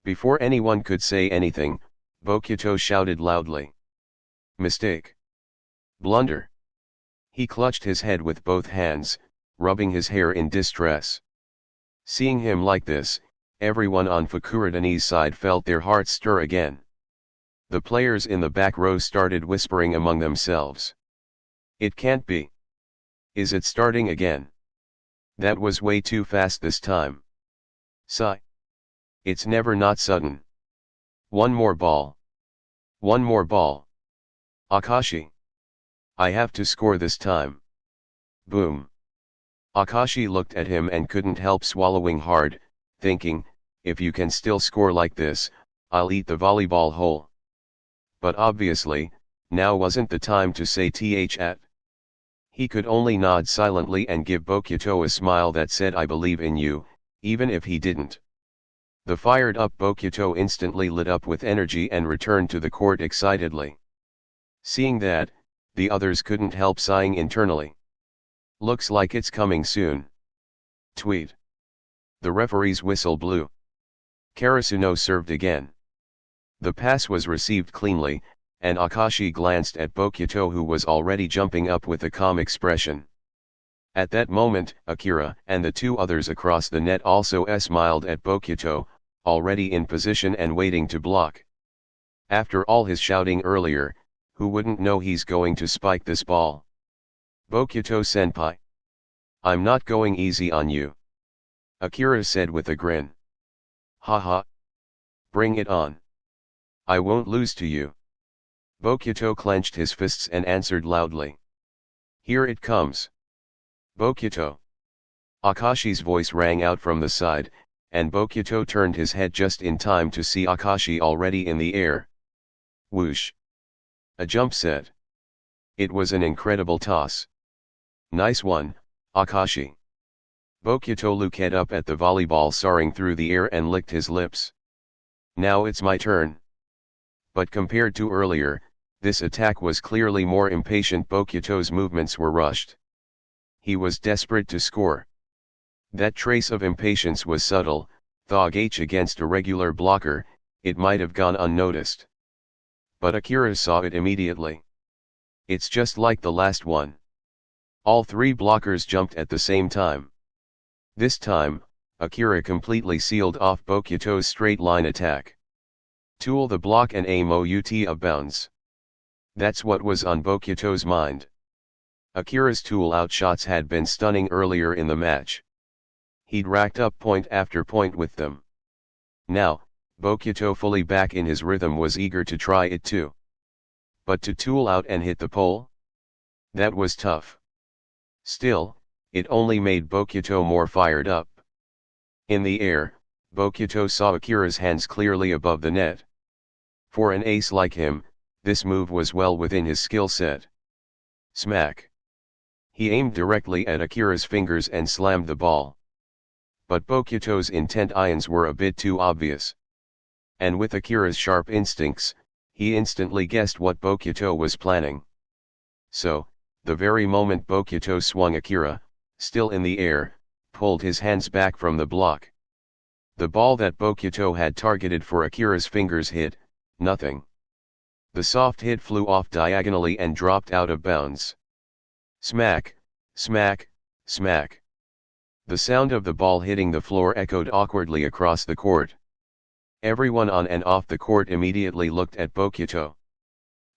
Before anyone could say anything, Bokuto shouted loudly. Mistake. Blunder. He clutched his head with both hands, rubbing his hair in distress. Seeing him like this, everyone on Fukurodani's side felt their hearts stir again. The players in the back row started whispering among themselves. It can't be. Is it starting again? That was way too fast this time. Sigh. It's never not sudden. One more ball. One more ball. Akashi. I have to score this time. Boom. Akashi looked at him and couldn't help swallowing hard, thinking, if you can still score like this, I'll eat the volleyball hole. But obviously, now wasn't the time to say at. He could only nod silently and give Bokuto a smile that said I believe in you, even if he didn't. The fired-up Bokuto instantly lit up with energy and returned to the court excitedly. Seeing that, the others couldn't help sighing internally. Looks like it's coming soon. Tweet. The referee's whistle blew. Karasuno served again. The pass was received cleanly, and Akashi glanced at Bokuto, who was already jumping up with a calm expression. At that moment, Akira and the two others across the net also smiled at Bokuto, already in position and waiting to block. After all his shouting earlier, who wouldn't know he's going to spike this ball? Bokuto-senpai. I'm not going easy on you. Akira said with a grin. Haha. Bring it on. I won't lose to you. Bokuto clenched his fists and answered loudly. Here it comes. Bokuto. Akashi's voice rang out from the side, and Bokuto turned his head just in time to see Akashi already in the air. Whoosh. A jump set. It was an incredible toss. Nice one, Akashi. Bokuto looked up at the volleyball soaring through the air and licked his lips. Now it's my turn. But compared to earlier, this attack was clearly more impatient. Bokuto's movements were rushed. He was desperate to score. That trace of impatience was subtle, though against a regular blocker, it might have gone unnoticed. But Akira saw it immediately. It's just like the last one. All three blockers jumped at the same time. This time, Akira completely sealed off Bokuto's straight-line attack. Tool the block and aim out of bounds. That's what was on Bokuto's mind. Akira's tool-out shots had been stunning earlier in the match. He'd racked up point after point with them. Now, Bokuto, fully back in his rhythm, was eager to try it too. But to tool out and hit the pole? That was tough. Still, it only made Bokuto more fired up. In the air, Bokuto saw Akira's hands clearly above the net. For an ace like him, this move was well within his skill set. Smack. He aimed directly at Akira's fingers and slammed the ball. But Bokuto's intent ions were a bit too obvious. And with Akira's sharp instincts, he instantly guessed what Bokuto was planning. So, the very moment Bokuto swung, Akira, still in the air, pulled his hands back from the block. The ball that Bokuto had targeted for Akira's fingers hit nothing. The soft hit flew off diagonally and dropped out of bounds. Smack, smack, smack. The sound of the ball hitting the floor echoed awkwardly across the court. Everyone on and off the court immediately looked at Bokuto.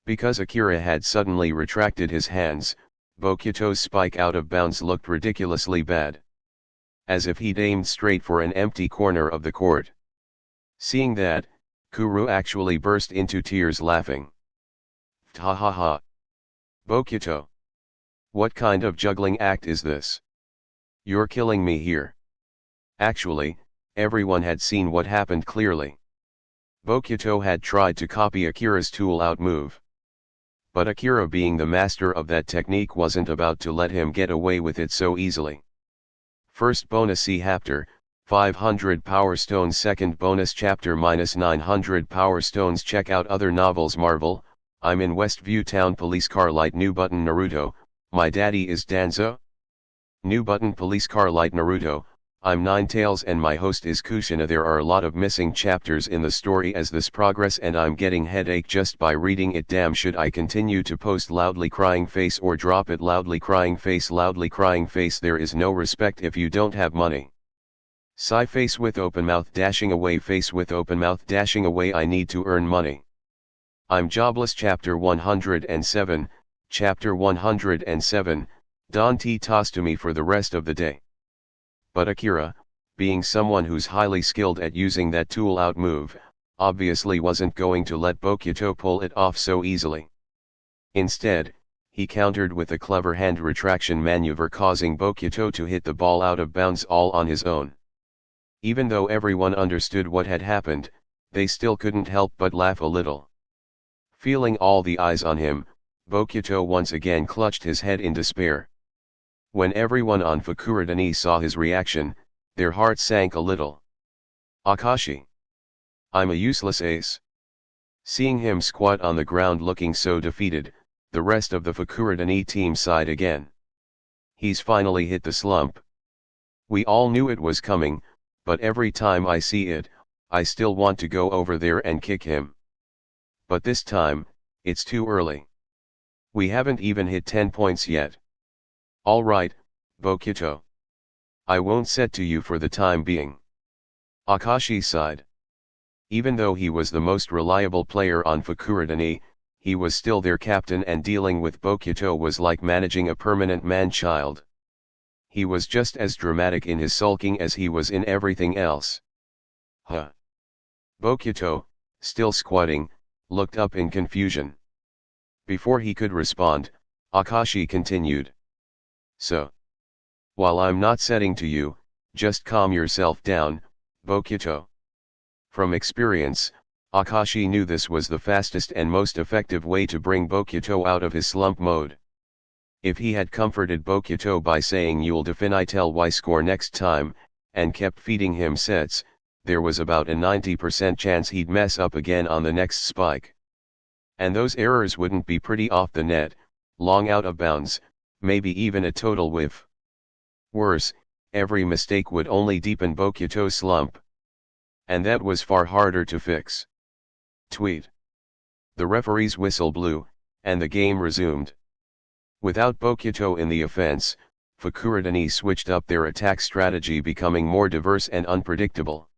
Because Akira had suddenly retracted his hands, Bokuto's spike out of bounds looked ridiculously bad. As if he'd aimed straight for an empty corner of the court. Seeing that, Kuru actually burst into tears laughing. Ha ha ha. Bokuto. What kind of juggling act is this? You're killing me here. Actually, everyone had seen what happened clearly. Bokuto had tried to copy Akira's tool-out move. But Akira, being the master of that technique, wasn't about to let him get away with it so easily. First bonus chapter, 500 Power Stones. Second bonus chapter -900 Power Stones. Check out other novels. Marvel, I'm in Westview Town. Police car light. New button. Naruto, my daddy is Danzo. New button. Police car light. Naruto, I'm Ninetales and my host is Kushina. There are a lot of missing chapters in the story as this progress and I'm getting headache just by reading it. Damn, should I continue to post loudly crying face or drop it? Loudly crying face. Loudly crying face. There is no respect if you don't have money. Sigh face with open mouth dashing away. Face with open mouth dashing away. I need to earn money. I'm jobless. Chapter 107. Chapter 107. Don T tossed to me for the rest of the day. But Akira, being someone who's highly skilled at using that tool-out move, obviously wasn't going to let Bokuto pull it off so easily. Instead, he countered with a clever hand retraction maneuver, causing Bokuto to hit the ball out of bounds all on his own. Even though everyone understood what had happened, they still couldn't help but laugh a little. Feeling all the eyes on him, Bokuto once again clutched his head in despair. When everyone on Fukurodani saw his reaction, their hearts sank a little. Akashi. I'm a useless ace. Seeing him squat on the ground looking so defeated, the rest of the Fukurodani team sighed again. He's finally hit the slump. We all knew it was coming, but every time I see it, I still want to go over there and kick him. But this time, it's too early. We haven't even hit 10 points yet. All right, Bokuto. I won't set to you for the time being. Akashi sighed. Even though he was the most reliable player on Fukurodani, he was still their captain and dealing with Bokuto was like managing a permanent man-child. He was just as dramatic in his sulking as he was in everything else. Huh. Bokuto, still squatting, looked up in confusion. Before he could respond, Akashi continued. So. While I'm not setting to you, just calm yourself down, Bokuto. From experience, Akashi knew this was the fastest and most effective way to bring Bokuto out of his slump mode. If he had comforted Bokuto by saying you'll definitel y score next time, and kept feeding him sets, there was about a 90% chance he'd mess up again on the next spike. And those errors wouldn't be pretty off the net, long out of bounds, maybe even a total whiff. Worse, every mistake would only deepen Bokuto's slump. And that was far harder to fix. Tweet. The referee's whistle blew, and the game resumed. Without Bokuto in the offense, Fukurodani switched up their attack strategy, becoming more diverse and unpredictable.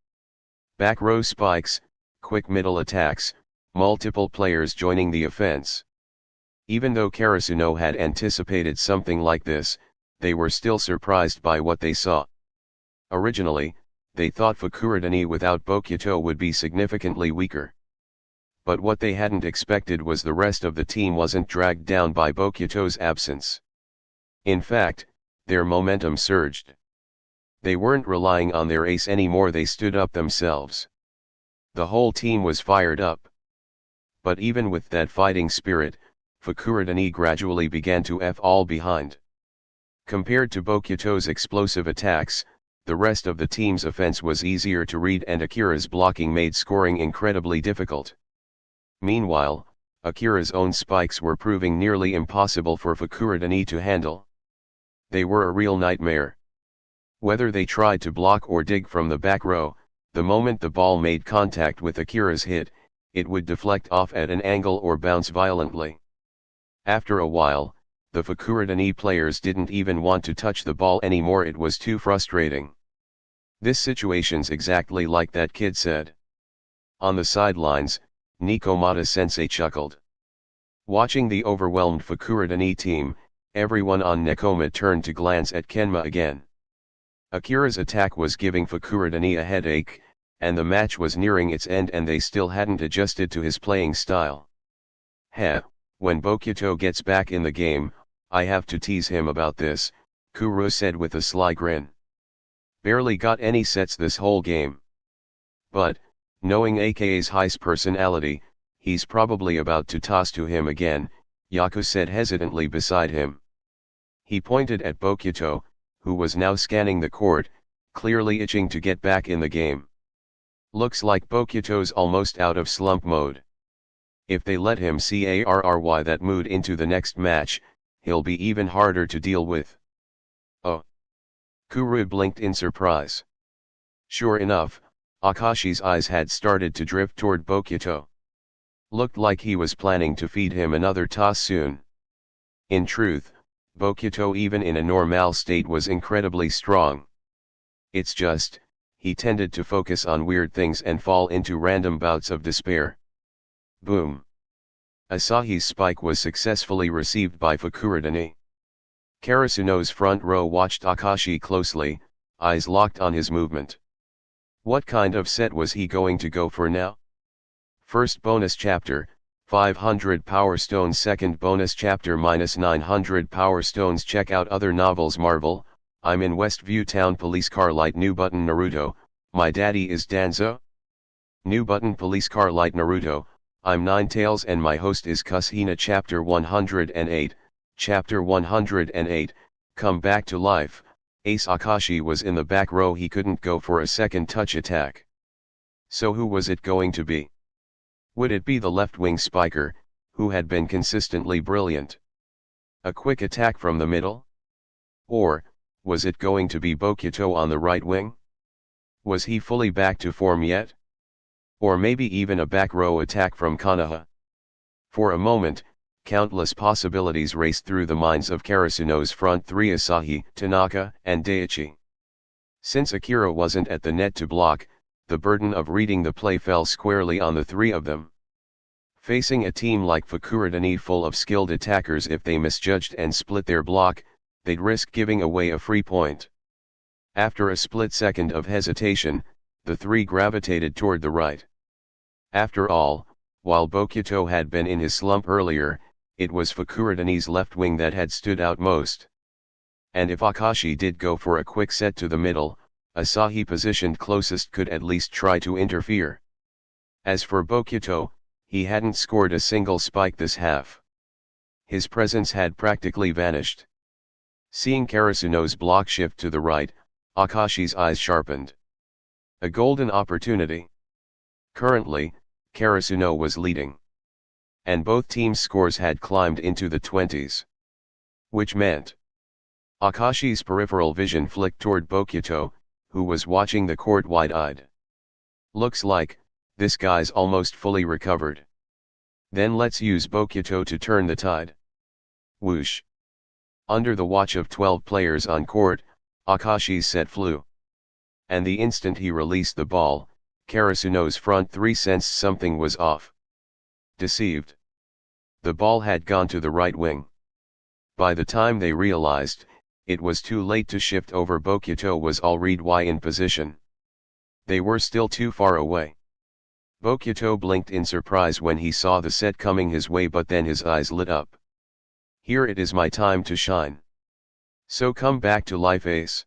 Back row spikes, quick middle attacks, multiple players joining the offense. Even though Karasuno had anticipated something like this, they were still surprised by what they saw. Originally, they thought Fukurodani without Bokuto would be significantly weaker. But what they hadn't expected was the rest of the team wasn't dragged down by Bokuto's absence. In fact, their momentum surged. They weren't relying on their ace anymore, they stood up themselves. The whole team was fired up. But even with that fighting spirit, Fukurodani gradually began to fall behind. Compared to Bokuto's explosive attacks, the rest of the team's offense was easier to read and Akira's blocking made scoring incredibly difficult. Meanwhile, Akira's own spikes were proving nearly impossible for Fukurodani to handle. They were a real nightmare. Whether they tried to block or dig from the back row, the moment the ball made contact with Akira's hit, it would deflect off at an angle or bounce violently. After a while, the Fukurodani players didn't even want to touch the ball anymore, it was too frustrating. This situation's exactly like that kid said. On the sidelines, Nikomata-sensei chuckled. Watching the overwhelmed Fukurodani team, everyone on Nekoma turned to glance at Kenma again. Akira's attack was giving Fukurodani a headache, and the match was nearing its end and they still hadn't adjusted to his playing style. Heh, when Bokuto gets back in the game, I have to tease him about this, Kuro said with a sly grin. Barely got any sets this whole game. But, knowing AKA's Heist personality, he's probably about to toss to him again, Yaku said hesitantly beside him. He pointed at Bokuto, who was now scanning the court, clearly itching to get back in the game. Looks like Bokuto's almost out of slump mode. If they let him carry that mood into the next match, he'll be even harder to deal with. Oh! Kuru blinked in surprise. Sure enough, Akashi's eyes had started to drift toward Bokuto. Looked like he was planning to feed him another toss soon. In truth, Bokuto even in a normal state was incredibly strong. It's just, he tended to focus on weird things and fall into random bouts of despair. Boom! Asahi's spike was successfully received by Fukurodani. Karasuno's front row watched Akashi closely, eyes locked on his movement. What kind of set was he going to go for now? First bonus chapter, 500 Power Stones. Second bonus chapter -900 Power Stones. Check out other novels. Marvel, I'm in Westview Town. Police Car Light. New button. Naruto, my daddy is Danzo. New button. Police Car Light. Naruto, I'm Ninetales and my host is Kushina. Chapter 108, Chapter 108, Come Back to Life. Ace Akashi was in the back row. He couldn't go for a second touch attack. So who was it going to be? Would it be the left-wing spiker, who had been consistently brilliant? A quick attack from the middle? Or, was it going to be Bokuto on the right wing? Was he fully back to form yet? Or maybe even a back row attack from Konoha? For a moment, countless possibilities raced through the minds of Karasuno's front three: Asahi, Tanaka, and Daichi. Since Akira wasn't at the net to block, the burden of reading the play fell squarely on the three of them. Facing a team like Fukurodani full of skilled attackers, if they misjudged and split their block, they'd risk giving away a free point. After a split second of hesitation, the three gravitated toward the right. After all, while Bokuto had been in his slump earlier, it was Fukurodani's left wing that had stood out most. And if Akashi did go for a quick set to the middle, Asahi positioned closest could at least try to interfere. As for Bokuto, he hadn't scored a single spike this half. His presence had practically vanished. Seeing Karasuno's block shift to the right, Akashi's eyes sharpened. A golden opportunity. Currently, Karasuno was leading. And both teams' scores had climbed into the 20s. Which meant Akashi's peripheral vision flicked toward Bokuto, who was watching the court wide-eyed. Looks like, this guy's almost fully recovered. Then let's use Bokuto to turn the tide. Whoosh. Under the watch of 12 players on court, Akashi's set flew. And the instant he released the ball, Karasuno's front three sensed something was off. Deceived. The ball had gone to the right wing. By the time they realized, it was too late to shift over. Bokuto was already in position. They were still too far away. Bokuto blinked in surprise when he saw the set coming his way, but then his eyes lit up. Here it is, my time to shine. So come back to life, Ace.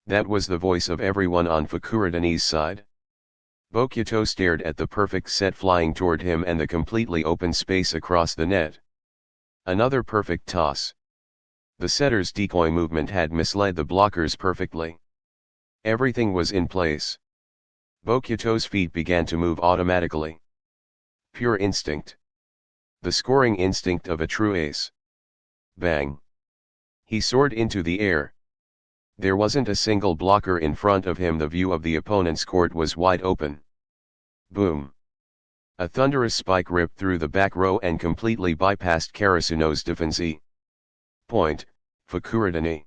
That was the voice of everyone on Fukurodani's side. Bokuto stared at the perfect set flying toward him and the completely open space across the net. Another perfect toss. The setter's decoy movement had misled the blockers perfectly. Everything was in place. Bokyuto's feet began to move automatically. Pure instinct. The scoring instinct of a true ace. Bang. He soared into the air. There wasn't a single blocker in front of him. The view of the opponent's court was wide open. Boom. A thunderous spike ripped through the back row and completely bypassed Karasuno's defense. Point, Fukurodani.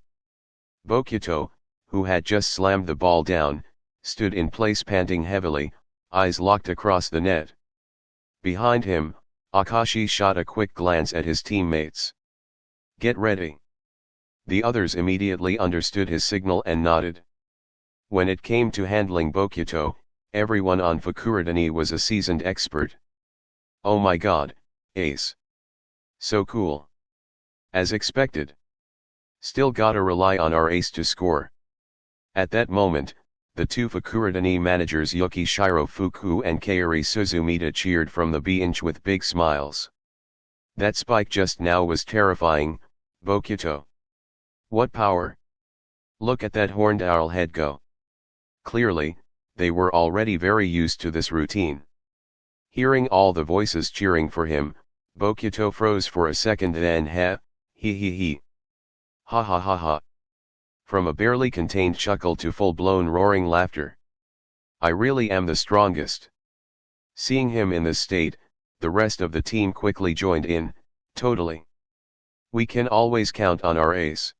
Bokyuto, who had just slammed the ball down, stood in place panting heavily, eyes locked across the net. Behind him, Akashi shot a quick glance at his teammates. Get ready. The others immediately understood his signal and nodded. When it came to handling Bokyuto, everyone on Fukurodani was a seasoned expert. Oh my god, ace. So cool. As expected. Still gotta rely on our ace to score. At that moment, the two Fukurodani managers Yuki Shirofuku and Kaori Suzumita cheered from the bench with big smiles. That spike just now was terrifying, Bokyuto. What power! Look at that horned owl head go. Clearly, they were already very used to this routine. Hearing all the voices cheering for him, Bokyuto froze for a second, then he. Ha ha ha ha. From a barely contained chuckle to full-blown roaring laughter. I really am the strongest. Seeing him in this state, the rest of the team quickly joined in, totally. We can always count on our ace.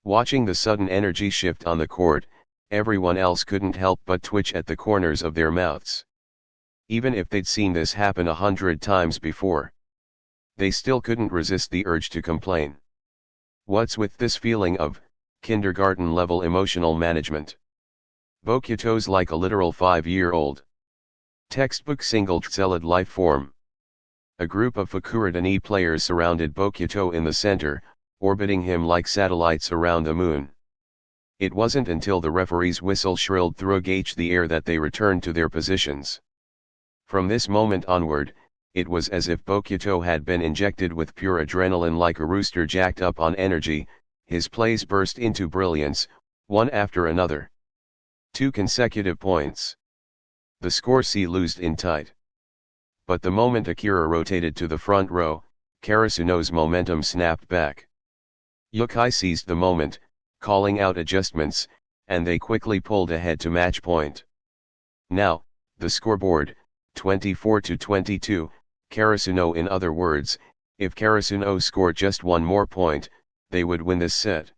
Watching the sudden energy shift on the court, everyone else couldn't help but twitch at the corners of their mouths. Even if they'd seen this happen 100 times before, they still couldn't resist the urge to complain. What's with this feeling of kindergarten-level emotional management? Bokyuto's like a literal 5-year-old. Textbook single-celled life form. A group of Fukurodani players surrounded Bokyuto in the center, orbiting him like satellites around the moon. It wasn't until the referee's whistle shrilled through the air that they returned to their positions. From this moment onward, it was as if Bokyuto had been injected with pure adrenaline like a rooster jacked up on energy. His plays burst into brilliance, one after another. 2 consecutive points. The score loosed in tight. But the moment Akira rotated to the front row, Karasuno's momentum snapped back. Yukai seized the moment, calling out adjustments, and they quickly pulled ahead to match point. Now, the scoreboard, 24-22, Karasuno. In other words, if Karasuno scored just one more point, they would win this set.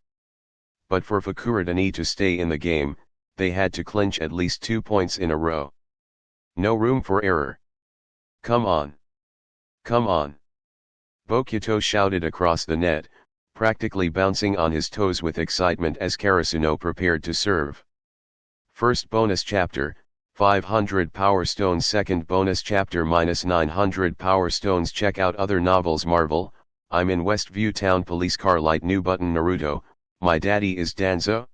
But for Fukurodani to stay in the game, they had to clinch at least 2 points in a row. No room for error. Come on. Come on. Bokyuto shouted across the net, practically bouncing on his toes with excitement as Karasuno prepared to serve. First bonus chapter, 500 Power Stones. Second bonus chapter -900 Power Stones. Check out other novels. Marvel, I'm in Westview Town. Police Car Light. New button. Naruto, my daddy is Danzo.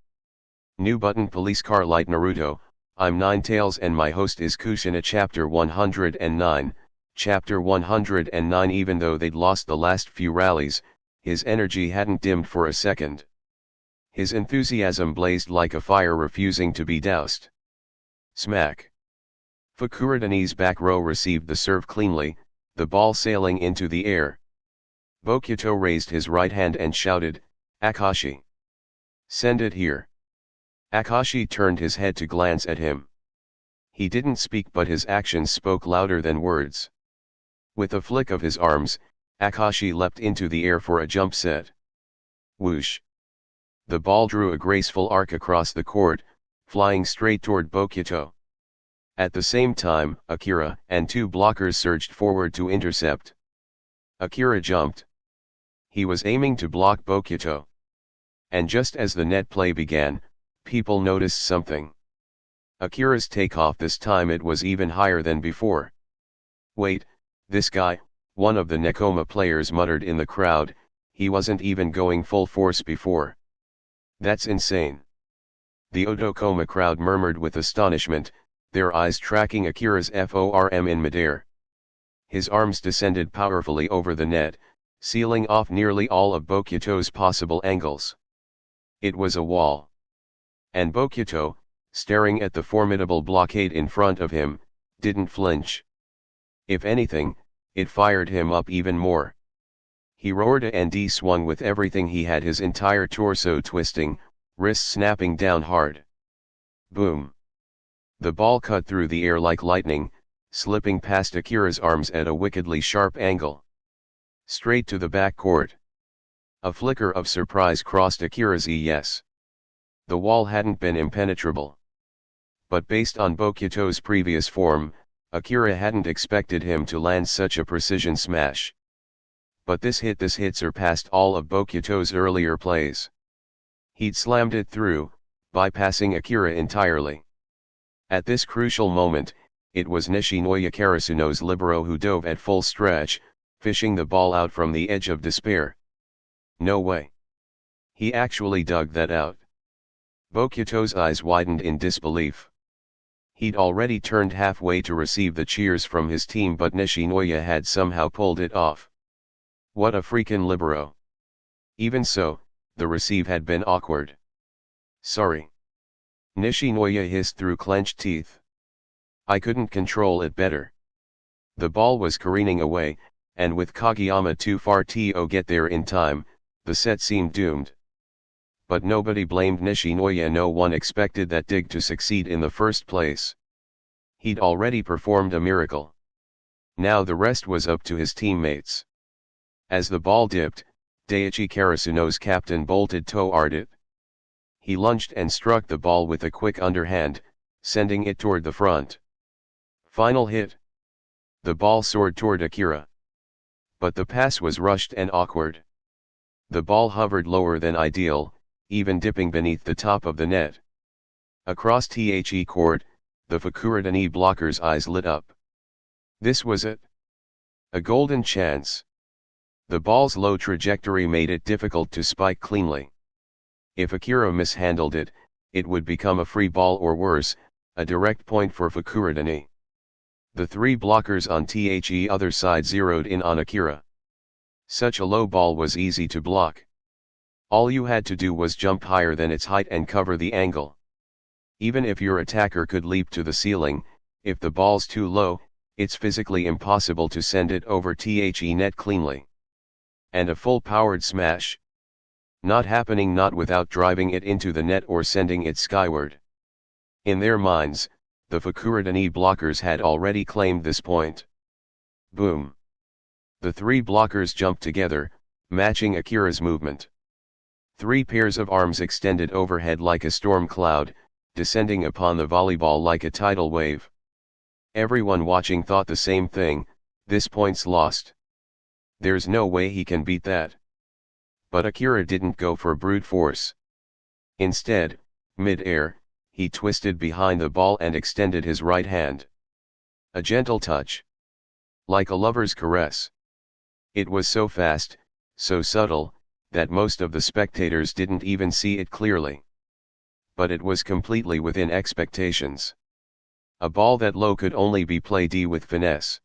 New button. Police Car Light. Naruto, I'm Ninetales and my host is Kushina. Chapter 109. Chapter 109. Even though they'd lost the last few rallies, his energy hadn't dimmed for a second. His enthusiasm blazed like a fire refusing to be doused. Smack. Fukurodani's back row received the serve cleanly, the ball sailing into the air. Bokyuto raised his right hand and shouted, Akashi. Send it here. Akashi turned his head to glance at him. He didn't speak, but his actions spoke louder than words. With a flick of his arms, Akashi leapt into the air for a jump set. Whoosh. The ball drew a graceful arc across the court, flying straight toward Bokyuto. At the same time, Akira and 2 blockers surged forward to intercept. Akira jumped. He was aiming to block Bokyuto. And just as the net play began, people noticed something. Akira's takeoff this time, it was even higher than before. Wait, this guy, one of the Nekoma players muttered in the crowd, he wasn't even going full force before. That's insane. The Otokoma crowd murmured with astonishment, their eyes tracking Akira's form in midair. His arms descended powerfully over the net, sealing off nearly all of Bokuto's possible angles. It was a wall. And Bokuto, staring at the formidable blockade in front of him, didn't flinch. If anything, it fired him up even more. He roared and swung with everything he had, his entire torso twisting, wrists snapping down hard. Boom! The ball cut through the air like lightning, slipping past Akira's arms at a wickedly sharp angle. Straight to the back court. A flicker of surprise crossed Akira's eyes. The wall hadn't been impenetrable. But based on Bokuto's previous form, Akira hadn't expected him to land such a precision smash. But this hit surpassed all of Bokuto's earlier plays. He'd slammed it through, bypassing Akira entirely. At this crucial moment, it was Nishinoya Karasuno's libero who dove at full stretch, fishing the ball out from the edge of despair. No way. He actually dug that out. Bokuto's eyes widened in disbelief. He'd already turned halfway to receive the cheers from his team, but Nishinoya had somehow pulled it off. What a freakin' libero. Even so, the receive had been awkward. Sorry. Nishinoya hissed through clenched teeth. I couldn't control it better. The ball was careening away, and with Kageyama too far to get there in time, the set seemed doomed. But nobody blamed Nishinoya. No one expected that dig to succeed in the first place. He'd already performed a miracle. Now the rest was up to his teammates. As the ball dipped, Daichi Karasuno's captain bolted toward it. He lunged and struck the ball with a quick underhand, sending it toward the front. Final hit. The ball soared toward Akira. But the pass was rushed and awkward. The ball hovered lower than ideal, even dipping beneath the top of the net. Across the court, the Fukurodani blockers' eyes lit up. This was it. A golden chance. The ball's low trajectory made it difficult to spike cleanly. If Akira mishandled it, it would become a free ball or worse, a direct point for Fukurodani. The three blockers on the other side zeroed in on Akira. Such a low ball was easy to block. All you had to do was jump higher than its height and cover the angle. Even if your attacker could leap to the ceiling, if the ball's too low, it's physically impossible to send it over the net cleanly. And a full-powered smash. Not happening, not without driving it into the net or sending it skyward. In their minds, the Fukurodani blockers had already claimed this point. Boom. The three blockers jumped together, matching Akira's movement. Three pairs of arms extended overhead like a storm cloud, descending upon the volleyball like a tidal wave. Everyone watching thought the same thing, this point's lost. There's no way he can beat that. But Akira didn't go for brute force. Instead, mid-air, he twisted behind the ball and extended his right hand. A gentle touch. Like a lover's caress. It was so fast, so subtle, that most of the spectators didn't even see it clearly. But it was completely within expectations. A ball that low could only be played with finesse.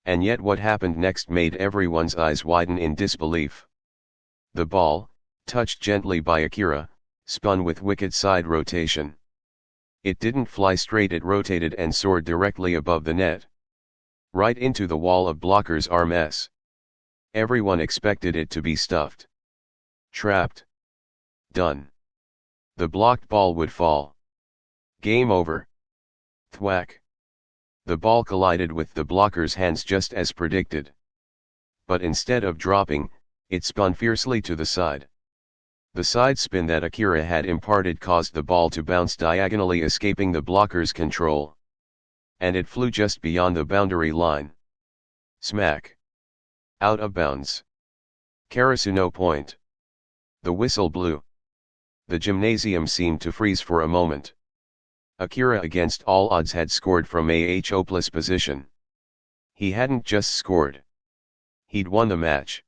And yet what happened next made everyone's eyes widen in disbelief. The ball, touched gently by Akira, spun with wicked side rotation. It didn't fly straight, it rotated and soared directly above the net. Right into the wall of blockers' arms. Everyone expected it to be stuffed. Trapped. Done. The blocked ball would fall. Game over. Thwack. The ball collided with the blocker's hands just as predicted. But instead of dropping, it spun fiercely to the side. The side spin that Akira had imparted caused the ball to bounce diagonally, escaping the blocker's control. And it flew just beyond the boundary line. Smack. Out of bounds. Karasuno point. The whistle blew. The gymnasium seemed to freeze for a moment. Akira against all odds had scored from a hopeless position. He hadn't just scored. He'd won the match.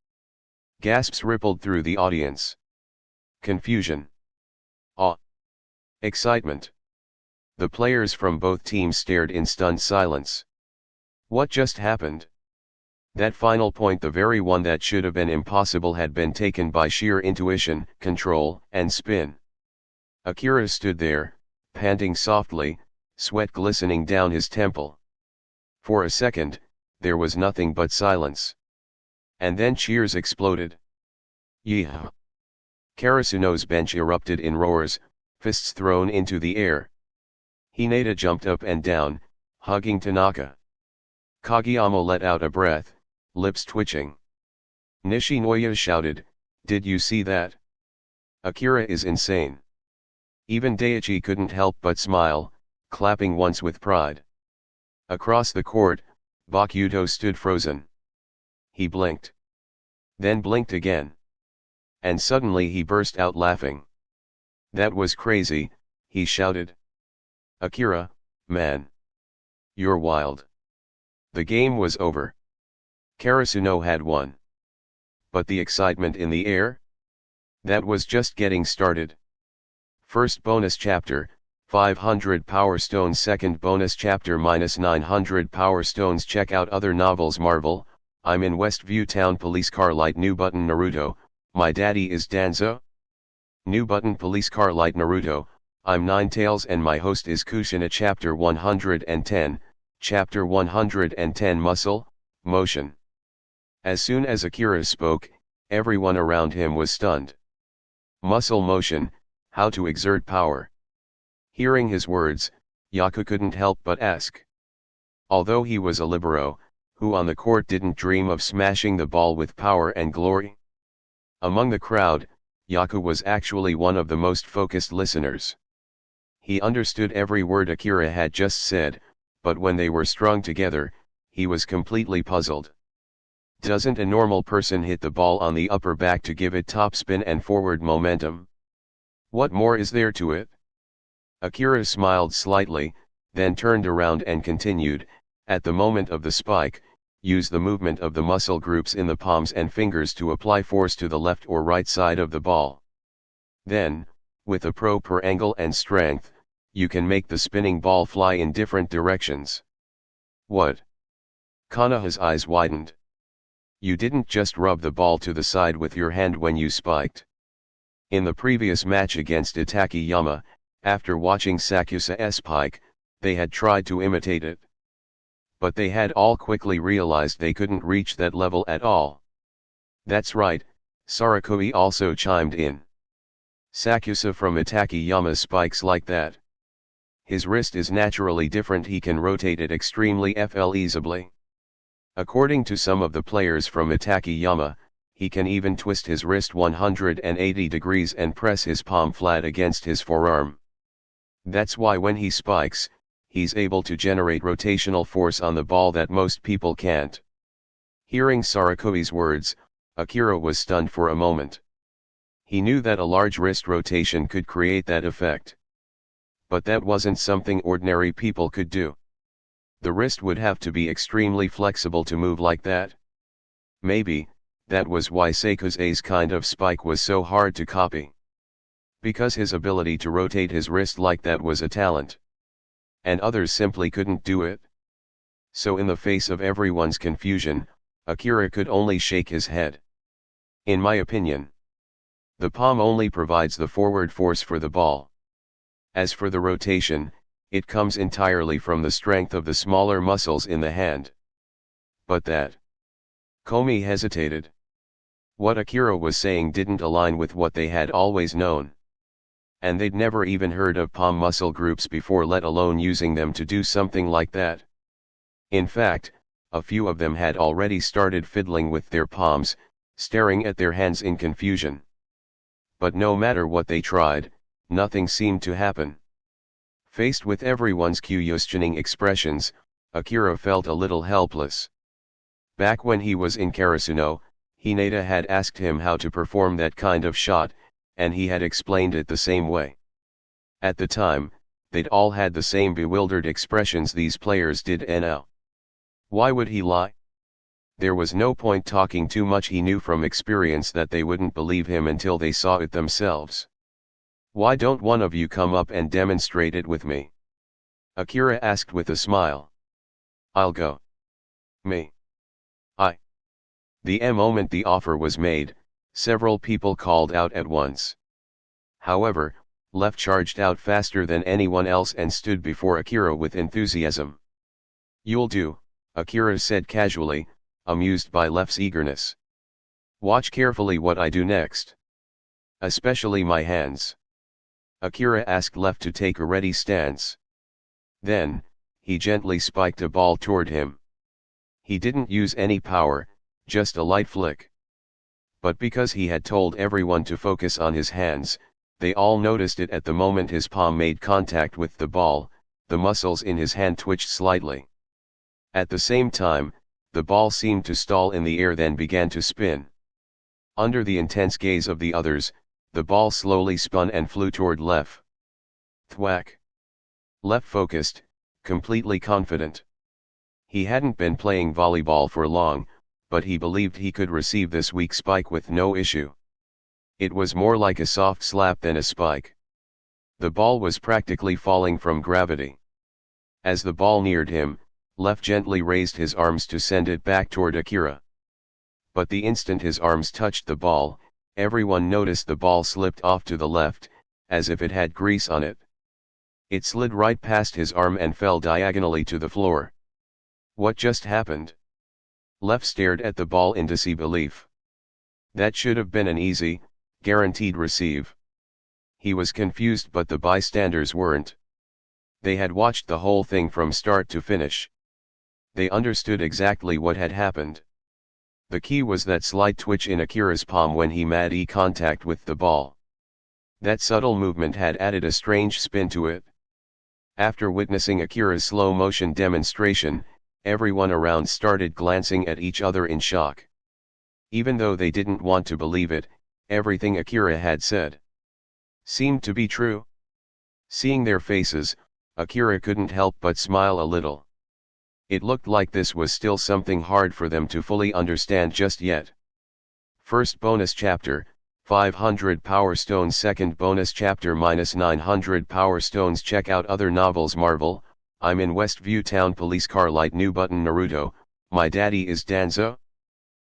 Gasps rippled through the audience. Confusion. Awe. Excitement. The players from both teams stared in stunned silence. What just happened? That final point, the very one that should have been impossible, had been taken by sheer intuition, control, and spin. Akira stood there, panting softly, sweat glistening down his temple. For a second, there was nothing but silence. And then cheers exploded. Yeehaw! Karasuno's bench erupted in roars, fists thrown into the air. Hinata jumped up and down, hugging Tanaka. Kageyama let out a breath, lips twitching. Nishinoya shouted, "Did you see that? Akira is insane." Even Daichi couldn't help but smile, clapping once with pride. Across the court, Bakuto stood frozen. He blinked. Then blinked again. And suddenly he burst out laughing. "That was crazy," he shouted. "Akira, man. You're wild." The game was over. Karasuno had won. But the excitement in the air? That was just getting started. First bonus chapter, 500 Power Stones. Second bonus chapter, -900 Power Stones. Check out other novels. Marvel, I'm in Westview Town. Police car light. New button. Naruto, my daddy is Danzo. New button. Police car light. Naruto, I'm Ninetales and my host is Kushina. Chapter 110, Chapter 110. Muscle, Motion. As soon as Akira spoke, everyone around him was stunned. Muscle motion, how to exert power. Hearing his words, Yaku couldn't help but ask. Although he was a libero, who on the court didn't dream of smashing the ball with power and glory? Among the crowd, Yaku was actually one of the most focused listeners. He understood every word Akira had just said, but when they were strung together, he was completely puzzled. Doesn't a normal person hit the ball on the upper back to give it topspin and forward momentum? What more is there to it? Akira smiled slightly, then turned around and continued, at the moment of the spike, use the movement of the muscle groups in the palms and fingers to apply force to the left or right side of the ball. Then, with a proper angle and strength, you can make the spinning ball fly in different directions. What? Kanaha's eyes widened. You didn't just rub the ball to the side with your hand when you spiked. In the previous match against Itakayama, after watching Sakusa's spike, they had tried to imitate it. But they had all quickly realized they couldn't reach that level at all. That's right, Sarakui also chimed in. Sakusa from Itakayama spikes like that. His wrist is naturally different, he can rotate it extremely easily. According to some of the players from Itakayama, he can even twist his wrist 180 degrees and press his palm flat against his forearm. That's why when he spikes, he's able to generate rotational force on the ball that most people can't. Hearing Sarakui's words, Akira was stunned for a moment. He knew that a large wrist rotation could create that effect. But that wasn't something ordinary people could do. The wrist would have to be extremely flexible to move like that. Maybe, that was why Sakusa's kind of spike was so hard to copy. Because his ability to rotate his wrist like that was a talent. And others simply couldn't do it. So in the face of everyone's confusion, Akira could only shake his head. In my opinion, the palm only provides the forward force for the ball. As for the rotation, it comes entirely from the strength of the smaller muscles in the hand. But that... Komi hesitated. What Akira was saying didn't align with what they had always known. And they'd never even heard of palm muscle groups before, let alone using them to do something like that. In fact, a few of them had already started fiddling with their palms, staring at their hands in confusion. But no matter what they tried, nothing seemed to happen. Faced with everyone's questioning expressions, Akira felt a little helpless. Back when he was in Karasuno, Hinata had asked him how to perform that kind of shot, and he had explained it the same way. At the time, they'd all had the same bewildered expressions these players did now. Why would he lie? There was no point talking too much. He knew from experience that they wouldn't believe him until they saw it themselves. Why don't one of you come up and demonstrate it with me? Akira asked with a smile. I'll go. Me. The moment the offer was made, several people called out at once. However, Left charged out faster than anyone else and stood before Akira with enthusiasm. "You'll do," Akira said casually, amused by Left's eagerness. "Watch carefully what I do next. Especially my hands." Akira asked Left to take a ready stance. Then, he gently spiked a ball toward him. He didn't use any power, just a light flick. But because he had told everyone to focus on his hands, they all noticed it at the moment his palm made contact with the ball. The muscles in his hand twitched slightly. At the same time, the ball seemed to stall in the air, then began to spin. Under the intense gaze of the others, the ball slowly spun and flew toward Left. Thwack! Left focused, completely confident. He hadn't been playing volleyball for long, but he believed he could receive this weak spike with no issue. It was more like a soft slap than a spike. The ball was practically falling from gravity. As the ball neared him, Left gently raised his arms to send it back toward Akira. But the instant his arms touched the ball, everyone noticed the ball slipped off to the left, as if it had grease on it. It slid right past his arm and fell diagonally to the floor. What just happened? Left stared at the ball in disbelief. That should have been an easy, guaranteed receive. He was confused, but the bystanders weren't. They had watched the whole thing from start to finish. They understood exactly what had happened. The key was that slight twitch in Akira's palm when he made contact with the ball. That subtle movement had added a strange spin to it. After witnessing Akira's slow-motion demonstration, everyone around started glancing at each other in shock. Even though they didn't want to believe it, everything Akira had said seemed to be true. Seeing their faces, Akira couldn't help but smile a little. It looked like this was still something hard for them to fully understand just yet. First bonus chapter, 500 Power Stones. Second bonus chapter -900 Power Stones. Check out other novels. Marvel, I'm in Westview Town. Police car light. New button. Naruto, my daddy is Danzo.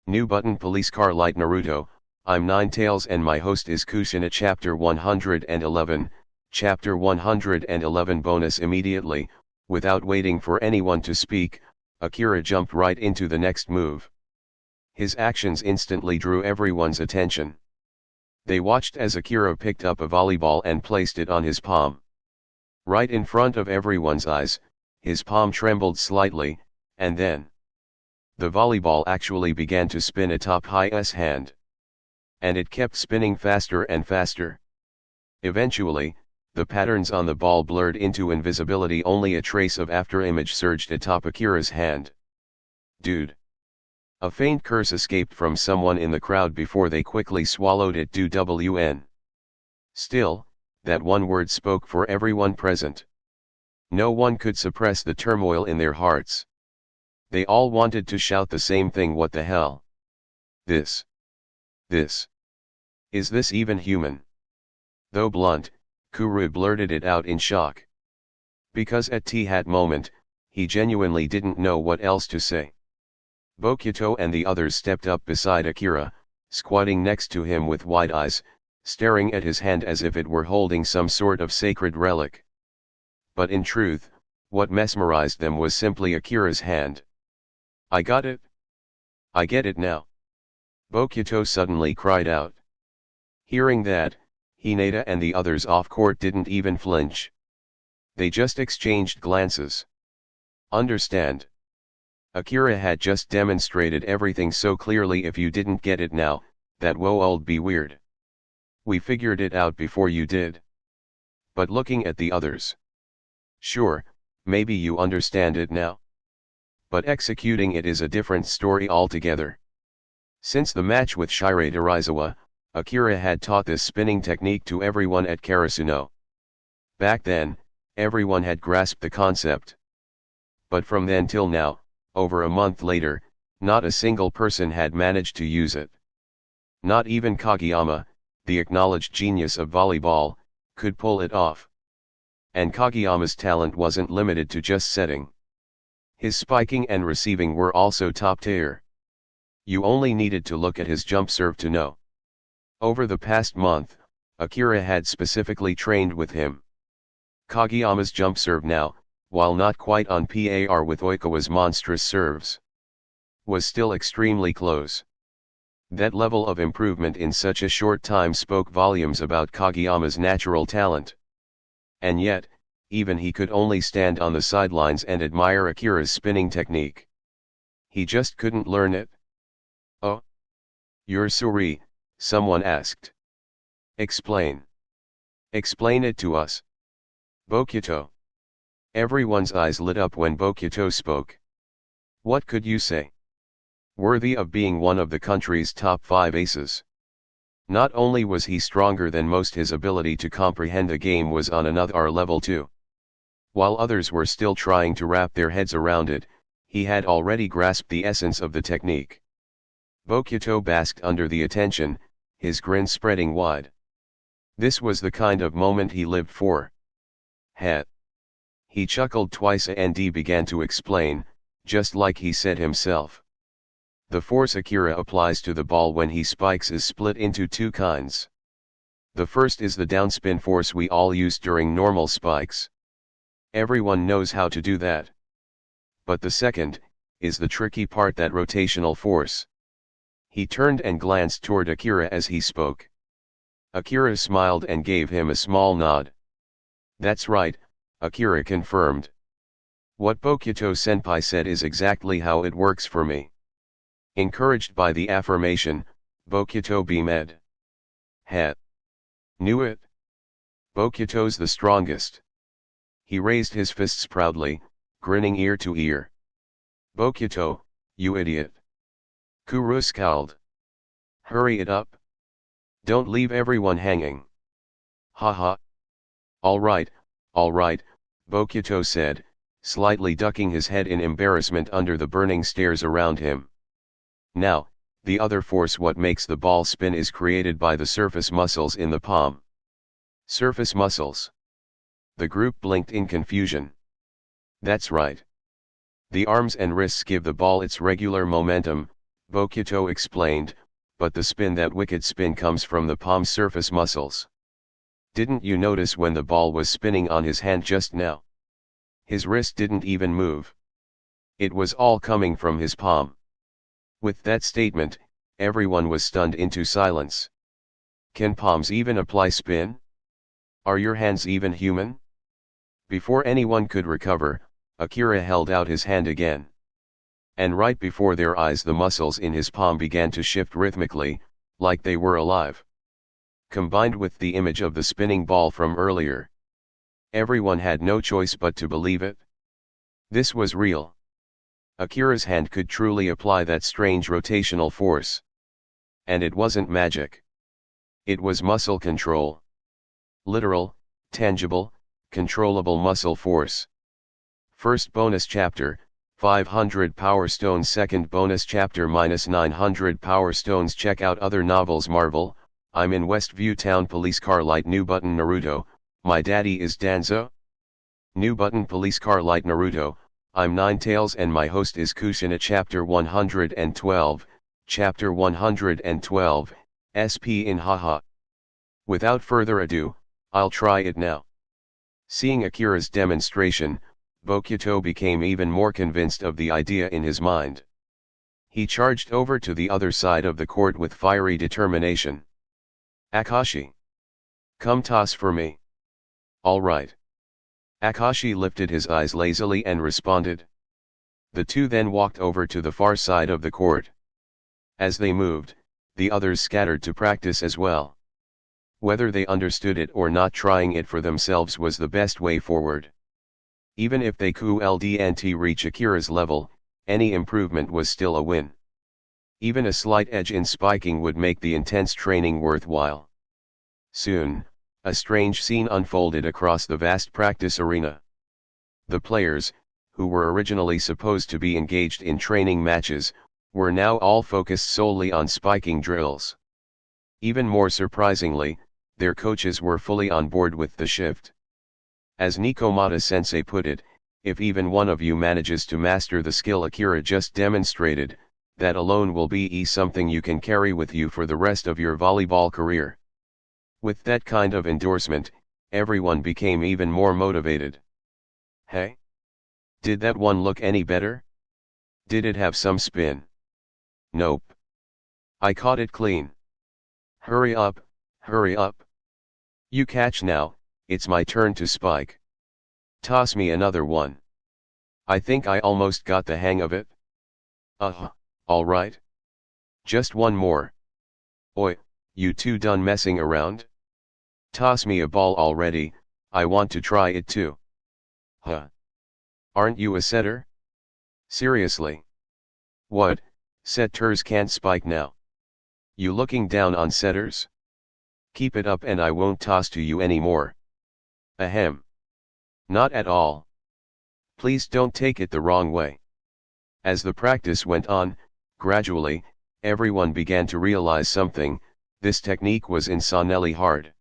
New button. Police car light. Naruto, I'm Ninetales and my host is Kushina. Chapter 111, Chapter 111 bonus. Immediately, without waiting for anyone to speak, Akira jumped right into the next move. His actions instantly drew everyone's attention. They watched as Akira picked up a volleyball and placed it on his palm. Right in front of everyone's eyes, his palm trembled slightly, and then the volleyball actually began to spin atop his hand. And it kept spinning faster and faster. Eventually, the patterns on the ball blurred into invisibility. Only a trace of afterimage surged atop Akira's hand. Dude! A faint curse escaped from someone in the crowd before they quickly swallowed it. WN. Still, that one word spoke for everyone present. No one could suppress the turmoil in their hearts. They all wanted to shout the same thing. What the hell? This. Is this even human? Though blunt, Kuru blurted it out in shock. Because at that moment, he genuinely didn't know what else to say. Bokuto and the others stepped up beside Akira, squatting next to him with wide eyes, staring at his hand as if it were holding some sort of sacred relic. But in truth, what mesmerized them was simply Akira's hand. I got it. I get it now. Bokuto suddenly cried out. Hearing that, Hinata and the others off-court didn't even flinch. They just exchanged glances. Understand? Akira had just demonstrated everything so clearly. If you didn't get it now, that would be weird. We figured it out before you did. But looking at the others. Sure, maybe you understand it now. But executing it is a different story altogether. Since the match with Shirei Darizawa, Akira had taught this spinning technique to everyone at Karasuno. Back then, everyone had grasped the concept. But from then till now, over a month later, not a single person had managed to use it. Not even Kageyama, the acknowledged genius of volleyball, could pull it off. And Kageyama's talent wasn't limited to just setting. His spiking and receiving were also top tier. You only needed to look at his jump serve to know. Over the past month, Akira had specifically trained with him. Kageyama's jump serve now, while not quite on par with Oikawa's monstrous serves, was still extremely close. That level of improvement in such a short time spoke volumes about Kageyama's natural talent. And yet, even he could only stand on the sidelines and admire Akira's spinning technique. He just couldn't learn it. "Oh? You're Suri," someone asked. "Explain. Explain it to us." "Bokuto." Everyone's eyes lit up when Bokuto spoke. What could you say? Worthy of being one of the country's top 5 aces. Not only was he stronger than most, his ability to comprehend the game was on another level too. While others were still trying to wrap their heads around it, he had already grasped the essence of the technique. Bokuto basked under the attention, his grin spreading wide. This was the kind of moment he lived for. Het. He chuckled twice and began to explain, just like he said himself. The force Akira applies to the ball when he spikes is split into 2 kinds. The first is the downspin force we all use during normal spikes. Everyone knows how to do that. But the second, is the tricky part, that rotational force. He turned and glanced toward Akira as he spoke. Akira smiled and gave him a small nod. "That's right," Akira confirmed. "What Bokuto senpai said is exactly how it works for me." Encouraged by the affirmation, Bokuto beamed. Het. Knew it. Bokuto's the strongest. He raised his fists proudly, grinning ear to ear. "Bokuto, you idiot." Kuru scowled. "Hurry it up. Don't leave everyone hanging." "Haha. All right, Bokuto said, slightly ducking his head in embarrassment under the burning stares around him. "Now, the other force, what makes the ball spin, is created by the surface muscles in the palm." "Surface muscles?" The group blinked in confusion. "That's right. The arms and wrists give the ball its regular momentum," Bokuto explained, "but the spin, that wicked spin, comes from the palm's surface muscles. Didn't you notice when the ball was spinning on his hand just now? His wrist didn't even move. It was all coming from his palm." With that statement, everyone was stunned into silence. Can palms even apply spin? Are your hands even human? Before anyone could recover, Akira held out his hand again. And right before their eyes, the muscles in his palm began to shift rhythmically, like they were alive. Combined with the image of the spinning ball from earlier, everyone had no choice but to believe it. This was real. Akira's hand could truly apply that strange rotational force. And it wasn't magic. It was muscle control. Literal, tangible, controllable muscle force. First bonus chapter, 500 Power Stones. Second bonus chapter, -900 Power Stones. Check out other novels. Marvel, I'm in Westview Town. Police car light. New button. Naruto, my daddy is Danzo. New button. Police car light. Naruto, I'm Ninetales and my host is Kushina. Chapter 112, Chapter 112, SP in haha. Without further ado, I'll try it now. Seeing Akira's demonstration, Bokuto became even more convinced of the idea in his mind. He charged over to the other side of the court with fiery determination. "Akashi! Come toss for me." "All right." Akashi lifted his eyes lazily and responded. The two then walked over to the far side of the court. As they moved, the others scattered to practice as well. Whether they understood it or not, trying it for themselves was the best way forward. Even if they couldn't reach Akira's level, any improvement was still a win. Even a slight edge in spiking would make the intense training worthwhile. Soon, a strange scene unfolded across the vast practice arena. The players, who were originally supposed to be engaged in training matches, were now all focused solely on spiking drills. Even more surprisingly, their coaches were fully on board with the shift. As Nikomata-sensei put it, if even one of you manages to master the skill Akira just demonstrated, that alone will be something you can carry with you for the rest of your volleyball career. With that kind of endorsement, everyone became even more motivated. Hey? Did that one look any better? Did it have some spin? Nope. I caught it clean. Hurry up, hurry up. You catch now, it's my turn to spike. Toss me another one. I think I almost got the hang of it. Alright. Just one more. Oi, you two done messing around? Toss me a ball already, I want to try it too. Huh? Aren't you a setter? Seriously? What, setters can't spike now? You looking down on setters? Keep it up and I won't toss to you anymore. Ahem. Not at all. Please don't take it the wrong way. As the practice went on, gradually, everyone began to realize something: this technique was insanely hard.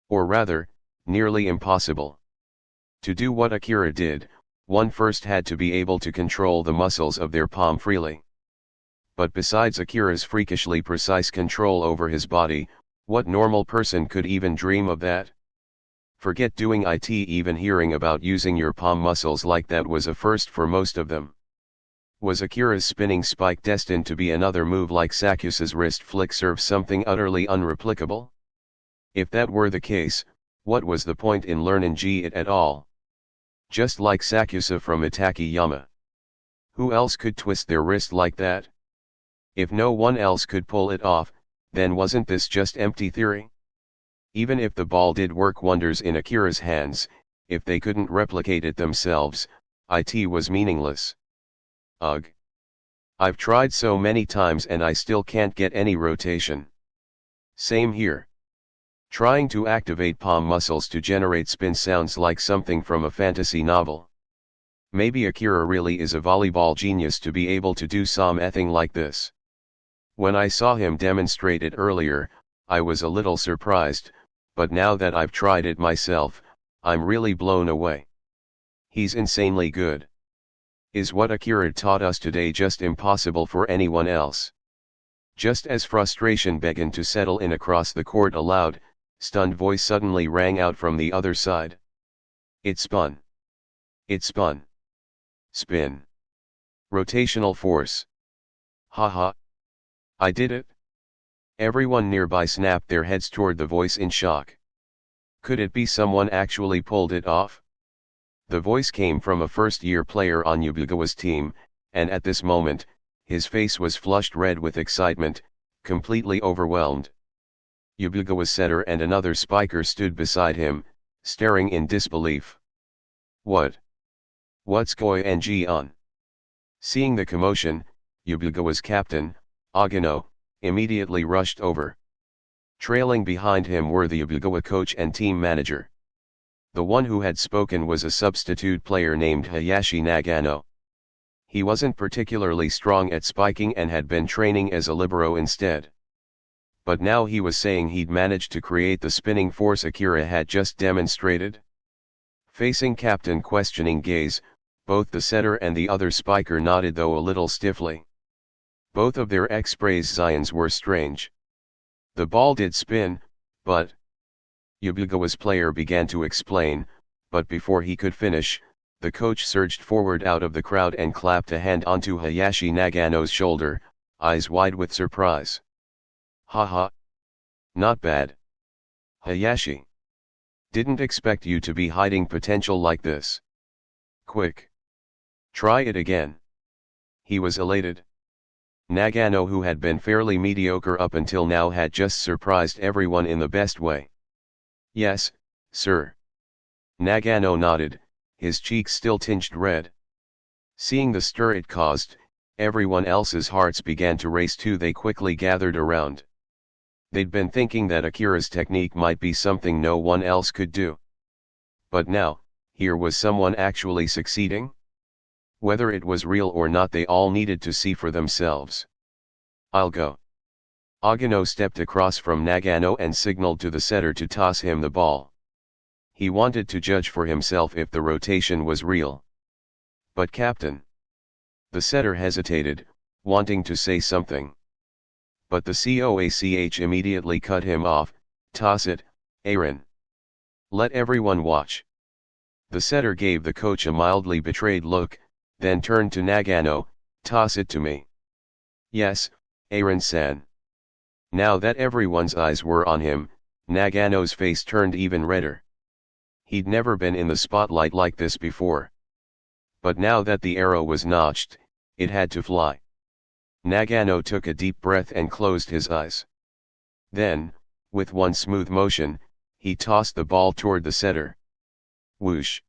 Or rather, nearly impossible. To do what Akira did, one first had to be able to control the muscles of their palm freely. But besides Akira's freakishly precise control over his body, what normal person could even dream of that? Forget doing it, even hearing about using your palm muscles like that was a first for most of them. Was Akira's spinning spike destined to be another move like Sakusa's wrist flick serve, something utterly unreplicable? If that were the case, what was the point in learning it at all? Just like Sakusa from Itakayama. Who else could twist their wrist like that? If no one else could pull it off, then wasn't this just empty theory? Even if the ball did work wonders in Akira's hands, if they couldn't replicate it themselves, it was meaningless. Ugh. I've tried so many times and I still can't get any rotation. Same here. Trying to activate palm muscles to generate spin sounds like something from a fantasy novel. Maybe Akira really is a volleyball genius to be able to do something like this. When I saw him demonstrate it earlier, I was a little surprised, but now that I've tried it myself, I'm really blown away. He's insanely good. Is what Akira taught us today just impossible for anyone else? Just as frustration began to settle in across the court, a loud, stunned voice suddenly rang out from the other side. It spun. It spun. Spin. Rotational force. Haha. I did it. Everyone nearby snapped their heads toward the voice in shock. Could it be someone actually pulled it off? The voice came from a first-year player on Yubigawa's team, and at this moment, his face was flushed red with excitement, completely overwhelmed. Yubigawa's setter and another spiker stood beside him, staring in disbelief. What's going on? Seeing the commotion, Yubigawa's captain, Agano, immediately rushed over. Trailing behind him were the Yubigawa coach and team manager. The one who had spoken was a substitute player named Hayashi Nagano. He wasn't particularly strong at spiking and had been training as a libero instead. But now he was saying he'd managed to create the spinning force Akira had just demonstrated. Facing Captain questioning gaze, both the setter and the other spiker nodded, though a little stiffly. Both of their expressions were strange. The ball did spin, but... Yubigawa's player began to explain, but before he could finish, the coach surged forward out of the crowd and clapped a hand onto Hayashi Nagano's shoulder, eyes wide with surprise. Haha. Not bad. Hayashi. Didn't expect you to be hiding potential like this. Quick. Try it again. He was elated. Nagano, who had been fairly mediocre up until now, had just surprised everyone in the best way. Yes, sir. Nagano nodded, his cheeks still tinged red. Seeing the stir it caused, everyone else's hearts began to race too. They quickly gathered around. They'd been thinking that Akira's technique might be something no one else could do. But now, here was someone actually succeeding? Whether it was real or not, they all needed to see for themselves. I'll go. Agano stepped across from Nagano and signaled to the setter to toss him the ball. He wanted to judge for himself if the rotation was real. But Captain. The setter hesitated, wanting to say something. But the coach immediately cut him off. Toss it, Aaron. Let everyone watch. The setter gave the coach a mildly betrayed look, then turned to Nagano. Toss it to me. Yes, Aaron-san. Now that everyone's eyes were on him, Nagano's face turned even redder. He'd never been in the spotlight like this before. But now that the arrow was notched, it had to fly. Nagano took a deep breath and closed his eyes. Then, with one smooth motion, he tossed the ball toward the setter. Whoosh!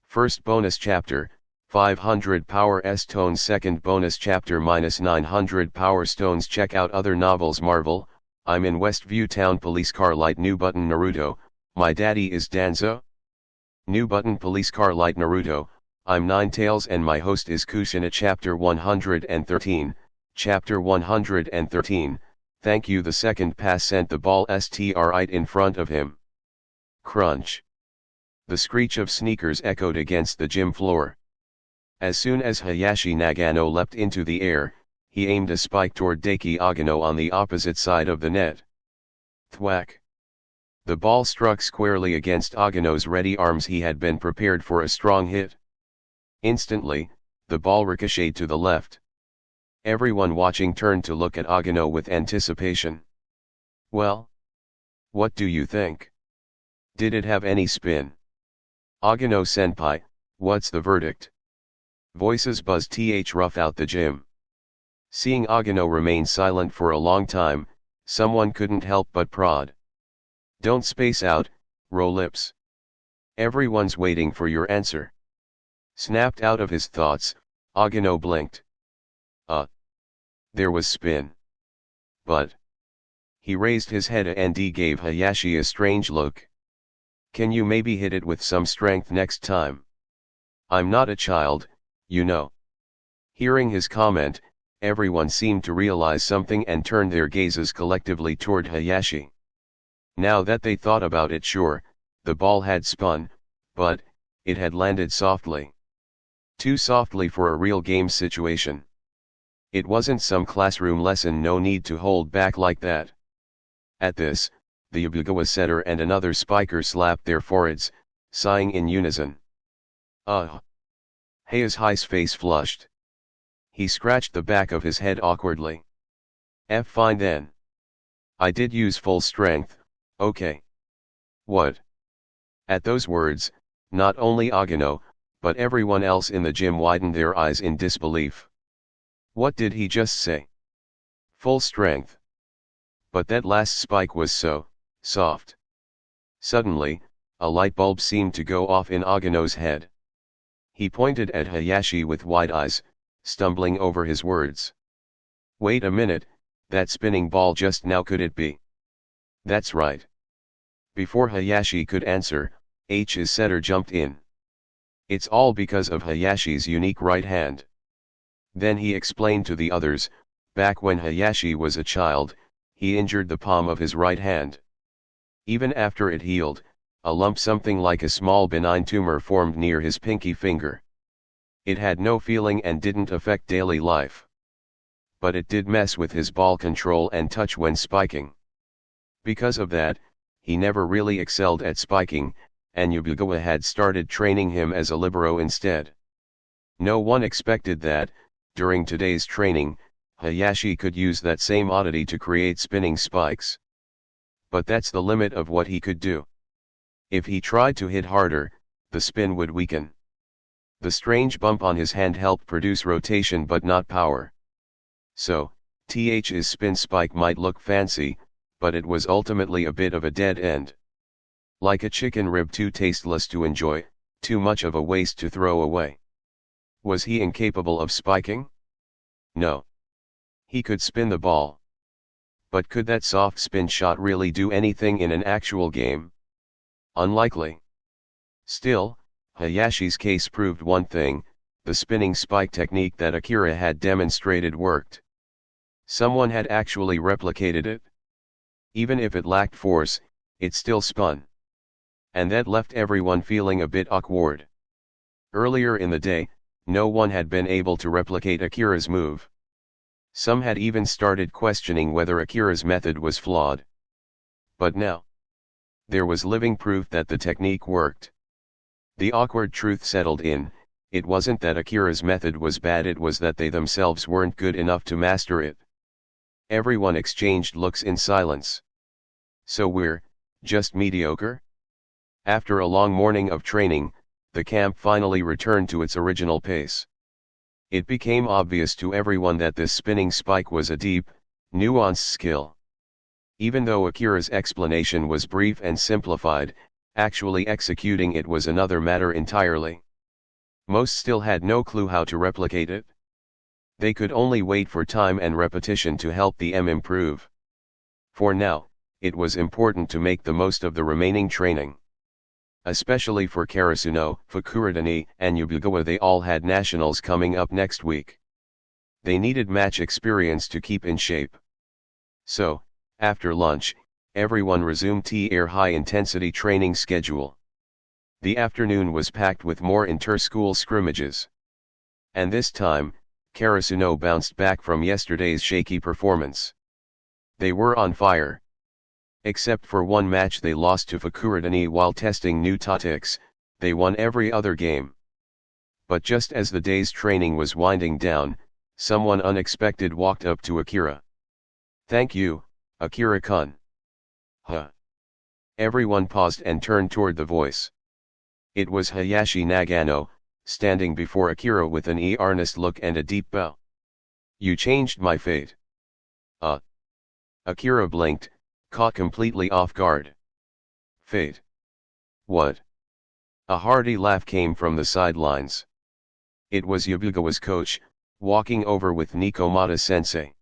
First bonus chapter, 500 power stones. Second bonus chapter -900 power stones. Check out other novels. Marvel, I'm in Westview Town. Police car light. New button. Naruto, my daddy is Danzo. New button. Police car light. Naruto, I'm Ninetales and my host is Kushina. Chapter 113, Chapter 113, thank you. The second pass sent the ball right in front of him. Crunch. The screech of sneakers echoed against the gym floor. As soon as Hayashi Nagano leapt into the air, he aimed a spike toward Daiki Agano on the opposite side of the net. Thwack. The ball struck squarely against Agano's ready arms. He had been prepared for a strong hit. Instantly, the ball ricocheted to the left. Everyone watching turned to look at Agano with anticipation. Well? What do you think? Did it have any spin? Agano-senpai, what's the verdict? Voices buzzed rough out the gym. Seeing Agano remain silent for a long time, someone couldn't help but prod. Don't space out, roll lips. Everyone's waiting for your answer. Snapped out of his thoughts, Agano blinked. There was spin. But. He raised his head and gave Hayashi a strange look. Can you maybe hit it with some strength next time? I'm not a child, you know. Hearing his comment, everyone seemed to realize something and turned their gazes collectively toward Hayashi. Now that they thought about it, sure, the ball had spun, but, it had landed softly. Too softly for a real game situation. It wasn't some classroom lesson. No need to hold back like that. At this, the Yabugawa setter and another spiker slapped their foreheads, sighing in unison. Hayash's face flushed. He scratched the back of his head awkwardly. Fine then. I did use full strength, okay. What? At those words, not only Agano, but everyone else in the gym widened their eyes in disbelief. What did he just say? Full strength. But that last spike was so soft. Suddenly, a light bulb seemed to go off in Agano's head. He pointed at Hayashi with wide eyes, stumbling over his words. Wait a minute, that spinning ball just now, could it be? That's right. Before Hayashi could answer, H's setter jumped in. It's all because of Hayashi's unique right hand. Then he explained to the others, back when Hayashi was a child, he injured the palm of his right hand. Even after it healed, a lump, something like a small benign tumor, formed near his pinky finger. It had no feeling and didn't affect daily life. But it did mess with his ball control and touch when spiking. Because of that, he never really excelled at spiking, and Yabugawa had started training him as a libero instead. No one expected that, during today's training, Hayashi could use that same oddity to create spinning spikes. But that's the limit of what he could do. If he tried to hit harder, the spin would weaken. The strange bump on his hand helped produce rotation but not power. So, his spin spike might look fancy, but it was ultimately a bit of a dead end. Like a chicken rib, too tasteless to enjoy, too much of a waste to throw away. Was he incapable of spiking? No. He could spin the ball. But could that soft spin shot really do anything in an actual game? Unlikely. Still, Hayashi's case proved one thing: the spinning spike technique that Akira had demonstrated worked. Someone had actually replicated it. Even if it lacked force, it still spun. And that left everyone feeling a bit awkward. Earlier in the day, no one had been able to replicate Akira's move. Some had even started questioning whether Akira's method was flawed. But now, there was living proof that the technique worked. The awkward truth settled in: it wasn't that Akira's method was bad, it was that they themselves weren't good enough to master it. Everyone exchanged looks in silence. So we're just mediocre? After a long morning of training, the camp finally returned to its original pace. It became obvious to everyone that this spinning spike was a deep, nuanced skill. Even though Akira's explanation was brief and simplified, actually executing it was another matter entirely. Most still had no clue how to replicate it. They could only wait for time and repetition to help them improve. For now, it was important to make the most of the remaining training. Especially for Karasuno, Fukurodani, and Yubugawa, they all had nationals coming up next week. They needed match experience to keep in shape. So, after lunch, everyone resumed their high-intensity training schedule. The afternoon was packed with more inter-school scrimmages. And this time, Karasuno bounced back from yesterday's shaky performance. They were on fire. Except for one match they lost to Fukurodani while testing new tactics, they won every other game. But just as the day's training was winding down, someone unexpected walked up to Akira. "Thank you, Akira-kun." Huh. Everyone paused and turned toward the voice. It was Hayashi Nagano, standing before Akira with an earnest look and a deep bow. "You changed my fate." Akira blinked, caught completely off guard. "Fate? What?" A hearty laugh came from the sidelines. It was Yubugawa's coach, walking over with Nikomata-sensei.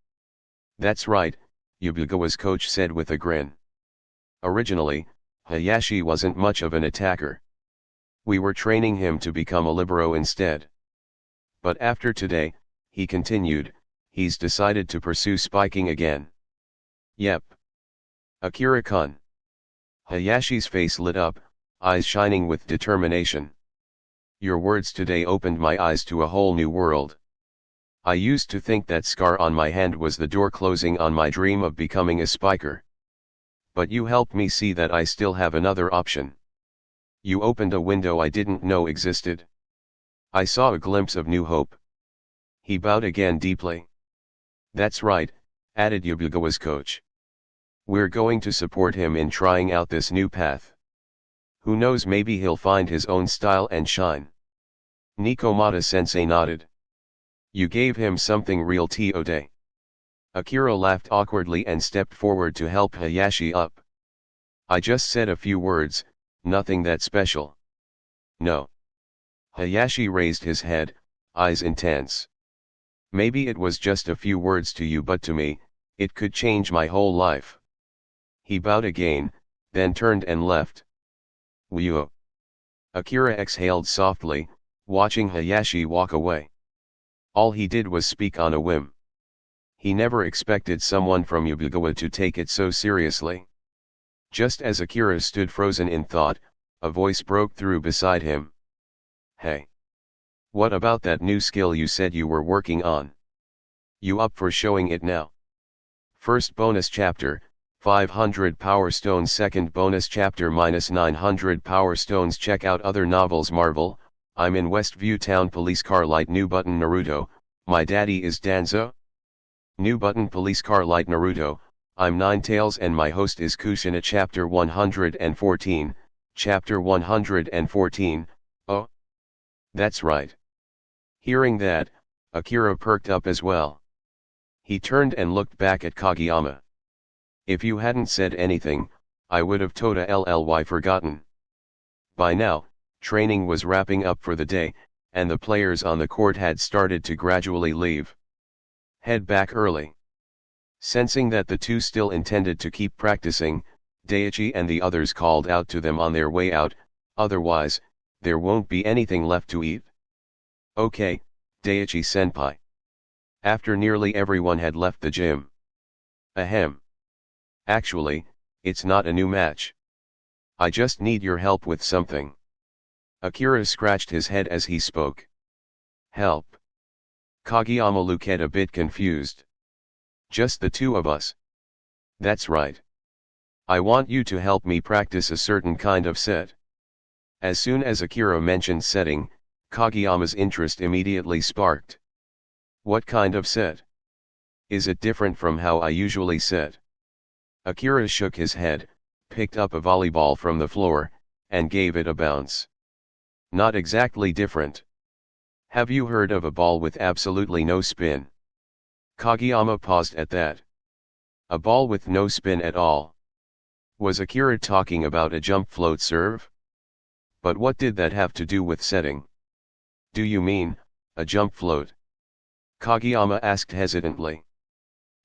"That's right," Yubugawa's coach said with a grin. "Originally, Hayashi wasn't much of an attacker. We were training him to become a libero instead. But after today," he continued, "he's decided to pursue spiking again." "Yep. Akira-kun." Hayashi's face lit up, eyes shining with determination. "Your words today opened my eyes to a whole new world. I used to think that scar on my hand was the door closing on my dream of becoming a spiker. But you helped me see that I still have another option. You opened a window I didn't know existed. I saw a glimpse of new hope." He bowed again deeply. "That's right," added Yubugawa's coach. "We're going to support him in trying out this new path. Who knows, maybe he'll find his own style and shine." Nikomata-sensei nodded. "You gave him something real today." Akira laughed awkwardly and stepped forward to help Hayashi up. "I just said a few words, nothing that special." "No." Hayashi raised his head, eyes intense. "Maybe it was just a few words to you, but to me, it could change my whole life." He bowed again, then turned and left. "Whew." Akira exhaled softly, watching Hayashi walk away. All he did was speak on a whim. He never expected someone from Yubugawa to take it so seriously. Just as Akira stood frozen in thought, a voice broke through beside him. "Hey! What about that new skill you said you were working on? You up for showing it now?" First bonus chapter, 500 Power Stones. Second bonus chapter -900 Power Stones. Check out other novels. Marvel, I'm in Westview Town. Police Car Light. New button. Naruto, my daddy is Danzo. New button. Police Car Light. Naruto, I'm Ninetales and my host is Kushina. Chapter 114, Chapter 114, oh. That's right. Hearing that, Akira perked up as well. He turned and looked back at Kageyama. "If you hadn't said anything, I would have totally forgotten." By now, training was wrapping up for the day, and the players on the court had started to gradually leave. Head back early. Sensing that the two still intended to keep practicing, Daichi and the others called out to them on their way out, "Otherwise, there won't be anything left to eat." "Okay, Daichi-senpai." After nearly everyone had left the gym. "Ahem. Actually, it's not a new match. I just need your help with something." Akira scratched his head as he spoke. "Help?" Kageyama looked a bit confused. Just the two of us. That's right. I want you to help me practice a certain kind of set. As soon as Akira mentioned setting, Kageyama's interest immediately sparked. What kind of set? Is it different from how I usually set? Akira shook his head, picked up a volleyball from the floor, and gave it a bounce. Not exactly different. Have you heard of a ball with absolutely no spin? Kageyama paused at that. A ball with no spin at all. Was Akira talking about a jump float serve? But what did that have to do with setting? Do you mean, a jump float? Kageyama asked hesitantly.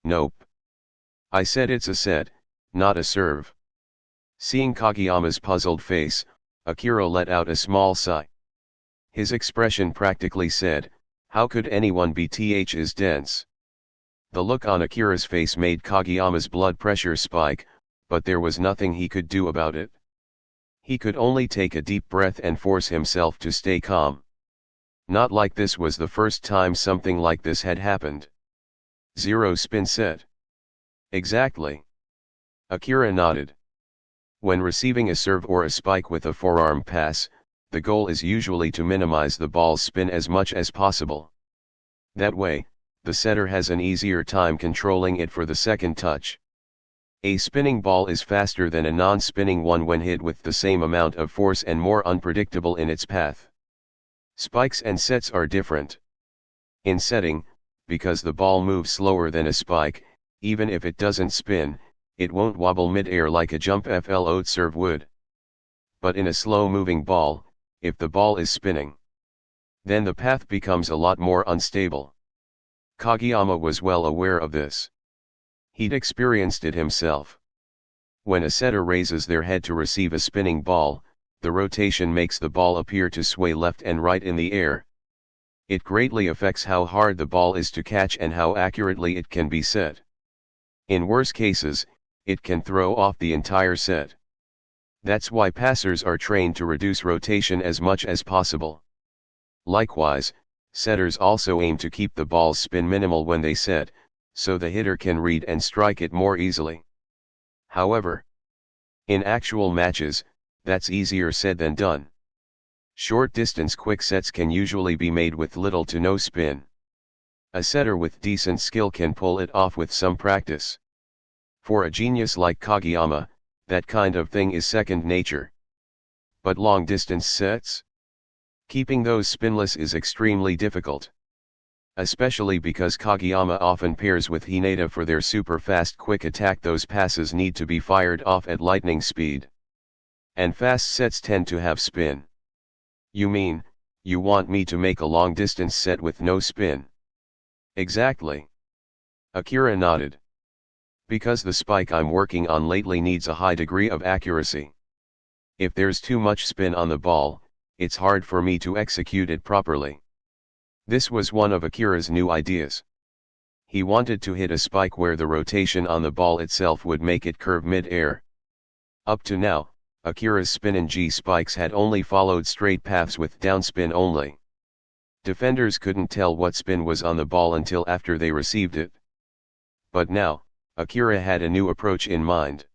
Nope. I said it's a set, not a serve. Seeing Kageyama's puzzled face, Akira let out a small sigh. His expression practically said, how could anyone be is dense? The look on Akira's face made Kageyama's blood pressure spike, but there was nothing he could do about it. He could only take a deep breath and force himself to stay calm. Not like this was the first time something like this had happened. Zero spin set. Exactly. Akira nodded. When receiving a serve or a spike with a forearm pass, the goal is usually to minimize the ball's spin as much as possible. That way, the setter has an easier time controlling it for the second touch. A spinning ball is faster than a non-spinning one when hit with the same amount of force and more unpredictable in its path. Spikes and sets are different. In setting, because the ball moves slower than a spike, even if it doesn't spin, it won't wobble mid-air like a jump float serve would. But in a slow-moving ball, if the ball is spinning, then the path becomes a lot more unstable. Kageyama was well aware of this. He'd experienced it himself. When a setter raises their head to receive a spinning ball, the rotation makes the ball appear to sway left and right in the air. It greatly affects how hard the ball is to catch and how accurately it can be set. In worse cases, it can throw off the entire set. That's why passers are trained to reduce rotation as much as possible. Likewise, setters also aim to keep the ball's spin minimal when they set, so the hitter can read and strike it more easily. However, in actual matches, that's easier said than done. Short distance quick sets can usually be made with little to no spin. A setter with decent skill can pull it off with some practice. For a genius like Kageyama, that kind of thing is second nature. But long distance sets? Keeping those spinless is extremely difficult. Especially because Kageyama often pairs with Hinata for their super fast quick attack. Those passes need to be fired off at lightning speed. And fast sets tend to have spin. You mean, you want me to make a long distance set with no spin? Exactly. Akira nodded. Because the spike I'm working on lately needs a high degree of accuracy. If there's too much spin on the ball, it's hard for me to execute it properly. This was one of Akira's new ideas. He wanted to hit a spike where the rotation on the ball itself would make it curve mid-air. Up to now, Akira's spin and G spikes had only followed straight paths with downspin only. Defenders couldn't tell what spin was on the ball until after they received it. But now, Akira had a new approach in mind.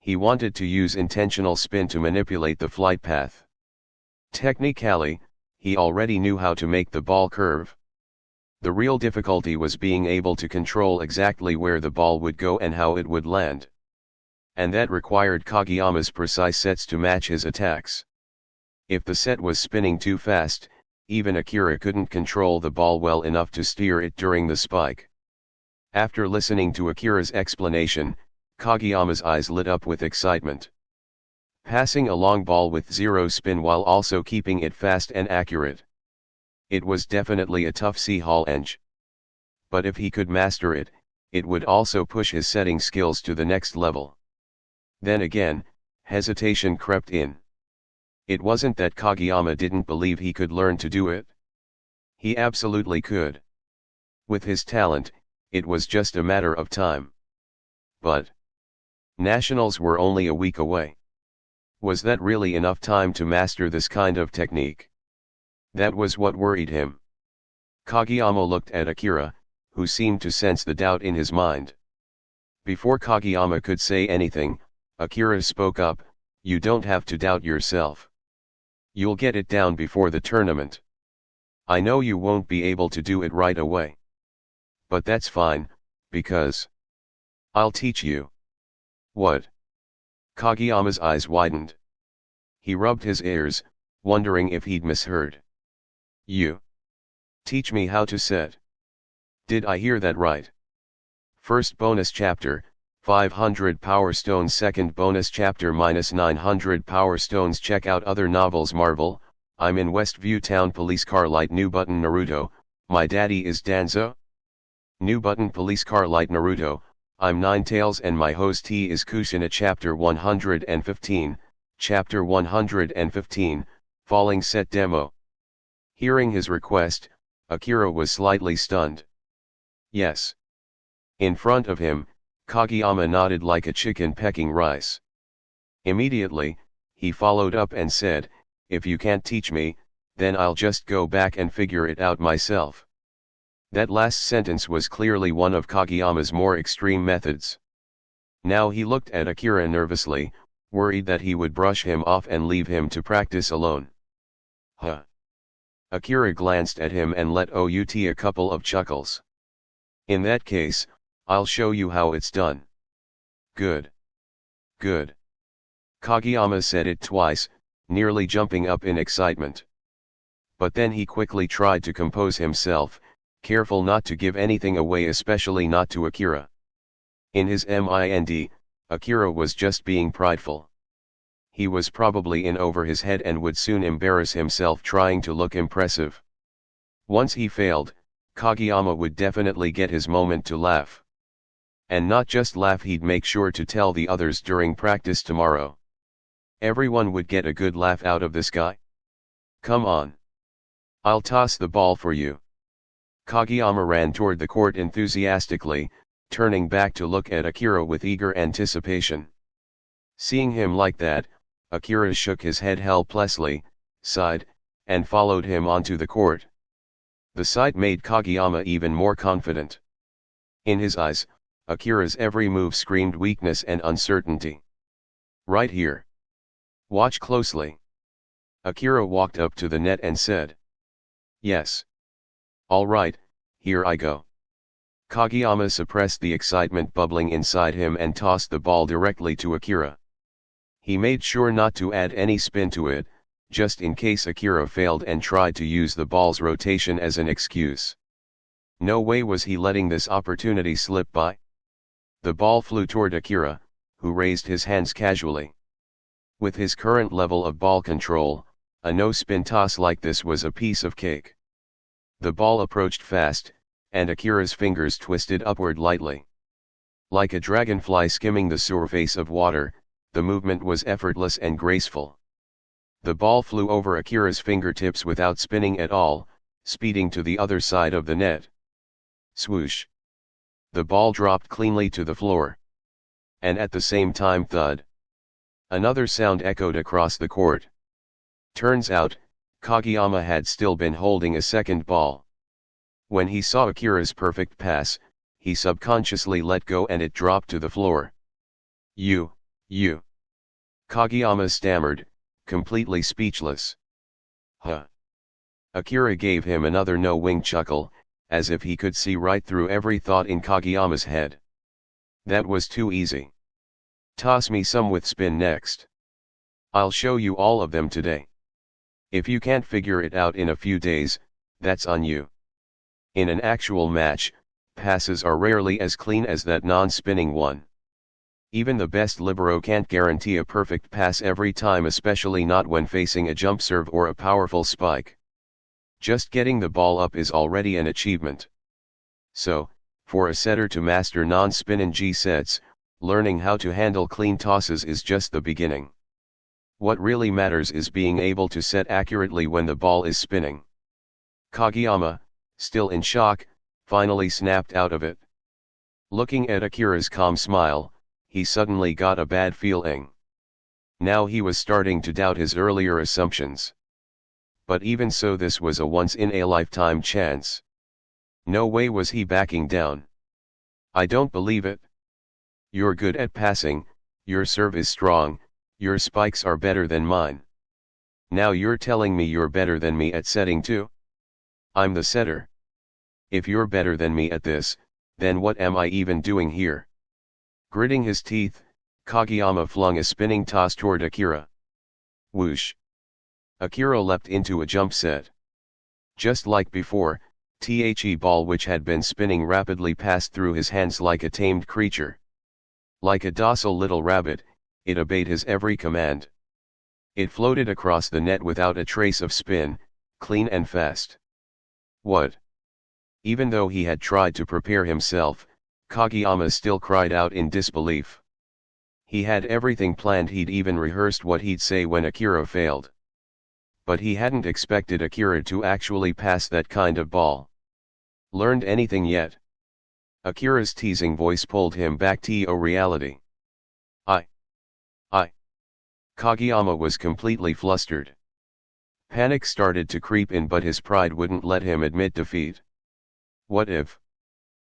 He wanted to use intentional spin to manipulate the flight path. Technically, he already knew how to make the ball curve. The real difficulty was being able to control exactly where the ball would go and how it would land. And that required Kageyama's precise sets to match his attacks. If the set was spinning too fast, even Akira couldn't control the ball well enough to steer it during the spike. After listening to Akira's explanation, Kageyama's eyes lit up with excitement. Passing a long ball with zero spin while also keeping it fast and accurate. It was definitely a tough challenge. But if he could master it, it would also push his setting skills to the next level. Then again, hesitation crept in. It wasn't that Kageyama didn't believe he could learn to do it. He absolutely could. With his talent, it was just a matter of time. But nationals were only a week away. Was that really enough time to master this kind of technique? That was what worried him. Kageyama looked at Akira, who seemed to sense the doubt in his mind. Before Kageyama could say anything, Akira spoke up, "You don't have to doubt yourself. You'll get it down before the tournament. I know you won't be able to do it right away. But that's fine, because I'll teach you." "What?" Kageyama's eyes widened. He rubbed his ears, wondering if he'd misheard. "You teach me how to set. Did I hear that right?" First bonus chapter, 500 Power Stones. Second bonus chapter -900 Power Stones. Check out other novels. Marvel, I'm in Westview Town. Police car light. New button. Naruto, my daddy is Danzo. New button. Police car light. Naruto, I'm Ninetales and my host he is Kushina. Chapter 115, Chapter 115, Falling Set Demo. Hearing his request, Akira was slightly stunned. "Yes." In front of him, Kageyama nodded like a chicken pecking rice. Immediately, he followed up and said, "If you can't teach me, then I'll just go back and figure it out myself." That last sentence was clearly one of Kageyama's more extreme methods. Now he looked at Akira nervously, worried that he would brush him off and leave him to practice alone. "Huh." Akira glanced at him and let out a couple of chuckles. "In that case, I'll show you how it's done." "Good. Good." Kageyama said it twice, nearly jumping up in excitement. But then he quickly tried to compose himself, careful not to give anything away, especially not to Akira. In his mind, Akira was just being prideful. He was probably in over his head and would soon embarrass himself trying to look impressive. Once he failed, Kageyama would definitely get his moment to laugh. And not just laugh, he'd make sure to tell the others during practice tomorrow. Everyone would get a good laugh out of this guy. "Come on. I'll toss the ball for you." Kageyama ran toward the court enthusiastically, turning back to look at Akira with eager anticipation. Seeing him like that, Akira shook his head helplessly, sighed, and followed him onto the court. The sight made Kageyama even more confident. In his eyes, Akira's every move screamed weakness and uncertainty. "Right here. Watch closely." Akira walked up to the net and said, "Yes. All right, here I go." Kageyama suppressed the excitement bubbling inside him and tossed the ball directly to Akira. He made sure not to add any spin to it, just in case Akira failed and tried to use the ball's rotation as an excuse. No way was he letting this opportunity slip by. The ball flew toward Akira, who raised his hands casually. With his current level of ball control, a no-spin toss like this was a piece of cake. The ball approached fast, and Akira's fingers twisted upward lightly. Like a dragonfly skimming the surface of water, the movement was effortless and graceful. The ball flew over Akira's fingertips without spinning at all, speeding to the other side of the net. Swoosh! The ball dropped cleanly to the floor. And at the same time, thud! Another sound echoed across the court. Turns out, Kageyama had still been holding a second ball. When he saw Akira's perfect pass, he subconsciously let go and it dropped to the floor. You. Kageyama stammered, completely speechless. "Huh." Akira gave him another no-wing chuckle, as if he could see right through every thought in Kageyama's head. "That was too easy. Toss me some with spin next. I'll show you all of them today. If you can't figure it out in a few days, that's on you." In an actual match, passes are rarely as clean as that non-spinning one. Even the best libero can't guarantee a perfect pass every time, especially not when facing a jump serve or a powerful spike. Just getting the ball up is already an achievement. So, for a setter to master non-spin in G sets, learning how to handle clean tosses is just the beginning. What really matters is being able to set accurately when the ball is spinning. Kageyama, still in shock, finally snapped out of it. Looking at Akira's calm smile, he suddenly got a bad feeling. Now he was starting to doubt his earlier assumptions. But even so, this was a once-in-a-lifetime chance. No way was he backing down. I don't believe it. You're good at passing, your serve is strong, your spikes are better than mine. Now you're telling me you're better than me at setting too? I'm the setter. If you're better than me at this, then what am I even doing here? Gritting his teeth, Kageyama flung a spinning toss toward Akira. Whoosh! Akira leapt into a jump set. Just like before, the ball which had been spinning rapidly passed through his hands like a tamed creature. Like a docile little rabbit, it obeyed his every command. It floated across the net without a trace of spin, clean and fast. What? Even though he had tried to prepare himself, Kageyama still cried out in disbelief. He had everything planned, he'd even rehearsed what he'd say when Akira failed. But he hadn't expected Akira to actually pass that kind of ball. Learned anything yet? Akira's teasing voice pulled him back to reality. I. Kageyama was completely flustered. Panic started to creep in, but his pride wouldn't let him admit defeat. What if?